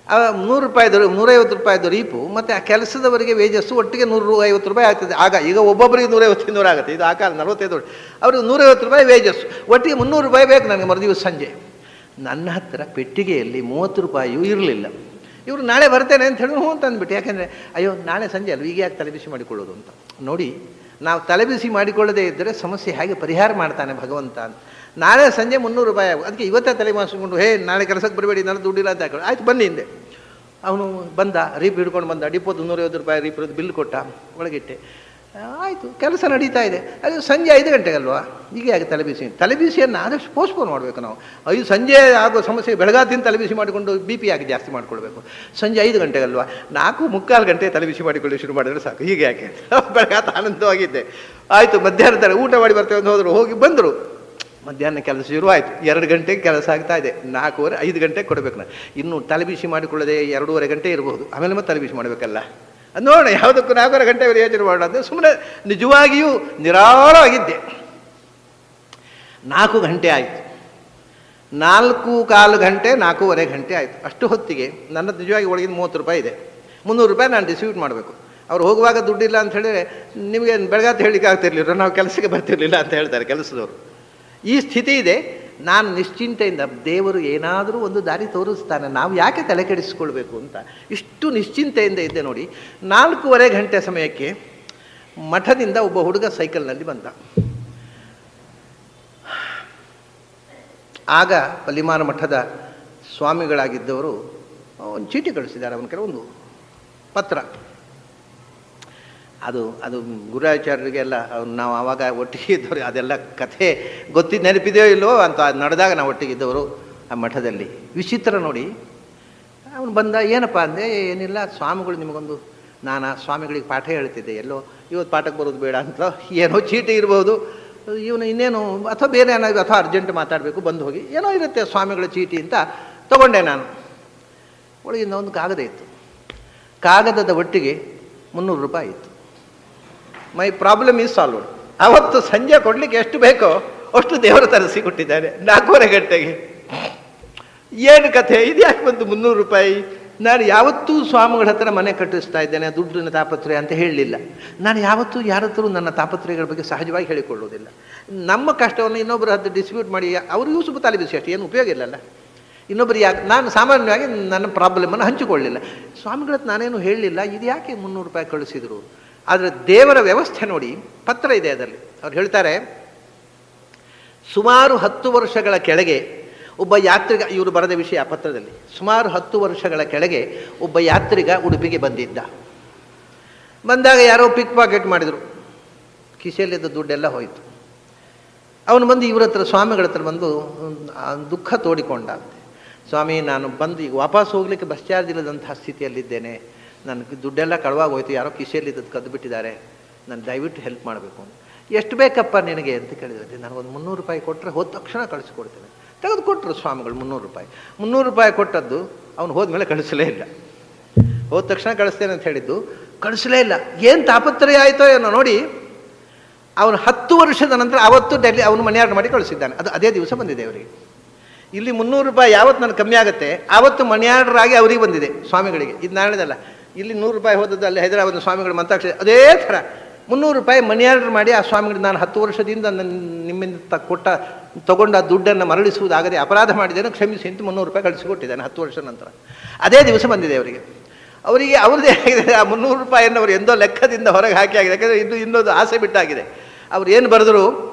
100 ರೂಪಾಯಿದು 150 ರೂಪಾಯಿದು ರೀಪು ಮತ್ತು ಆ ಕೆಲಸದವರಿಗೆ ವೇಜಸ್ಸು ಒಟ್ಟಿಗೆ 150 ರೂಪಾಯಿ ಆಗ್ತದೆ. ಆಗ ಈಗ ಒಬ್ಬೊಬ್ಬರಿಗೆ 150 ಆಗುತ್ತೆ. ಇದು ಆ ಕಾಲ 45 ವರ್ಷ, ಅವ್ರಿಗೆ 150 ರೂಪಾಯಿ ವೇಜಸ್ಸು, ಒಟ್ಟಿಗೆ 300 ರೂಪಾಯಿ ಬೇಕು ನನಗೆ ಮರುದಿವಸ ಸಂಜೆ. ನನ್ನ ಹತ್ತಿರ ಪೆಟ್ಟಿಗೆಯಲ್ಲಿ 30 ರೂಪಾಯಿಯೂ ಇರಲಿಲ್ಲ. ಇವರು ನಾಳೆ ಬರ್ತೇನೆ ಅಂತ ಹೇಳಿ ಹ್ಞೂ ಅಂತ ಅಂದ್ಬಿಟ್ಟು. ಯಾಕೆಂದರೆ ಅಯ್ಯೋ ನಾಳೆ ಸಂಜೆ ಅಲ್ಲ, ಈಗ ಯಾಕೆ ತಲೆಬಿಸಿ ಮಾಡಿಕೊಳ್ಳೋದು ಅಂತ. ನೋಡಿ, ನಾವು ತಲೆಬಿಸಿ ಮಾಡಿಕೊಳ್ಳದೇ ಇದ್ದರೆ ಸಮಸ್ಯೆ ಹೇಗೆ ಪರಿಹಾರ ಮಾಡ್ತಾನೆ ಭಗವಂತ ಅಂತ. ನಾಳೆ ಸಂಜೆ 300 ರೂಪಾಯಿ ಆಗೋದು, ಅದಕ್ಕೆ ಇವತ್ತೇ ತಲೆ ಮಾಸಿಕೊಂಡು ನಾಳೆ ಕೆಲಸಕ್ಕೆ ಬರಬೇಡಿ, ನಾಳೆ ದುಡ್ಡಿಲ್ಲ ಅಂತ ಹಾಕೊಳ್ಳಿ. ಆಯ್ತು ಬನ್ನಿ ಹಿಂದೆ. ಅವನು ಬಂದ, ರೀಪ್ ಹಿಡ್ಕೊಂಡು ಬಂದ, ಡಿಪೋದು 150 ರೂಪಾಯಿ ರೀಪ್ ಬಿಲ್ ಕೊಟ್ಟ, ಒಳಗಿಟ್ಟೆ. ಆಯಿತು, ಕೆಲಸ ನಡೀತಾ ಇದೆ. ಅದು ಸಂಜೆ 5 ಗಂಟೆಗಲ್ವಾ, ಈಗ ಯಾಕೆ ತಲೆಬಿಸಿಯನ್ನು ಆದಷ್ಟು ಪೋಸ್ಟ್ಪೋನ್ ಮಾಡಬೇಕು ನಾವು. ಸಂಜೆ ಆಗೋ ಸಮಸ್ಯೆ ಬೆಳಗಾತಿನ ತಲೆಬಿಸಿ ಮಾಡಿಕೊಂಡು BP ಯಾಕೆ ಜಾಸ್ತಿ ಮಾಡ್ಕೊಳ್ಬೇಕು. ಸಂಜೆ 5 ಗಂಟೆಗಲ್ವಾ, 4-3/4 ಗಂಟೆ ತಲೆಬಿಸಿ ಮಾಡಿಕೊಳ್ಳಿ ಶುರು ಮಾಡಿದ್ರೆ ಸಾಕು. ಹೀಗೆ ಯಾಕೆ ಬೆಳಗಾತ ಆನಂದವಾಗಿದ್ದೆ. ಆಯಿತು, ಮಧ್ಯಾಹ್ನದ ಊಟ ಮಾಡಿ ಬರ್ತೇವೆ ಅಂತ ಹೋದರು. ಹೋಗಿ ಬಂದರು. ಮಧ್ಯಾಹ್ನ ಕೆಲಸ ಶುರುವಾಯಿತು. 2 ಗಂಟೆಗೆ ಕೆಲಸ ಆಗ್ತಾ ಇದೆ. 4:15 ಗಂಟೆಗೆ ಕೊಡಬೇಕು. ನಾನು ಇನ್ನು ತಲೆಬಿಸಿ ಮಾಡಿಕೊಳ್ಳದೆ 2:30 ಗಂಟೆ ಇರಬಹುದು. ಆಮೇಲೆ ಮತ್ತೆ ತಲೆಬಿಸಿ ಮಾಡಬೇಕಲ್ಲ. ಅದು ನೋಡೋಣ, ಯಾವುದಕ್ಕೂ 4:30 ಗಂಟೆವರೆಗೆ ಯೋಚನೆ ಮಾಡೋಣ ಅಂದರೆ ಸುಮ್ಮನೆ ನಿಜವಾಗಿಯೂ ನಿರಾಳವಾಗಿದ್ದೆ. 4 ಗಂಟೆ ಆಯಿತು, 4-4 ಗಂಟೆ, 4:15 ಗಂಟೆ ಆಯಿತು. ಅಷ್ಟು ಹೊತ್ತಿಗೆ ನನ್ನ ನಿಜವಾಗಿ ಒಳಗಿನ 30 ರೂಪಾಯಿ ಇದೆ. 300 ರೂಪಾಯಿ ನಾನು ಡಿಸ್ಟ್ರಿಬ್ಯೂಟ್ ಮಾಡಬೇಕು. ಅವ್ರು ಹೋಗುವಾಗ ದುಡ್ಡಿಲ್ಲ ಅಂತ ಹೇಳಿದ್ರೆ ನಿಮಗೆ ಬೆಳಗಾತ ಹೇಳಿಕ್ಕೆ ಆಗ್ತಿರ್ಲಿಲ್ಲ, ನಾವು ಕೆಲಸಕ್ಕೆ ಬರ್ತಿರ್ಲಿಲ್ಲ ಅಂತ ಹೇಳ್ತಾರೆ ಕೆಲಸದವರು. ಈ ಸ್ಥಿತಿ ಇದೆ. ನಾನು ನಿಶ್ಚಿಂತೆಯಿಂದ ದೇವರು ಏನಾದರೂ ಒಂದು ದಾರಿ ತೋರಿಸ್ತಾನೆ, ನಾವು ಯಾಕೆ ತಲೆ ಕೆಡಿಸ್ಕೊಳ್ಬೇಕು ಅಂತ ಇಷ್ಟು ನಿಶ್ಚಿಂತೆಯಿಂದ ಇದ್ದೆ. ನೋಡಿ, 4:15 ಗಂಟೆ ಸಮಯಕ್ಕೆ ಮಠದಿಂದ ಒಬ್ಬ ಹುಡುಗ ಸೈಕಲ್ನಲ್ಲಿ ಬಂದ. ಆಗ ಪಲ್ಲಿಮಾರ ಮಠದ ಸ್ವಾಮಿಗಳಾಗಿದ್ದವರು ಒಂದು ಚೀಟಿ ಕಳಿಸಿದ್ದಾರೆ, ಅವನ ಕೆಲವೊಂದು ಪತ್ರ. ಅದು ಗುರುರಾಚಾರ್ಯರಿಗೆಲ್ಲ ನಾವು ಆವಾಗ ಒಟ್ಟಿಗೆ ಇದ್ದವರು, ಅದೆಲ್ಲ ಕಥೆ ಗೊತ್ತಿದ್ದು ನೆನಪಿದೆಯೋ ಇಲ್ಲವೋ ಅಂತ. ಅದು ನಡೆದಾಗ ನಾವು ಒಟ್ಟಿಗೆ ಇದ್ದವರು ಆ ಮಠದಲ್ಲಿ. ವಿಚಿತ್ರ ನೋಡಿ, ಅವನು ಬಂದ. ಏನಪ್ಪ ಅಂದೆ. ಏನಿಲ್ಲ, ಸ್ವಾಮಿಗಳು ನಿಮಗೊಂದು, ನಾನು ಆ ಸ್ವಾಮಿಗಳಿಗೆ ಪಾಠ ಹೇಳ್ತಿದ್ದೆ, ಎಲ್ಲೋ ಇವತ್ತು ಪಾಠಕ್ಕೆ ಬರೋದು ಬೇಡ ಅಂತ, ಏನೋ ಚೀಟಿ ಇರ್ಬೋದು, ಇವನು ಇನ್ನೇನು ಅಥವಾ ಬೇರೆ ಏನಾದ್ರು ಅಥವಾ ಅರ್ಜೆಂಟ್ ಮಾತಾಡಬೇಕು, ಬಂದು ಹೋಗಿ ಏನೋ ಇರುತ್ತೆ ಸ್ವಾಮಿಗಳ ಚೀಟಿ ಅಂತ ತೊಗೊಂಡೆ ನಾನು. ಒಳಗಿಂದ ಒಂದು ಕಾಗದ ಇತ್ತು. ಕಾಗದದ ಒಟ್ಟಿಗೆ 300 ರೂಪಾಯಿ ಇತ್ತು. My problem is solved. ಅವತ್ತು ಸಂಜೆ ಕೊಡಲಿಕ್ಕೆ ಎಷ್ಟು ಬೇಕೋ ಅಷ್ಟು ದೇವರು ತರಿಸಿ ಕೊಟ್ಟಿದ್ದಾರೆ 4:30 ಗಂಟೆಗೆ. ಏನು ಕಥೆ ಇದು? ಯಾಕೆ ಬಂತು 300 ರೂಪಾಯಿ? ನಾನು ಯಾವತ್ತೂ ಸ್ವಾಮಿಗಳ ಹತ್ರ ಮನೆ ಕಟ್ಟಿಸ್ತಾ ಇದ್ದೇನೆ, ದುಡ್ಡಿನ ತಾಪತ್ರಯ ಅಂತ ಹೇಳಲಿಲ್ಲ. ನಾನು ಯಾವತ್ತೂ ಯಾರ ಹತ್ರ ನನ್ನ ತಾಪತ್ರಯಗಳ ಬಗ್ಗೆ ಸಹಜವಾಗಿ ಹೇಳಿಕೊಳ್ಳುವುದಿಲ್ಲ. ನಮ್ಮ ಕಷ್ಟವನ್ನು ಇನ್ನೊಬ್ಬರ ಹತ್ರ ಡಿಸ್ಪ್ಯೂಟ್ ಮಾಡಿ ಅವ್ರಿಗೂ ಸುಮ್ಮ ತಲೆ ಬಿಸಿ ಅಷ್ಟೇ, ಏನು ಉಪಯೋಗ ಇಲ್ಲಲ್ಲ. ಇನ್ನೊಬ್ಬರು ಯಾಕೆ, ನಾನು ಸಾಮಾನ್ಯವಾಗಿ ನನ್ನ ಪ್ರಾಬ್ಲಮನ್ನು ಹಂಚಿಕೊಳ್ಳಲಿಲ್ಲ. ಸ್ವಾಮಿಗಳ ಹತ್ರ ನಾನೇನು ಹೇಳಲಿಲ್ಲ, ಇದು ಯಾಕೆ 300 ರೂಪಾಯಿ ಕಳಿಸಿದರು. ಆದರೆ ದೇವರ ವ್ಯವಸ್ಥೆ ನೋಡಿ, ಪತ್ರ ಇದೆ ಅದರಲ್ಲಿ. ಅವ್ರು ಹೇಳ್ತಾರೆ, ಸುಮಾರು 10 ವರ್ಷಗಳ ಕೆಳಗೆ ಒಬ್ಬ ಯಾತ್ರಿಗ, ಇವರು ಬರೆದ ವಿಷಯ ಪತ್ರದಲ್ಲಿ, ಸುಮಾರು 10 ವರ್ಷಗಳ ಕೆಳಗೆ ಒಬ್ಬ ಯಾತ್ರಿಗ ಉಡುಪಿಗೆ ಬಂದಿದ್ದ. ಬಂದಾಗ ಯಾರೋ ಪಿಕ್ ಪಾಕೆಟ್ ಮಾಡಿದರು, ಕಿಸೆಯಲ್ಲಿದ್ದ ದುಡ್ಡೆಲ್ಲ ಹೋಯಿತು. ಅವನು ಬಂದು ಇವ್ರ ಹತ್ರ, ಸ್ವಾಮಿಗಳ ಹತ್ರ ಬಂದು ದುಃಖ ತೋಡಿಕೊಂಡ. ಸ್ವಾಮಿ, ನಾನು ಬಂದು ಈಗ ವಾಪಸ್ ಹೋಗ್ಲಿಕ್ಕೆ ಬಸ್ ಚಾರ್ಜ್ ಇಲ್ಲದಂತಹ ಸ್ಥಿತಿಯಲ್ಲಿದ್ದೇನೆ, ನನಗೆ ದುಡ್ಡೆಲ್ಲ ಕಳುವಾಗೋಯ್ತು, ಯಾರೋ ಕಿಸೆಯಲ್ಲಿದ್ದದ್ದು ಕದ್ದು ಬಿಟ್ಟಿದ್ದಾರೆ, ನಾನು ದಯವಿಟ್ಟು ಹೆಲ್ಪ್ ಮಾಡಬೇಕು. ಎಷ್ಟು ಬೇಕಪ್ಪ ನಿನಗೆ ಅಂತ ಕೇಳಿದ್ರೆ, ನನಗೊಂದು 300 ರೂಪಾಯಿ ಕೊಟ್ಟರೆ ಹೋದ ತಕ್ಷಣ ಕಳಿಸ್ಕೊಡ್ತೇನೆ. ತೆಗೆದುಕೊಟ್ರು ಸ್ವಾಮಿಗಳು 300 ರೂಪಾಯಿ. 300 ರೂಪಾಯಿ ಕೊಟ್ಟದ್ದು ಅವನು ಹೋದ್ಮೇಲೆ ಕಳಿಸಲೇ ಇಲ್ಲ. ಹೋದ ತಕ್ಷಣ ಕಳಿಸ್ತೇನೆ ಅಂತ ಹೇಳಿದ್ದು, ಕಳಿಸಲೇ ಇಲ್ಲ. ಏನು ತಾಪತ್ರಯ ಆಯಿತೋ ಏನೋ ನೋಡಿ. ಅವನು 10 ವರ್ಷದ ನಂತರ ಅವತ್ತು ಡೆಲ್ಲಿ ಅವನು ಮನಿ ಆರ್ಡರ್ ಮಾಡಿ ಕಳಿಸಿದ್ದಾನೆ. ಅದು ಅದೇ ದಿವಸ ಬಂದಿದೆ ಅವರಿಗೆ. ಇಲ್ಲಿ 300 ರೂಪಾಯಿ ಯಾವತ್ತು ನನಗೆ ಕಮ್ಮಿ ಆಗುತ್ತೆ ಆವತ್ತು ಮನಿ ಆರ್ಡರ್ ಆಗಿ ಅವರಿಗೆ ಬಂದಿದೆ, ಸ್ವಾಮಿಗಳಿಗೆ. ಇದು ನಾನು ಹೇಳಿದಲ್ಲ, ಇಲ್ಲಿ 100 ರೂಪಾಯಿ ಹೋದದ್ದು ಅಲ್ಲಿ ಹೈದರಾಬಾದ್ ಸ್ವಾಮಿಗಳು ಮಂತಾಕ್ಷರಿ, ಅದೇ ಥರ 300 ರೂಪಾಯಿ ಮನಿ ಆರ್ಡರ್ ಮಾಡಿ ಆ ಸ್ವಾಮಿಗಳಿಗೆ, ನಾನು 10 ವರ್ಷದಿಂದ ನಿಮ್ಮಿಂದ ತಗೊಂಡ ದುಡ್ಡನ್ನು ಮರಳಿಸುವುದಾಗದೆ ಅಪರಾಧ ಮಾಡಿದ್ದೇನೆ, ಕ್ಷಮಿಸಿ ಅಂತ 300 ರೂಪಾಯಿ ಕಳಿಸಿಕೊಟ್ಟಿದ್ದಾನೆ 10 ವರ್ಷದ ನಂತರ. ಅದೇ ದಿವಸ ಬಂದಿದೆ ಅವರಿಗೆ. ಅವ್ರದ್ದೇ ಆಗಿದೆ. ಆ 300 ರೂಪಾಯಿಯನ್ನು ಅವರು ಎಂದೋ ಲೆಕ್ಕದಿಂದ ಹೊರಗೆ ಹಾಕಿ ಆಗಿದೆ. ಯಾಕಂದರೆ ಇನ್ನೊಂದು ಆಸೆ ಬಿಟ್ಟಾಗಿದೆ. ಅವ್ರು ಏನು ಬರೆದ್ರು,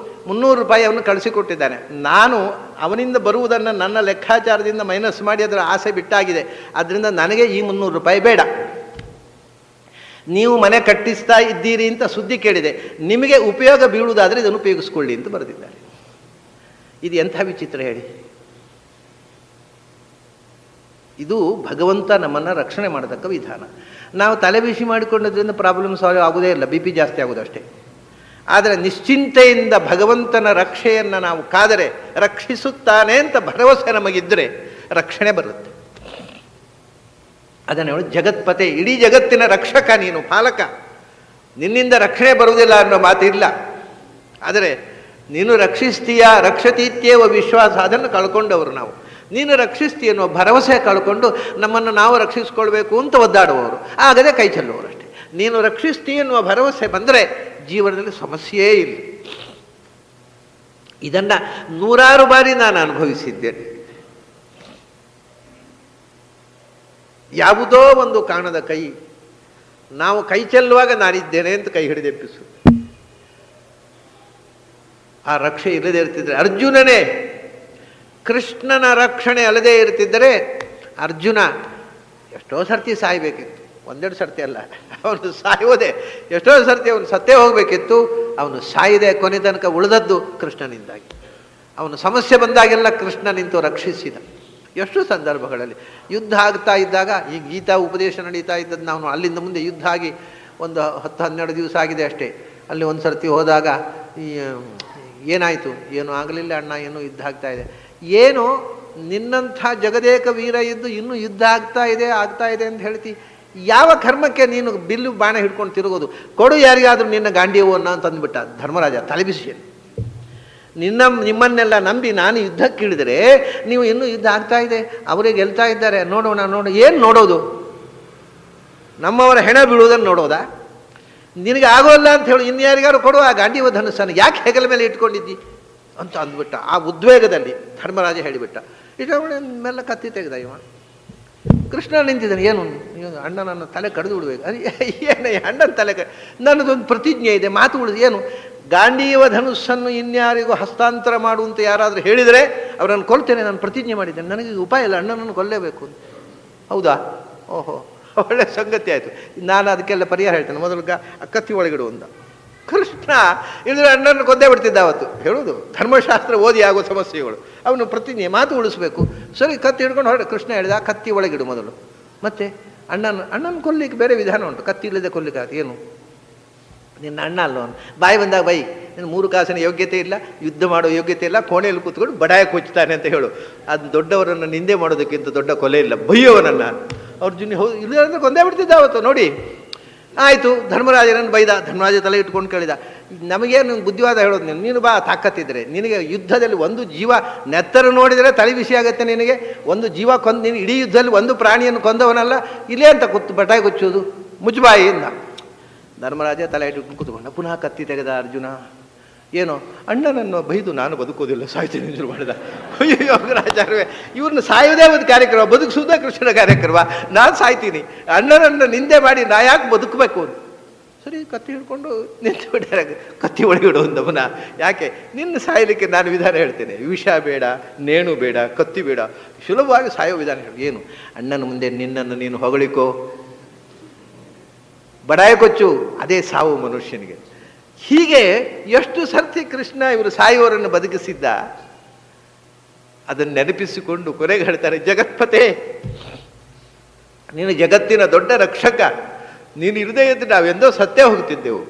300 ರೂಪಾಯಿ ಅವನು ಕಳಿಸಿಕೊಟ್ಟಿದ್ದಾನೆ, ನಾನು ಅವನಿಂದ ಬರುವುದನ್ನು ನನ್ನ ಲೆಕ್ಕಾಚಾರದಿಂದ ಮೈನಸ್ ಮಾಡಿ ಅದರ ಆಸೆ ಬಿಟ್ಟಾಗಿದೆ, ಆದ್ದರಿಂದ ನನಗೆ ಈ 300 ರೂಪಾಯಿ ಬೇಡ. ನೀವು ಮನೆ ಕಟ್ಟಿಸ್ತಾ ಇದ್ದೀರಿ ಅಂತ ಸುದ್ದಿ ಕೇಳಿದೆ, ನಿಮಗೆ ಉಪಯೋಗ ಬೀಳುವುದಾದರೆ ಇದನ್ನು ಉಪಯೋಗಿಸ್ಕೊಳ್ಳಿ ಅಂತ ಬರೆದಿದ್ದಾರೆ. ಇದು ಎಂಥ ವಿಚಿತ್ರ ಹೇಳಿ. ಇದು ಭಗವಂತ ನಮ್ಮನ್ನು ರಕ್ಷಣೆ ಮಾಡತಕ್ಕ ವಿಧಾನ. ನಾವು ತಲೆ ಬಿಸಿ ಮಾಡಿಕೊಂಡದ್ರಿಂದ ಪ್ರಾಬ್ಲಮ್ ಸಾಲ್ವ್ ಆಗೋದೇ ಇಲ್ಲ, BP ಜಾಸ್ತಿ ಆಗೋದಷ್ಟೇ. ಆದರೆ ನಿಶ್ಚಿಂತೆಯಿಂದ ಭಗವಂತನ ರಕ್ಷೆಯನ್ನು ನಾವು ಕಾದರೆ, ರಕ್ಷಿಸುತ್ತಾನೆ ಅಂತ ಭರವಸೆ ನಮಗಿದ್ದರೆ ರಕ್ಷಣೆ ಬರುತ್ತೆ. ಅದನ್ನು ಹೇಳಿ ಜಗತ್ಪತೆ, ಇಡೀ ಜಗತ್ತಿನ ರಕ್ಷಕ ನೀನು, ಪಾಲಕ, ನಿನ್ನಿಂದ ರಕ್ಷಣೆ ಬರುವುದಿಲ್ಲ ಅನ್ನೋ ಮಾತಿಲ್ಲ. ಆದರೆ ನೀನು ರಕ್ಷಿಸ್ತೀಯಾ, ರಕ್ಷತೀತ್ಯೇವ ವಿಶ್ವಾಸ, ಅದನ್ನು ಕಳ್ಕೊಂಡವರು ನಾವು. ನೀನು ರಕ್ಷಿಸ್ತೀಯ ಅನ್ನೋ ಭರವಸೆ ಕಳ್ಕೊಂಡು ನಮ್ಮನ್ನು ನಾವು ರಕ್ಷಿಸ್ಕೊಳ್ಬೇಕು ಅಂತ ಒದ್ದಾಡುವವರು, ಆಗದೆ ಕೈ ಚೆಲ್ಲುವವರು ಅಷ್ಟೇ. ನೀನು ರಕ್ಷಿಸ್ತೀಯ ಅನ್ನುವ ಭರವಸೆ ಬಂದರೆ ಜೀವನದಲ್ಲಿ ಸಮಸ್ಯೆಯೇ ಇಲ್ಲ. ಇದನ್ನು 100 ಬಾರಿ ನಾನು ಅನುಭವಿಸಿದ್ದೇನೆ. ಯಾವುದೋ ಒಂದು ಕಾರಣದ ಕೈ, ನಾವು ಕೈ ಚೆಲ್ಲುವಾಗ ನಾನಿದ್ದೇನೆ ಅಂತ ಕೈ ಹಿಡಿದೆಪ್ಪಿಸು. ಆ ರಕ್ಷೆ ಇಲ್ಲದೆ ಇರ್ತಿದ್ರೆ, ಅರ್ಜುನನೇ ಕೃಷ್ಣನ ರಕ್ಷಣೆ ಅಲ್ಲದೆ ಇರ್ತಿದ್ದರೆ ಅರ್ಜುನ ಎಷ್ಟೋ ಸರ್ತಿ ಸಾಯಬೇಕಿತ್ತು. 1-2 ಸರ್ತಿ ಅಲ್ಲ, ಅವನು ಸಾಯೋದೆ ಎಷ್ಟೋ ಸರ್ತಿ ಅವನು ಸತ್ತೇ ಹೋಗಬೇಕಿತ್ತು. ಅವನು ಸಾಯದೆ ಕೊನೆ ತನಕ ಉಳಿದದ್ದು ಕೃಷ್ಣನಿಂದಾಗಿ. ಅವನು ಸಮಸ್ಯೆ ಬಂದಾಗೆಲ್ಲ ಕೃಷ್ಣ ನಿಂತು ರಕ್ಷಿಸಿದ. ಎಷ್ಟು ಸಂದರ್ಭಗಳಲ್ಲಿ ಯುದ್ಧ ಆಗ್ತಾ ಇದ್ದಾಗ, ಈ ಗೀತಾ ಉಪದೇಶ ನಡೀತಾ ಇದ್ದದ್ದು, ನಾವು ಅಲ್ಲಿಂದ ಮುಂದೆ ಯುದ್ಧ ಆಗಿ ಒಂದು 10-12 ದಿವಸ ಆಗಿದೆ ಅಷ್ಟೇ. ಅಲ್ಲಿ ಒಂದು ಸರ್ತಿ ಹೋದಾಗ ಏನಾಯಿತು, ಏನೂ ಆಗಲಿಲ್ಲ ಅಣ್ಣ, ಏನೂ ಯುದ್ಧ ಆಗ್ತಾ ಇದೆ. ಏನು ನಿನ್ನಂಥ ಜಗದೇಕ ವೀರ ಇದ್ದು ಇನ್ನೂ ಯುದ್ಧ ಆಗ್ತಾ ಇದೆ ಅಂತ ಹೇಳ್ತಿ, ಯಾವ ಕರ್ಮಕ್ಕೆ ನೀನು ಬಿಲ್ಲು ಬಾಣ ಹಿಡ್ಕೊಂಡು ತಿರುಗೋದು? ಕೊಡು ಯಾರಿಗಾದರೂ ನಿನ್ನ ಗಾಂಡೀವನ್ನ ಅಂತಂದುಬಿಟ್ಟ ಧರ್ಮರಾಜ ತಲೆಬಿಸಿಯಲ್ಲಿ. ನಿಮ್ಮನ್ನೆಲ್ಲ ನಂಬಿ ನಾನು ಯುದ್ಧಕ್ಕಿಳಿದರೆ ನೀವು ಇನ್ನೂ ಯುದ್ಧ ಆಗ್ತಾ ಇದೆ, ಅವರೇ ಗೆಲ್ತಾ ಇದ್ದಾರೆ, ನೋಡೋಣ. ಏನು ನೋಡೋದು? ನಮ್ಮವರ ಹೆಣ ಬೀಳುವುದನ್ನು ನೋಡೋದಾ? ನಿನಗೆ ಆಗೋಲ್ಲ ಅಂತ ಹೇಳಿ ಇನ್ಯಾರಿಗಾರು ಕೊಡುವ ಆ ಗಾಂಡೀವ ಧನುಸ್ಸನ್ನು ಯಾಕೆ ಹೆಗಲ ಮೇಲೆ ಇಟ್ಕೊಂಡಿದ್ದಿ ಅಂತ ಅಂದ್ಬಿಟ್ಟ. ಆ ಉದ್ವೇಗದಲ್ಲಿ ಧರ್ಮರಾಜ ಹೇಳಿಬಿಟ್ಟ. ಮೆಲ್ಲ ಕತ್ತಿ ತೆಗೆದ ಇವ. ಕೃಷ್ಣ ನಿಂತಿದ್ದಾನೆ. ಏನು ಅಣ್ಣ ನನ್ನ ತಲೆ ಕಡಿದು ಬಿಡ್ಬೇಕು? ಏನು ಅಣ್ಣನ ತಲೆ ನನ್ನದೊಂದು ಪ್ರತಿಜ್ಞೆ ಇದೆ, ಮಾತು ಉಳಿದು ಏನು? ಗಾಂಡೀವ ಧನುಸ್ಸನ್ನು ಇನ್ಯಾರಿಗೂ ಹಸ್ತಾಂತರ ಮಾಡುವಂತ ಯಾರಾದರೂ ಹೇಳಿದರೆ ಅವರನ್ನು ಕೊಲ್ತೇನೆ, ನಾನು ಪ್ರತಿಜ್ಞೆ ಮಾಡಿದ್ದೇನೆ, ನನಗೆ ಉಪಾಯ ಇಲ್ಲ, ಅಣ್ಣನನ್ನು ಕೊಲ್ಲೇಬೇಕು. ಹೌದಾ? ಓಹೋ, ಒಳ್ಳೆ ಸಂಗತಿ ಆಯಿತು. ನಾನು ಅದಕ್ಕೆಲ್ಲ ಪರಿಹಾರ ಹೇಳ್ತೇನೆ. ಮೊದಲು ಕತ್ತಿ ಒಳಗಿಡು ಅಂತ. ಕೃಷ್ಣ ಇಳಿದ್ರೆ ಅಣ್ಣನ ಕೊಂದೇ ಬಿಡ್ತಿದ್ದ ಅವತ್ತು. ಹೇಳೋದು ಧರ್ಮಶಾಸ್ತ್ರ ಓದಿ ಆಗೋ ಸಮಸ್ಯೆಗಳು. ಅವನು ಪ್ರತಿಜ್ಞೆ, ಮಾತು ಉಳಿಸ್ಬೇಕು. ಸರಿ, ಕತ್ತಿ ಹಿಡ್ಕೊಂಡು ಹೊರಡೆ. ಕೃಷ್ಣ ಹೇಳಿದ, ಕತ್ತಿ ಒಳಗಿಡು ಮೊದಲು. ಮತ್ತೆ ಅಣ್ಣನ ಕೊಲ್ಲಿಕ್ಕೆ ಬೇರೆ ವಿಧಾನ ಉಂಟು, ಕತ್ತಿ ಇಲ್ಲದೆ ಕೊಲ್ಲಿಕ್ಕೆ ಆಗ ಏನು? ನಿನ್ನ ಅಣ್ಣ ಅಲ್ಲವನು, ಬಾಯಿ ಬಂದಾಗ ಬೈ, ನಿನ್ನ 3 ಕಾಸಿನ ಯೋಗ್ಯತೆ ಇಲ್ಲ, ಯುದ್ಧ ಮಾಡೋ ಯೋಗ್ಯತೆ ಇಲ್ಲ, ಕೋಣೆಯಲ್ಲಿ ಕೂತ್ಕೊಂಡು ಬಡಾಯ ಕೊಚ್ತಾನೆ ಅಂತ ಹೇಳು. ಅದು ದೊಡ್ಡವರನ್ನು ನಿಂದೆ ಮಾಡೋದಕ್ಕಿಂತ ದೊಡ್ಡ ಕೊಲೆ ಇಲ್ಲ. ಬೈಯೋವನನ್ನ ಅರ್ಜುನ ಹೌದು ಇಲ್ಲ ಅಂದರೆ ಕೊಂದೇ ಬಿಡ್ತಿದ್ದ ಅವತ್ತು ನೋಡಿ. ಆಯಿತು, ಧರ್ಮರಾಜನನ್ನು ಬೈದ. ಧರ್ಮರಾಜ ತಲೆ ಇಟ್ಕೊಂಡು ಕೇಳಿದ, ನಮಗೇನು ಬುದ್ಧಿವಾದ ಹೇಳೋದು ನೀನು ಬಾ, ತಾಕತ್ತಿದ್ರೆ ನಿನಗೆ ಯುದ್ಧದಲ್ಲಿ ಒಂದು ಜೀವ ನೆತ್ತರು ನೋಡಿದರೆ ತಲೆ ಬಿಸಿ ಆಗುತ್ತೆ ನಿನಗೆ. ಒಂದು ಜೀವ ಕೊಂದು ನೀನು ಇಡೀ ಯುದ್ಧದಲ್ಲಿ ಒಂದು ಪ್ರಾಣಿಯನ್ನು ಕೊಂದವನಲ್ಲ, ಇಲ್ಲೇ ಅಂತ ಬಟಾಯಿ ಕೊಚ್ಚೋದು, ಮುಜ್ಬಾಯಿಯಿಂದ. ಧರ್ಮರಾಜ ತಲೆ ಇಟ್ಕೊಂಡು ಕೂತ್ಕೊಂಡ. ಪುನಃ ಕತ್ತಿ ತೆಗೆದ ಅರ್ಜುನ. ಏನೋ ಅಣ್ಣನನ್ನು ಬೈದು ನಾನು ಬದುಕೋದಿಲ್ಲ, ಸಾಯ್ತೀನಿ ಶುರು ಮಾಡಿದ. ಅಯ್ಯೋ ರಾಜಾರವೇ, ಇವ್ರನ್ನ ಸಾಯೋದೇ ಒಂದು ಕಾರ್ಯಕ್ರಮ, ಬದುಕಿಸುವುದೇ ಕೃಷ್ಣನ ಕಾರ್ಯಕ್ರಮ. ನಾನು ಸಾಯ್ತೀನಿ, ಅಣ್ಣನನ್ನು ನಿಂದೆ ಮಾಡಿ ನಾ ಯಾಕೆ ಬದುಕಬೇಕು ಅಂತ. ಸರಿ, ಕತ್ತಿ ಹಿಡ್ಕೊಂಡು ನಿಂತು ಬಿಡ್ಯಾರ. ಕತ್ತಿ ಒಳಗಿಡು ಅಂದವನ. ಯಾಕೆ? ನಿನ್ನ ಸಾಯಲಿಕ್ಕೆ ನಾನು ವಿಧಾನ ಹೇಳ್ತೇನೆ. ವಿಷ ಬೇಡ, ನೇಣು ಬೇಡ, ಕತ್ತಿ ಬೇಡ, ಸುಲಭವಾಗಿ ಸಾಯೋ ವಿಧಾನ ಹೇಳು. ಏನು? ಅಣ್ಣನ ಮುಂದೆ ನಿನ್ನನ್ನು ನೀನು ಹೊಗಳಿಕೋ, ಬಡಾಯ ಕೊಚ್ಚು, ಅದೇ ಸಾವು ಮನುಷ್ಯನಿಗೆ. ಹೀಗೆ ಎಷ್ಟು ಸರ್ತಿ ಕೃಷ್ಣ ಇವರು ಸಾಯುವವರನ್ನು ಬದುಕಿಸಿದ್ದ. ಅದನ್ನು ನೆನಪಿಸಿಕೊಂಡು ಕೊನೆಗೆ ಹೇಳ್ತಾರೆ, ಜಗತ್ಪತೆ, ನೀನು ಜಗತ್ತಿನ ದೊಡ್ಡ ರಕ್ಷಕ, ನೀನು ಇರದೇ ಇದ್ರೆ ನಾವೆಂದೋ ಸತ್ತೇ ಹೋಗ್ತಿದ್ದೆವು.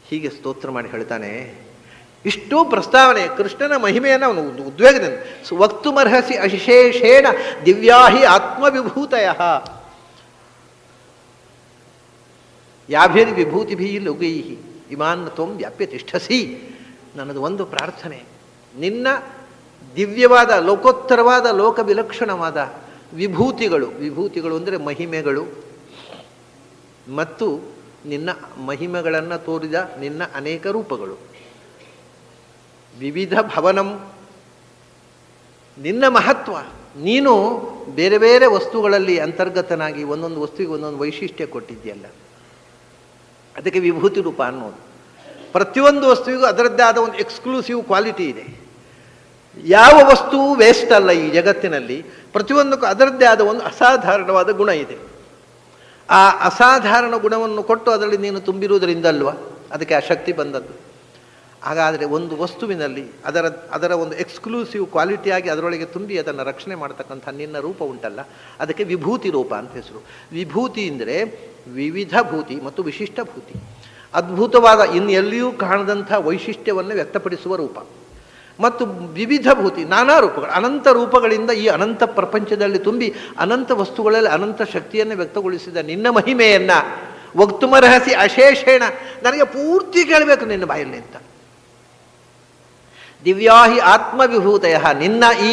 ಹೀಗೆ ಸ್ತೋತ್ರ ಮಾಡಿ ಹೇಳ್ತಾನೆ. ಇಷ್ಟೂ ಪ್ರಸ್ತಾವನೆ ಕೃಷ್ಣನ ಮಹಿಮೆಯನ್ನು ಅವನು ಉದ್ವೇಗದಿಂದ ವಕ್ತುಮರ್ಹಸಿ ಅಶೇಷೇಣ ದಿವ್ಯಾಹಿ ಆತ್ಮವಿಭೂತಯ ಯಾಭಿರ್ ವಿಭೂತಿಭಿ ಲುಗೈ ಇಮಾನ್ ತ್ವಂ ವ್ಯಾಪ್ಯ ತಿಷ್ಠಸಿ. ನನ್ನದು ಒಂದು ಪ್ರಾರ್ಥನೆ, ನಿನ್ನ ದಿವ್ಯವಾದ ಲೋಕೋತ್ತರವಾದ ಲೋಕ ವಿಲಕ್ಷಣವಾದ ವಿಭೂತಿಗಳು, ವಿಭೂತಿಗಳು ಅಂದರೆ ಮಹಿಮೆಗಳು, ಮತ್ತು ನಿನ್ನ ಮಹಿಮೆಗಳನ್ನು ತೋರಿದ ನಿನ್ನ ಅನೇಕ ರೂಪಗಳು, ವಿವಿಧ ಭವನಂ, ನಿನ್ನ ಮಹತ್ವ. ನೀನು ಬೇರೆ ಬೇರೆ ವಸ್ತುಗಳಲ್ಲಿ ಅಂತರ್ಗತನಾಗಿ ಒಂದೊಂದು ವಸ್ತುವಿಗೆ ಒಂದೊಂದು ವೈಶಿಷ್ಟ್ಯ ಕೊಟ್ಟಿದ್ದೀಯಲ್ಲ, ಅದಕ್ಕೆ ವಿಭೂತಿ ರೂಪ ಅನ್ನೋದು. ಪ್ರತಿಯೊಂದು ವಸ್ತುವಿಗೂ ಅದರದ್ದೇ ಆದ ಒಂದು ಎಕ್ಸ್ಕ್ಲೂಸಿವ್ ಕ್ವಾಲಿಟಿ ಇದೆ. ಯಾವ ವಸ್ತುವು ವೇಸ್ಟ್ ಅಲ್ಲ ಈ ಜಗತ್ತಿನಲ್ಲಿ. ಪ್ರತಿಯೊಂದಕ್ಕೂ ಅದರದ್ದೇ ಆದ ಒಂದು ಅಸಾಧಾರಣವಾದ ಗುಣ ಇದೆ. ಆ ಅಸಾಧಾರಣ ಗುಣವನ್ನು ಕೊಟ್ಟು ಅದರಲ್ಲಿ ನೀನು ತುಂಬಿರುವುದರಿಂದಲ್ವ ಅದಕ್ಕೆ ಆ ಶಕ್ತಿ ಬಂದದ್ದು. ಹಾಗಾದರೆ ಒಂದು ವಸ್ತುವಿನಲ್ಲಿ ಅದರ ಒಂದು ಎಕ್ಸ್ಕ್ಲೂಸಿವ್ ಕ್ವಾಲಿಟಿಯಾಗಿ ಅದರೊಳಗೆ ತುಂಬಿ ಅದನ್ನು ರಕ್ಷಣೆ ಮಾಡ್ತಕ್ಕಂಥ ನಿನ್ನ ರೂಪ ಉಂಟಲ್ಲ, ಅದಕ್ಕೆ ವಿಭೂತಿ ರೂಪ ಅಂತ ಹೆಸರು. ವಿಭೂತಿ ಅಂದರೆ ವಿವಿಧ ಭೂತಿ ಮತ್ತು ವಿಶಿಷ್ಟ ಭೂತಿ, ಅದ್ಭುತವಾದ ಎಲ್ಲಿಯೂ ಕಾಣದಂಥ ವೈಶಿಷ್ಟ್ಯವನ್ನು ವ್ಯಕ್ತಪಡಿಸುವ ರೂಪ. ಮತ್ತು ವಿವಿಧ ಭೂತಿ, ನಾನಾ ರೂಪಗಳು, ಅನಂತ ರೂಪಗಳಿಂದ ಈ ಅನಂತ ಪ್ರಪಂಚದಲ್ಲಿ ತುಂಬಿ ಅನಂತ ವಸ್ತುಗಳಲ್ಲಿ ಅನಂತ ಶಕ್ತಿಯನ್ನು ವ್ಯಕ್ತಗೊಳಿಸಿದ ನಿನ್ನ ಮಹಿಮೆಯನ್ನು ವಕ್ತುಮರ್ಹಸಿ ಅಶೇಷೇಣ, ನನಗೆ ಪೂರ್ತಿ ಕೇಳಬೇಕು ನಿನ್ನ ಬಾಯಲ್ಲಿ ಅಂತ. ದಿವ್ಯಾಹಿ ಆತ್ಮವಿಭೂತಯ, ನಿನ್ನ ಈ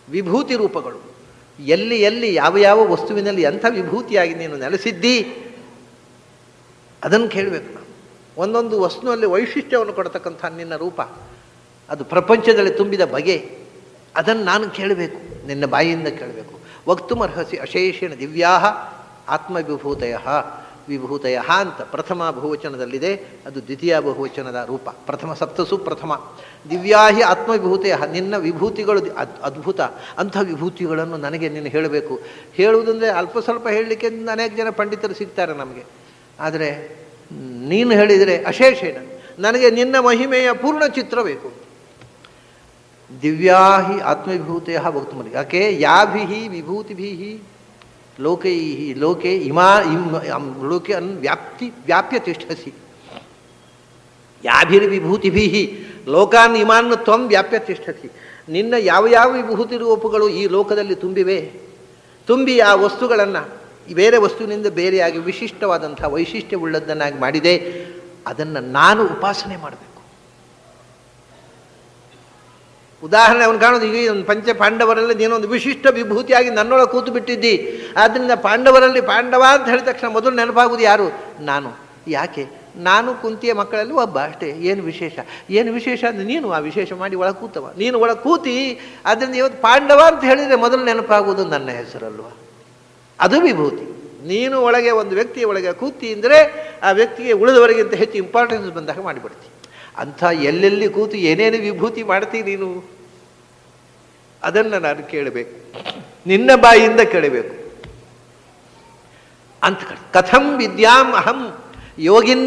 ವಿಭೂತಿ ರೂಪಗಳು ಎಲ್ಲಿ ಎಲ್ಲಿ ಯಾವ ಯಾವ ವಸ್ತುವಿನಲ್ಲಿ ಎಂಥ ವಿಭೂತಿಯಾಗಿ ನೀನು ನೆಲೆಸಿದ್ದಿ ಅದನ್ನು ಕೇಳಬೇಕು ನಾವು. ಒಂದೊಂದು ವಸ್ತುವಿನಲ್ಲಿ ವೈಶಿಷ್ಟ್ಯವನ್ನು ಕೊಡತಕ್ಕಂಥ ನಿನ್ನ ರೂಪ, ಅದು ಪ್ರಪಂಚದಲ್ಲಿ ತುಂಬಿದ ಬಗೆ, ಅದನ್ನು ನಾನು ಕೇಳಬೇಕು, ನಿನ್ನ ಬಾಯಿಯಿಂದ ಕೇಳಬೇಕು. ವಕ್ತುಮರ್ಹಸಿ ಅಶೇಷೇಣ ದಿವ್ಯಾಹ ಆತ್ಮವಿಭೂತಯ, ವಿಭೂತಯ ಅಂತ ಪ್ರಥಮ ಬಹುವಚನದಲ್ಲಿದೆ, ಅದು ದ್ವಿತೀಯ ಬಹುವಚನದ ರೂಪ. ಪ್ರಥಮ ಸಪ್ತಸು ಪ್ರಥಮ. ದಿವ್ಯಾಹಿ ಆತ್ಮವಿಭೂತಯ, ನಿನ್ನ ವಿಭೂತಿಗಳು ಅದ್ಭುತ, ಅಂಥ ವಿಭೂತಿಗಳನ್ನು ನನಗೆ ನೀನು ಹೇಳಬೇಕು. ಹೇಳುವುದಂದರೆ ಅಲ್ಪ ಸ್ವಲ್ಪ ಹೇಳಲಿಕ್ಕೆ ಅನೇಕ ಜನ ಪಂಡಿತರು ಸಿಗ್ತಾರೆ ನಮಗೆ, ಆದರೆ ನೀನು ಹೇಳಿದರೆ ಅಶೇಷೇಣ, ನನಗೆ ನಿನ್ನ ಮಹಿಮೆಯ ಪೂರ್ಣ ಚಿತ್ರ ಬೇಕು. ದಿವ್ಯಾಹಿ ಆತ್ಮವಿಭೂತಯ ವಕ್ತುಮರ್ಹಸಿ, ಯಾಕೆ ಯಾಭಿ ವಿಭೂತಿಭಿ ಲೋಕೈ ಲೋಕೆ ಲೋಕೆ ವ್ಯಾಪ್ಯ ತಿಷ್ಠಸಿ. ಯಾಭಿರ್ವಿಭೂತಿಭಿ ಲೋಕಾನ್ ಇಮಾನ್ ತ್ವಂ ವ್ಯಾಪ್ಯ ತಿಷ್ಠಸಿ. ನಿನ್ನ ಯಾವ ಯಾವ ವಿಭೂತಿ ರೂಪಗಳು ಈ ಲೋಕದಲ್ಲಿ ತುಂಬಿವೆ, ತುಂಬಿ ಆ ವಸ್ತುಗಳನ್ನು ಬೇರೆ ವಸ್ತುವಿನಿಂದ ಬೇರೆಯಾಗಿ ವಿಶಿಷ್ಟವಾದಂಥ ವೈಶಿಷ್ಟ್ಯವುಳ್ಳದ್ದನ್ನಾಗಿ ಮಾಡಿದೆ, ಅದನ್ನು ನಾನು ಉಪಾಸನೆ ಮಾಡಬೇಕು. ಉದಾಹರಣೆ ಅವನು ಕಾಣೋದು, ಈಗ ಒಂದು ಪಂಚ ಪಾಂಡವರಲ್ಲಿ ನೀನೊಂದು ವಿಶಿಷ್ಟ ವಿಭೂತಿಯಾಗಿ ನನ್ನೊಳಗೆ ಕೂತು ಬಿಟ್ಟಿದ್ದಿ, ಆದ್ದರಿಂದ ಪಾಂಡವರಲ್ಲಿ ಪಾಂಡವ ಅಂತ ಹೇಳಿದ ತಕ್ಷಣ ಮೊದಲು ನೆನಪಾಗುವುದು ಯಾರು? ನಾನು. ಯಾಕೆ? ನಾನು ಕುಂತಿಯ ಮಕ್ಕಳಲ್ಲಿ ಒಬ್ಬ ಅಷ್ಟೇ. ಏನು ವಿಶೇಷ? ಏನು ವಿಶೇಷ ಅಂದರೆ ನೀನು ಆ ವಿಶೇಷ ಮಾಡಿ ಒಳಗೆ ಕೂತವ, ನೀನು ಒಳಗೆ ಕೂತಿ, ಆದ್ದರಿಂದ ಇವತ್ತು ಪಾಂಡವ ಅಂತ ಹೇಳಿದರೆ ಮೊದಲು ನೆನಪಾಗುವುದು ನನ್ನ ಹೆಸರಲ್ವ, ಅದು ವಿಭೂತಿ. ನೀನು ಒಳಗೆ ಒಂದು ವ್ಯಕ್ತಿಯ ಒಳಗೆ ಕೂತಿ ಅಂದರೆ ಆ ವ್ಯಕ್ತಿಗೆ ಉಳಿದವರಿಗಿಂತ ಹೆಚ್ಚು ಇಂಪಾರ್ಟೆನ್ಸ್ ಬಂದಾಗ ಮಾಡಿಬಿಡ್ತೀನಿ. ಅಂಥ ಎಲ್ಲೆಲ್ಲಿ ಕೂತು ಏನೇನು ವಿಭೂತಿ ಮಾಡ್ತೀನಿ ನೀನು, ಅದನ್ನು ನಾನು ಕೇಳಬೇಕು, ನಿನ್ನ ಬಾಯಿಯಿಂದ ಕೇಳಬೇಕು ಅಂತ. ಕಥಂ ವಿದ್ಯಾಂ ಅಹಂ ಯೋಗಿನ್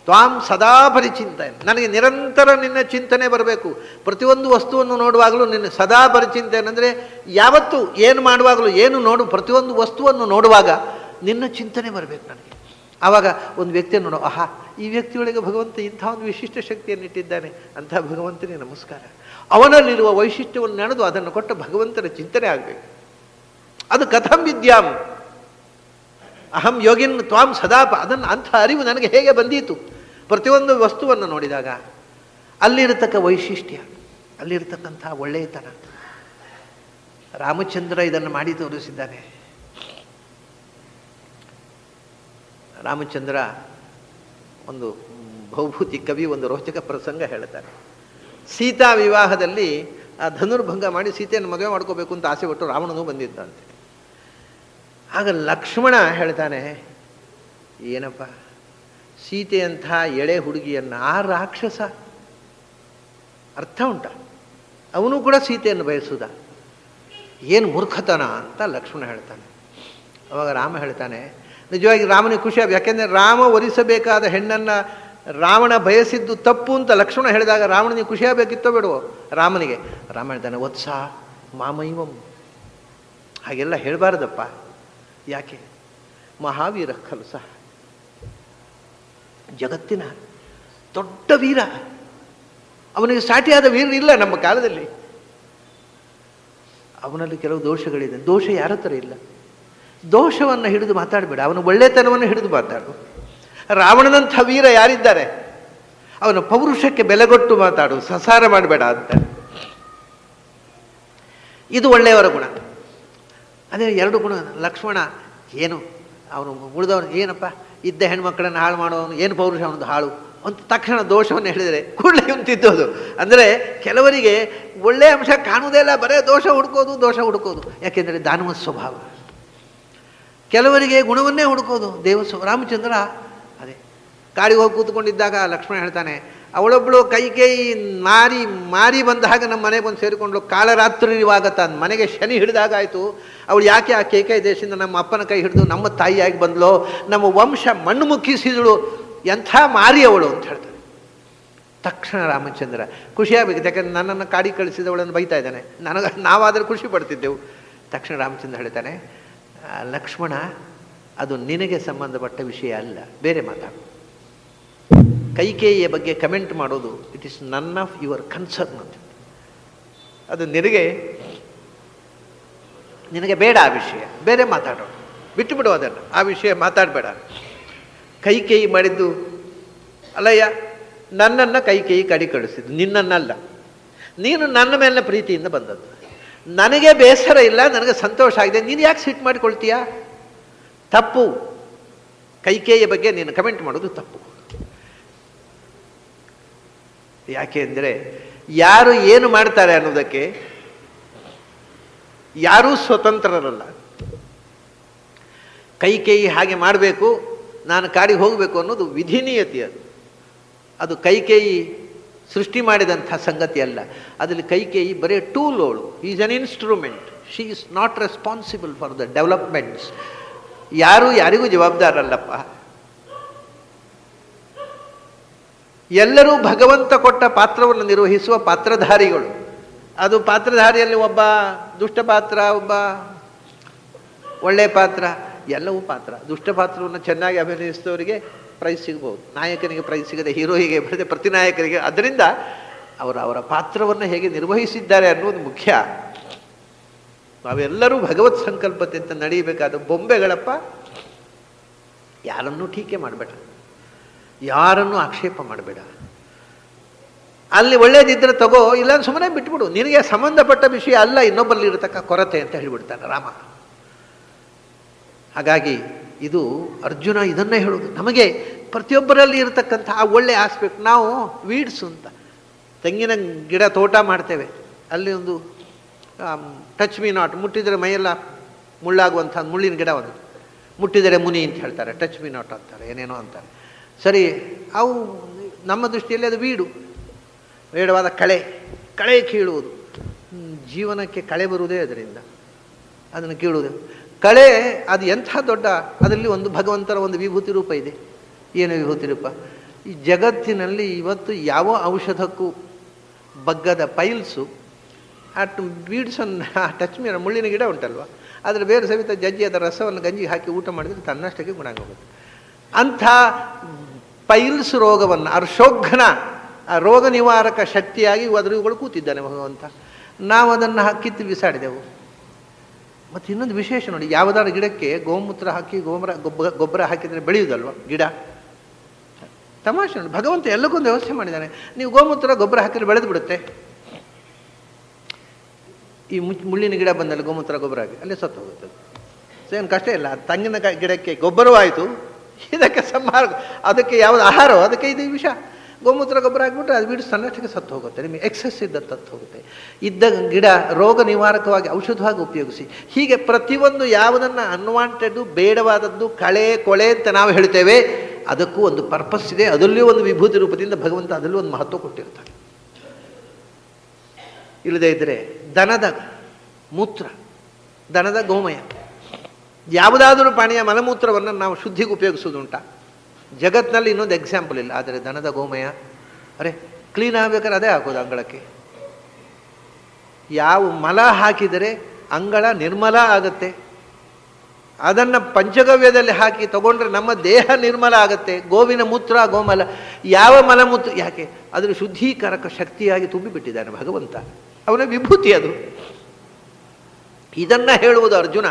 ತ್ವಾಂ ಸದಾ ಪರಿಚಿಂತನೆ, ನನಗೆ ನಿರಂತರ ನಿನ್ನ ಚಿಂತನೆ ಬರಬೇಕು. ಪ್ರತಿಯೊಂದು ವಸ್ತುವನ್ನು ನೋಡುವಾಗಲೂ ನಿನ್ನ ಸದಾ ಪರಿಚಿಂತನೆ ಅಂದರೆ ಯಾವತ್ತೂ ಏನು ಮಾಡುವಾಗಲೂ ಪ್ರತಿಯೊಂದು ವಸ್ತುವನ್ನು ನೋಡುವಾಗ ನಿನ್ನ ಚಿಂತನೆ ಬರಬೇಕು ನನಗೆ. ಆವಾಗ ಒಂದು ವ್ಯಕ್ತಿಯನ್ನು ನೋಡೋ, ಆಹಾ, ಈ ವ್ಯಕ್ತಿಯೊಳಗೆ ಭಗವಂತ ಇಂಥ ಒಂದು ವಿಶಿಷ್ಟ ಶಕ್ತಿಯನ್ನು ಇಟ್ಟಿದ್ದಾನೆ, ಅಂಥ ಭಗವಂತನೇ ನಮಸ್ಕಾರ. ಅವನಲ್ಲಿರುವ ವೈಶಿಷ್ಟ್ಯವನ್ನು ನೆನೆದು ಅದನ್ನು ಕೊಟ್ಟ ಭಗವಂತನ ಚಿಂತನೆ ಆಗಬೇಕು. ಅದು ಕಥಂ ವಿದ್ಯಾಂ ಅಹಂ ಯೋಗಿನ್ ತ್ವಾಂ ಸದಾಪ, ಅದನ್ನು ಅಂಥ ಅರಿವು ನನಗೆ ಹೇಗೆ ಬಂದೀತು? ಪ್ರತಿಯೊಂದು ವಸ್ತುವನ್ನು ನೋಡಿದಾಗ ಅಲ್ಲಿರತಕ್ಕ ವೈಶಿಷ್ಟ್ಯ, ಅಲ್ಲಿರತಕ್ಕಂಥ ಒಳ್ಳೆಯತನ, ರಾಮಚಂದ್ರ ಇದನ್ನು ಮಾಡಿ ತೋರಿಸಿದ್ದಾನೆ. ರಾಮಚಂದ್ರ ಒಂದು ಭೌಭೂತಿ ಕವಿ ಒಂದು ರೋಚಕ ಪ್ರಸಂಗ ಹೇಳ್ತಾರೆ. ಸೀತಾ ವಿವಾಹದಲ್ಲಿ ಆ ಧನುರ್ಭಂಗ ಮಾಡಿ ಸೀತೆಯನ್ನು ಮದುವೆ ಮಾಡ್ಕೋಬೇಕು ಅಂತ ಆಸೆ ಪಟ್ಟು ರಾವಣನೂ ಬಂದಿದ್ದಂತೆ. ಆಗ ಲಕ್ಷ್ಮಣ ಹೇಳ್ತಾನೆ, ಏನಪ್ಪ ಸೀತೆಯಂಥ ಎಳೆ ಹುಡುಗಿಯನ್ನು ಆ ರಾಕ್ಷಸ ಅರ್ಥ ಉಂಟ, ಅವನು ಕೂಡ ಸೀತೆಯನ್ನು ಬಯಸುದ, ಏನು ಮೂರ್ಖತನ ಅಂತ ಲಕ್ಷ್ಮಣ ಹೇಳ್ತಾನೆ. ಅವಾಗ ರಾಮ ಹೇಳ್ತಾನೆ, ನಿಜವಾಗಿ ರಾಮನಿಗೆ ಖುಷಿ ಆಗ, ಯಾಕೆಂದರೆ ರಾಮ ಒಲಿಸಬೇಕಾದ ಹೆಣ್ಣನ್ನು ರಾವಣ ಬಯಸಿದ್ದು ತಪ್ಪು ಅಂತ ಲಕ್ಷ್ಮಣ ಹೇಳಿದಾಗ ರಾವಣನಿಗೆ ಖುಷಿ ಆಗಬೇಕಿತ್ತೋ ಬೇಡವೋ ರಾಮನಿಗೆ. ರಾಮ ಹೇಳ್ತಾನೆ, ವತ್ಸ ಮಾಮೈವಂ, ಹಾಗೆಲ್ಲ ಹೇಳಬಾರ್ದಪ್ಪ. ಯಾಕೆ? ಮಹಾವೀರ ಖಲು ಸಹ, ಜಗತ್ತಿನ ದೊಡ್ಡ ವೀರ, ಅವನಿಗೆ ಸಾಟಿಯಾದ ವೀರನಿಲ್ಲ ನಮ್ಮ ಕಾಲದಲ್ಲಿ. ಅವನಲ್ಲಿ ಕೆಲವು ದೋಷಗಳಿದೆ, ದೋಷ ಯಾರ ಹತ್ರ ಇಲ್ಲ. ದೋಷವನ್ನು ಹಿಡಿದು ಮಾತಾಡಬೇಡ, ಅವನ ಒಳ್ಳೆತನವನ್ನು ಹಿಡಿದು ಮಾತಾಡು. ರಾವಣನಂಥ ವೀರ ಯಾರಿದ್ದಾರೆ? ಅವನ ಪೌರುಷಕ್ಕೆ ಬೆಲೆಗೊಟ್ಟು ಮಾತಾಡು, ಸಸಾರ ಮಾಡಬೇಡ ಅಂತ. ಇದು ಒಳ್ಳೆಯವರ ಗುಣ. ಅದೇ ಎರಡು ಗುಣ. ಲಕ್ಷ್ಮಣ ಏನು ಅವನು ಉಳಿದವನು, ಏನಪ್ಪ ಇದ್ದ ಹೆಣ್ಮಕ್ಕಳನ್ನು ಹಾಳು ಮಾಡೋನು, ಏನು ಪೌರುಷ ಅವನದು ಹಾಳು ಅಂತ ತಕ್ಷಣ ದೋಷವನ್ನು ಹೇಳಿದರೆ ಕೂಡಲೇ ಇವನು ತಿದ್ದೋದು. ಅಂದರೆ ಕೆಲವರಿಗೆ ಒಳ್ಳೆಯ ಅಂಶ ಕಾಣುವುದೇ ಇಲ್ಲ, ಬರೇ ದೋಷ ಹುಡುಕೋದು. ಯಾಕೆಂದರೆ ದಾನವ ಸ್ವಭಾವ. ಕೆಲವರಿಗೆ ಗುಣವನ್ನೇ ಹುಡುಕೋದು ರಾಮಚಂದ್ರ ಅದೇ ಕಾಡಿಗೆ ಹೋಗಿ ಕೂತ್ಕೊಂಡಿದ್ದಾಗ ಲಕ್ಷ್ಮಣ ಹೇಳ್ತಾನೆ, ಅವಳೊಬ್ಬಳು ಕೈಕೇಯಿ ಮಾರಿ ಬಂದಾಗ ನಮ್ಮ ಮನೆಗೆ ಬಂದು ಸೇರಿಕೊಂಡ್ಳು. ಕಾಳರಾತ್ರಿವಾಗತ್ತ ಮನೆಗೆ ಶನಿ ಹಿಡಿದಾಗಾಯಿತು. ಅವಳು ಯಾಕೆ ಆ ಕೇಕೈ ದೇಶದಿಂದ ನಮ್ಮ ಅಪ್ಪನ ಕೈ ಹಿಡಿದು ನಮ್ಮ ತಾಯಿಯಾಗಿ ಬಂದ್ಲೋ, ನಮ್ಮ ವಂಶ ಮಣ್ಣು ಮುಕ್ಕಿಸಿದಳು, ಎಂಥ ಮಾರಿ ಅವಳು ಅಂತ ಹೇಳ್ತಾನೆ. ತಕ್ಷಣ ರಾಮಚಂದ್ರ ಖುಷಿಯಾಗಬೇಕಿತ್ತು, ಯಾಕಂದರೆ ನನ್ನನ್ನು ಕಾಡಿಗೆ ಕಳಿಸಿದವಳನ್ನು ಬೈತಾ ಇದ್ದಾನೆ, ನಾವಾದರೆ ಖುಷಿ ಪಡ್ತಿದ್ದೆವು. ತಕ್ಷಣ ರಾಮಚಂದ್ರ ಹೇಳ್ತಾನೆ, ಲಕ್ಷ್ಮಣ ಅದು ನಿನಗೆ ಸಂಬಂಧಪಟ್ಟ ವಿಷಯ ಅಲ್ಲ, ಬೇರೆ ಮಾತಾಡು. ಕೈಕೇಯಿಯ ಬಗ್ಗೆ ಕಮೆಂಟ್ ಮಾಡೋದು it is none of your concern ಅಂತ. ಅದು ನಿನಗೆ ಬೇಡ ಆ ವಿಷಯ, ಬೇರೆ ಮಾತಾಡೋಣ, ಬಿಟ್ಟು ಬಿಡು ಅದನ್ನು, ಆ ವಿಷಯ ಮಾತಾಡಬೇಡ. ಕೈಕೇಯಿ ಮಾಡಿದ್ದು ಅಲ್ಲಯ್ಯ, ನನ್ನನ್ನು ಕೈಕೇಯಿ ಕಡಿ ಕಳಿಸಿದ್ದು, ನಿನ್ನನ್ನಲ್ಲ. ನೀನು ನನ್ನ ಮೇಲೆ ಪ್ರೀತಿಯಿಂದ ಬಂದದ್ದು, ನನಗೆ ಬೇಸರ ಇಲ್ಲ, ನನಗೆ ಸಂತೋಷ ಆಗಿದೆ, ನೀನು ಯಾಕೆ ಸಿಟ್ಟು ಮಾಡಿಕೊಳ್ತೀಯಾ? ತಪ್ಪು. ಕೈಕೇಯಿಯ ಬಗ್ಗೆ ನೀನು ಕಮೆಂಟ್ ಮಾಡೋದು ತಪ್ಪು. ಯಾಕೆ ಅಂದರೆ ಯಾರು ಏನು ಮಾಡ್ತಾರೆ ಅನ್ನೋದಕ್ಕೆ ಯಾರೂ ಸ್ವತಂತ್ರರಲ್ಲ. ಕೈಕೇಯಿ ಹಾಗೆ ಮಾಡಬೇಕು, ನಾನು ಕಾಡಿಗೆ ಹೋಗಬೇಕು ಅನ್ನೋದು ವಿಧಿನಿಯತಿ. ಅದು ಕೈಕೇಯಿ ಸೃಷ್ಟಿ ಮಾಡಿದಂಥ ಸಂಗತಿ ಅಲ್ಲ. ಅದರಲ್ಲಿ ಕೈಕೇಯಿ ಬರೀ ಟೂಲ್, ಅವಳು is an instrument, she is not responsible for the developments. ಯಾರಿಗೂ ಜವಾಬ್ದಾರಲ್ಲಪ್ಪ. ಎಲ್ಲರೂ ಭಗವಂತ ಕೊಟ್ಟ ಪಾತ್ರವನ್ನು ನಿರ್ವಹಿಸುವ ಪಾತ್ರಧಾರಿಗಳು. ಅದು ಪಾತ್ರಧಾರಿಯಲ್ಲಿ ಒಬ್ಬ ದುಷ್ಟ ಪಾತ್ರ, ಒಬ್ಬ ಒಳ್ಳೆಯ ಪಾತ್ರ, ಎಲ್ಲವೂ ಪಾತ್ರ. ದುಷ್ಟ ಪಾತ್ರವನ್ನು ಚೆನ್ನಾಗಿ ಅಭಿನಯಿಸಿದವರಿಗೆ ಪ್ರೈಸ್ ಸಿಗ್ಬೋದು, ನಾಯಕನಿಗೆ ಪ್ರೈಸ್ ಸಿಗದೆ ಹೀರೋಯಿಗೆ ಬರದೆ ಪ್ರತಿ ನಾಯಕರಿಗೆ. ಅದರಿಂದ ಅವರ ಪಾತ್ರವನ್ನು ಹೇಗೆ ನಿರ್ವಹಿಸಿದ್ದಾರೆ ಅನ್ನೋದು ಮುಖ್ಯ. ನಾವೆಲ್ಲರೂ ಭಗವತ್ ಸಂಕಲ್ಪದಿಂದ ನಡೆಯಬೇಕಾದ ಬೊಂಬೆಗಳಪ್ಪ. ಯಾರನ್ನೂ ಟೀಕೆ ಮಾಡಬೇಡ, ಯಾರನ್ನೂ ಆಕ್ಷೇಪ ಮಾಡಬೇಡ. ಅಲ್ಲಿ ಒಳ್ಳೇದಿದ್ದರೆ ತಗೋ, ಇಲ್ಲ ಸುಮ್ಮನೆ ಬಿಟ್ಬಿಡು. ನಿನಗೆ ಸಂಬಂಧಪಟ್ಟ ವಿಷಯ ಅಲ್ಲ ಇನ್ನೊಬ್ಬರಲ್ಲಿ ಇರತಕ್ಕ ಕೊರತೆ ಅಂತ ಹೇಳಿಬಿಡ್ತಾನೆ ರಾಮ. ಹಾಗಾಗಿ ಇದು ಅರ್ಜುನ ಇದನ್ನೇ ಹೇಳೋದು, ನಮಗೆ ಪ್ರತಿಯೊಬ್ಬರಲ್ಲಿ ಇರತಕ್ಕಂಥ ಆ ಒಳ್ಳೆಯ ಆಸ್ಪೆಕ್ಟ್. ನಾವು ವೀಡ್ಸ್ ಅಂತ ತೆಂಗಿನ ಗಿಡ ತೋಟ ಮಾಡ್ತೇವೆ, ಅಲ್ಲಿ ಒಂದು ಟಚ್ ಮೀ ನಾಟ್, ಮುಟ್ಟಿದರೆ ಮೈಯೆಲ್ಲ ಮುಳ್ಳಾಗುವಂಥ ಮುಳ್ಳಿನ ಗಿಡ ಒಂದು, ಮುಟ್ಟಿದರೆ ಮುನಿ ಅಂತ ಹೇಳ್ತಾರೆ, ಟಚ್ ಮೀ ನಾಟ್ ಅಂತಾರೆ, ಏನೇನೋ ಅಂತಾರೆ. ಸರಿ, ಅವು ನಮ್ಮ ದೃಷ್ಟಿಯಲ್ಲಿ ಅದು ವೀಡು, ಬೇಡವಾದ ಕಳೆ ಕೀಳುವುದು. ಜೀವನಕ್ಕೆ ಕಳೆ ಬರುವುದೇ ಅದರಿಂದ, ಅದನ್ನು ಕೀಳುವುದು. ಕಳೆ ಅದು ಎಂಥ ದೊಡ್ಡ, ಅದರಲ್ಲಿ ಒಂದು ಭಗವಂತನ ಒಂದು ವಿಭೂತಿ ರೂಪ ಇದೆ. ಏನು ವಿಭೂತಿ ರೂಪ? ಈ ಜಗತ್ತಿನಲ್ಲಿ ಇವತ್ತು ಯಾವ ಔಷಧಕ್ಕೂ ಬಗ್ಗದ ಪೈಲ್ಸು, ಆ ಬೀಡ್ಸನ್ನು, ಆ ಟಚ್ ಮೀರ ಮುಳ್ಳಿನ ಗಿಡ ಉಂಟಲ್ವ, ಅದರ ಬೇರು ಸಹಿತ ಜಜ್ಜಿ ಅದರ ರಸವನ್ನು ಗಂಜಿಗೆ ಹಾಕಿ ಊಟ ಮಾಡಿದರೆ ತನ್ನಷ್ಟಕ್ಕೆ ಗುಣ ಆಗೋಗುತ್ತೆ. ಅಂಥ ಪೈಲ್ಸ್ ರೋಗವನ್ನು ಅರ್ಶೋಘ್ನ ಆ ರೋಗ ನಿವಾರಕ ಶಕ್ತಿಯಾಗಿ ಇವುಗಳು ಕೂತಿದ್ದಾನೆ ಭಗವಂತ. ನಾವು ಅದನ್ನು ಕಿತ್ತು ಬಿಸಾಡಿದೆವು. ಮತ್ತು ಇನ್ನೊಂದು ವಿಶೇಷ ನೋಡಿ, ಯಾವುದಾದ್ರು ಗಿಡಕ್ಕೆ ಗೋಮೂತ್ರ ಹಾಕಿ ಗೊಬ್ಬರ ಹಾಕಿದರೆ ಬೆಳೆಯುವುದಲ್ವ ಗಿಡ? ತಮಾಷೆ ನೋಡಿ, ಭಗವಂತ ಎಲ್ಲಕ್ಕೊಂದು ವ್ಯವಸ್ಥೆ ಮಾಡಿದ್ದಾನೆ. ನೀವು ಗೋಮೂತ್ರ ಗೊಬ್ಬರ ಹಾಕಿದ್ರೆ ಬೆಳೆದು ಬಿಡುತ್ತೆ. ಈ ಮುಳ್ಳಿನ ಗಿಡ ಬಂದಲ್ಲಿ ಗೋಮೂತ್ರ ಗೊಬ್ಬರ ಹಾಕಿ ಅಲ್ಲೇ ಸತ್ತು ಹೋಗುತ್ತೆ. ಏನು ಕಷ್ಟ ಇಲ್ಲ. ತೆಂಗಿನ ಗಿಡಕ್ಕೆ ಗೊಬ್ಬರವೂ ಆಯಿತು, ಇದಕ್ಕೆ ಸಂಹಾರ, ಅದಕ್ಕೆ ಯಾವುದು ಆಹಾರ, ಅದಕ್ಕೆ ಇದು ವಿಷ. ಗೋಮೂತ್ರ ಗೊಬ್ಬರ ಹಾಕಿಬಿಟ್ರೆ ಅದು ಬಿಟ್ಟು ಸಣ್ಣಕ್ಕೆ ಸತ್ತು ಹೋಗುತ್ತೆ. ನಿಮಗೆ ಎಕ್ಸಸ್ ಇದ್ದ ಸತ್ತು ಹೋಗುತ್ತೆ. ಇದ್ದ ಗಿಡ ರೋಗ ನಿವಾರಕವಾಗಿ ಔಷಧವಾಗಿ ಉಪಯೋಗಿಸಿ. ಹೀಗೆ ಪ್ರತಿಯೊಂದು ಯಾವುದನ್ನು ಅನ್ವಾಂಟೆಡ್, ಬೇಡವಾದದ್ದು, ಕಳೆ ಕೊಳೆ ಅಂತ ನಾವು ಹೇಳ್ತೇವೆ, ಅದಕ್ಕೂ ಒಂದು ಪರ್ಪಸ್ ಇದೆ. ಅದರಲ್ಲಿಯೂ ಒಂದು ವಿಭೂತಿ ರೂಪದಿಂದ ಭಗವಂತ ಅದರಲ್ಲೂ ಒಂದು ಮಹತ್ವ ಕೊಟ್ಟಿರ್ತಾನೆ. ಇಲ್ಲದೇ ಇದ್ದರೆ ದನದ ಮೂತ್ರ, ದನದ ಗೋಮಯ, ಯಾವುದಾದರೂ ಪ್ರಾಣಿಯ ಮಲಮೂತ್ರವನ್ನು ನಾವು ಶುದ್ಧಿಗೆ ಉಪಯೋಗಿಸೋದುಂಟ? ಜಗತ್ತಿನಲ್ಲಿ ಇನ್ನೊಂದು ಎಕ್ಸಾಂಪಲ್ ಇಲ್ಲ. ಆದರೆ ದನದ ಗೋಮಯ ಅರೆ ಕ್ಲೀನ್ ಆಗಬೇಕಾದ್ರೆ ಅದೇ ಹಾಕೋದು ಅಂಗಳಕ್ಕೆ. ಯಾವ ಮಲ ಹಾಕಿದರೆ ಅಂಗಳ ನಿರ್ಮಲ ಆಗುತ್ತೆ, ಅದನ್ನು ಪಂಚಗವ್ಯದಲ್ಲಿ ಹಾಕಿ ತಗೊಂಡ್ರೆ ನಮ್ಮ ದೇಹ ನಿರ್ಮಲ ಆಗುತ್ತೆ. ಗೋವಿನ ಮೂತ್ರ ಗೋಮಲ, ಯಾವ ಮಲಮೂತ್ರ ಯಾಕೆ? ಅದರ ಶುದ್ಧೀಕರಕ ಶಕ್ತಿಯಾಗಿ ತುಂಬಿಬಿಟ್ಟಿದ್ದಾನೆ ಭಗವಂತ. ಅವನ ವಿಭೂತಿ ಅದು. ಇದನ್ನು ಹೇಳುವುದು ಅರ್ಜುನ.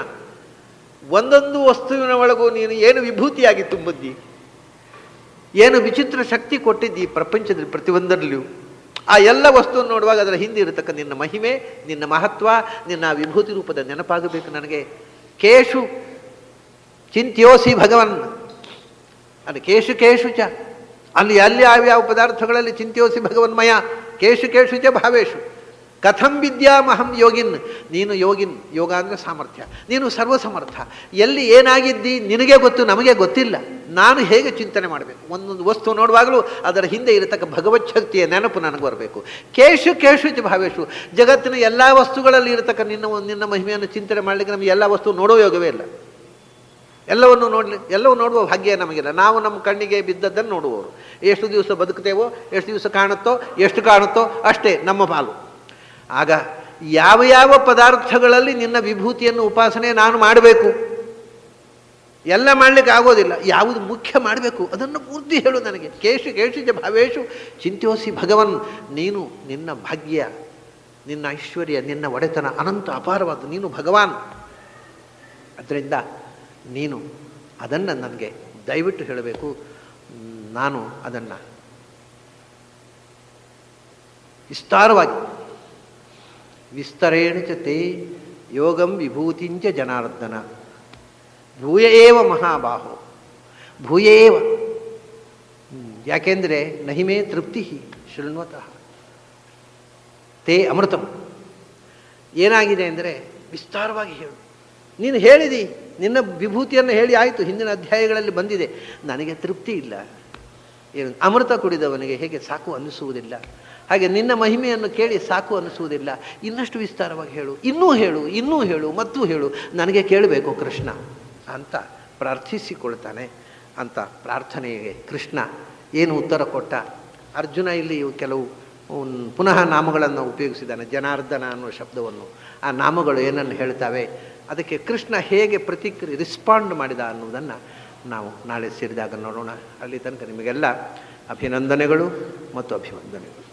ಒಂದೊಂದು ವಸ್ತುವಿನ ಒಳಗೂ ನೀನು ಏನು ವಿಭೂತಿಯಾಗಿ ತುಂಬಿದ್ದಿ, ಏನು ವಿಚಿತ್ರ ಶಕ್ತಿ ಕೊಟ್ಟಿದ್ದಿ ಪ್ರಪಂಚದಲ್ಲಿ ಪ್ರತಿಯೊಂದರಲ್ಲಿಯೂ. ಆ ಎಲ್ಲ ವಸ್ತುವನ್ನು ನೋಡುವಾಗ ಅದರ ಹಿಂದೆ ಇರತಕ್ಕ ನಿನ್ನ ಮಹಿಮೆ, ನಿನ್ನ ಮಹತ್ವ, ನಿನ್ನ ವಿಭೂತಿ ರೂಪದ ನೆನಪಾಗಬೇಕು ನನಗೆ. ಕೇಶು ಚಿಂತ್ಯೋಸಿ ಭಗವನ್, ಅದು ಕೇಶು ಚ, ಅಲ್ಲಿ ಯಾವ್ಯಾವ ಪದಾರ್ಥಗಳಲ್ಲಿ ಚಿಂತ್ಯೋಸಿ ಭಗವನ್ಮಯ, ಕೇಶು ಚ ಭಾವೇಶು ಕಥಂ ವಿದ್ಯಾಮಹಂ ಯೋಗಿನ್. ನೀನು ಯೋಗಿನ್, ಯೋಗ ಅಂದರೆ ಸಾಮರ್ಥ್ಯ, ನೀನು ಸರ್ವಸಮರ್ಥ. ಎಲ್ಲಿ ಏನಾಗಿದ್ದಿ ನಿನಗೆ ಗೊತ್ತು, ನಮಗೆ ಗೊತ್ತಿಲ್ಲ. ನಾನು ಹೇಗೆ ಚಿಂತನೆ ಮಾಡಬೇಕು? ಒಂದೊಂದು ವಸ್ತು ನೋಡುವಾಗಲೂ ಅದರ ಹಿಂದೆ ಇರತಕ್ಕ ಭಗವತ್ ಶಕ್ತಿಯ ನೆನಪು ನನಗೆ ಬರಬೇಕು. ಕೇಶು ಚ ಭಾವೇಶು, ಜಗತ್ತಿನ ಎಲ್ಲ ವಸ್ತುಗಳಲ್ಲಿ ಇರತಕ್ಕ ನಿನ್ನ ಮಹಿಮೆಯನ್ನು ಚಿಂತನೆ ಮಾಡಲಿಕ್ಕೆ ನಮಗೆ ಎಲ್ಲ ವಸ್ತು ನೋಡೋ ಯೋಗವೇ ಇಲ್ಲ. ಎಲ್ಲವೂ ನೋಡುವ ಭಾಗ್ಯ ನಮಗಿಲ್ಲ. ನಾವು ನಮ್ಮ ಕಣ್ಣಿಗೆ ಬಿದ್ದದ್ದನ್ನು ನೋಡುವವರು. ಎಷ್ಟು ದಿವಸ ಬದುಕ್ತೇವೋ, ಎಷ್ಟು ದಿವಸ ಎಷ್ಟು ಕಾಣುತ್ತೋ ಅಷ್ಟೇ ನಮ್ಮ ಪಾಲು. ಆಗ ಯಾವ ಪದಾರ್ಥಗಳಲ್ಲಿ ನಿನ್ನ ವಿಭೂತಿಯನ್ನು ಉಪಾಸನೆ ನಾನು ಮಾಡಬೇಕು? ಎಲ್ಲ ಮಾಡಲಿಕ್ಕೆ ಆಗೋದಿಲ್ಲ. ಯಾವುದು ಮುಖ್ಯ ಮಾಡಬೇಕು ಅದನ್ನು ಪೂರ್ತಿ ಹೇಳು ನನಗೆ. ಕೇಶು ಚ ಭಾವೇಶು ಚಿಂತ್ಯೋಸಿ ಭಗವನ್. ನೀನು, ನಿನ್ನ ಭಾಗ್ಯ, ನಿನ್ನ ಐಶ್ವರ್ಯ, ನಿನ್ನ ಒಡೆತನ ಅನಂತ ಅಪಾರವಾದ ನೀನು ಭಗವಾನ್. ಅದರಿಂದ ನೀನು ಅದನ್ನು ನನಗೆ ದಯವಿಟ್ಟು ಹೇಳಬೇಕು. ನಾನು ಅದನ್ನು ವಿಸ್ತಾರವಾಗಿ ವಿಸ್ತರೇಣ ಚ ತೇ ಯೋಗಂ ವಿಭೂತಿಂಚ ಜನಾರ್ದನ ಭೂಯ ಏವ ಮಹಾಬಾಹೋ ಭೂಯ ಏವ. ಯಾಕೆಂದರೆ ನಹಿಮೇ ತೃಪ್ತಿ ಶೃಣ್ವತಃ ತೇ ಅಮೃತಂ. ಏನಾಗಿದೆ ಅಂದರೆ ವಿಸ್ತಾರವಾಗಿ ಹೇಳು. ನೀನು ಹೇಳಿದಿ, ನಿನ್ನ ವಿಭೂತಿಯನ್ನು ಹೇಳಿ ಆಯಿತು, ಹಿಂದಿನ ಅಧ್ಯಾಯಗಳಲ್ಲಿ ಬಂದಿದೆ. ನನಗೆ ತೃಪ್ತಿ ಇಲ್ಲ. ಏನು ಅಮೃತ ಕುಡಿದವನಿಗೆ ಹೇಗೆ ಸಾಕು ಅನ್ನಿಸುವುದಿಲ್ಲ, ಹಾಗೆ ನಿನ್ನ ಮಹಿಮೆಯನ್ನು ಕೇಳಿ ಸಾಕು ಅನ್ನಿಸುವುದಿಲ್ಲ. ಇನ್ನಷ್ಟು ವಿಸ್ತಾರವಾಗಿ ಹೇಳು, ಇನ್ನೂ ಹೇಳು ಮತ್ತು ಹೇಳು, ನನಗೆ ಕೇಳಬೇಕು ಕೃಷ್ಣ ಅಂತ ಪ್ರಾರ್ಥಿಸಿಕೊಳ್ತಾನೆ. ಅಂತ ಪ್ರಾರ್ಥನೆಗೆ ಕೃಷ್ಣ ಏನು ಉತ್ತರ ಕೊಟ್ಟ? ಅರ್ಜುನ ಇಲ್ಲಿ ಕೆಲವು ಪುನಃ ನಾಮಗಳನ್ನು ಉಪಯೋಗಿಸಿದ್ದಾನೆ, ಜನಾರ್ದನ ಅನ್ನುವ ಶಬ್ದವನ್ನು. ಆ ನಾಮಗಳು ಏನನ್ನು ಹೇಳ್ತಾವೆ, ಅದಕ್ಕೆ ಕೃಷ್ಣ ಹೇಗೆ ರಿಸ್ಪಾಂಡ್ ಮಾಡಿದ ಅನ್ನುವುದನ್ನು ನಾವು ನಾಳೆ ಸೇರಿದಾಗ ನೋಡೋಣ. ಅಲ್ಲಿ ತನಕ ನಿಮಗೆಲ್ಲ ಅಭಿನಂದನೆಗಳು ಮತ್ತು ಅಭಿವಂದನೆಗಳು.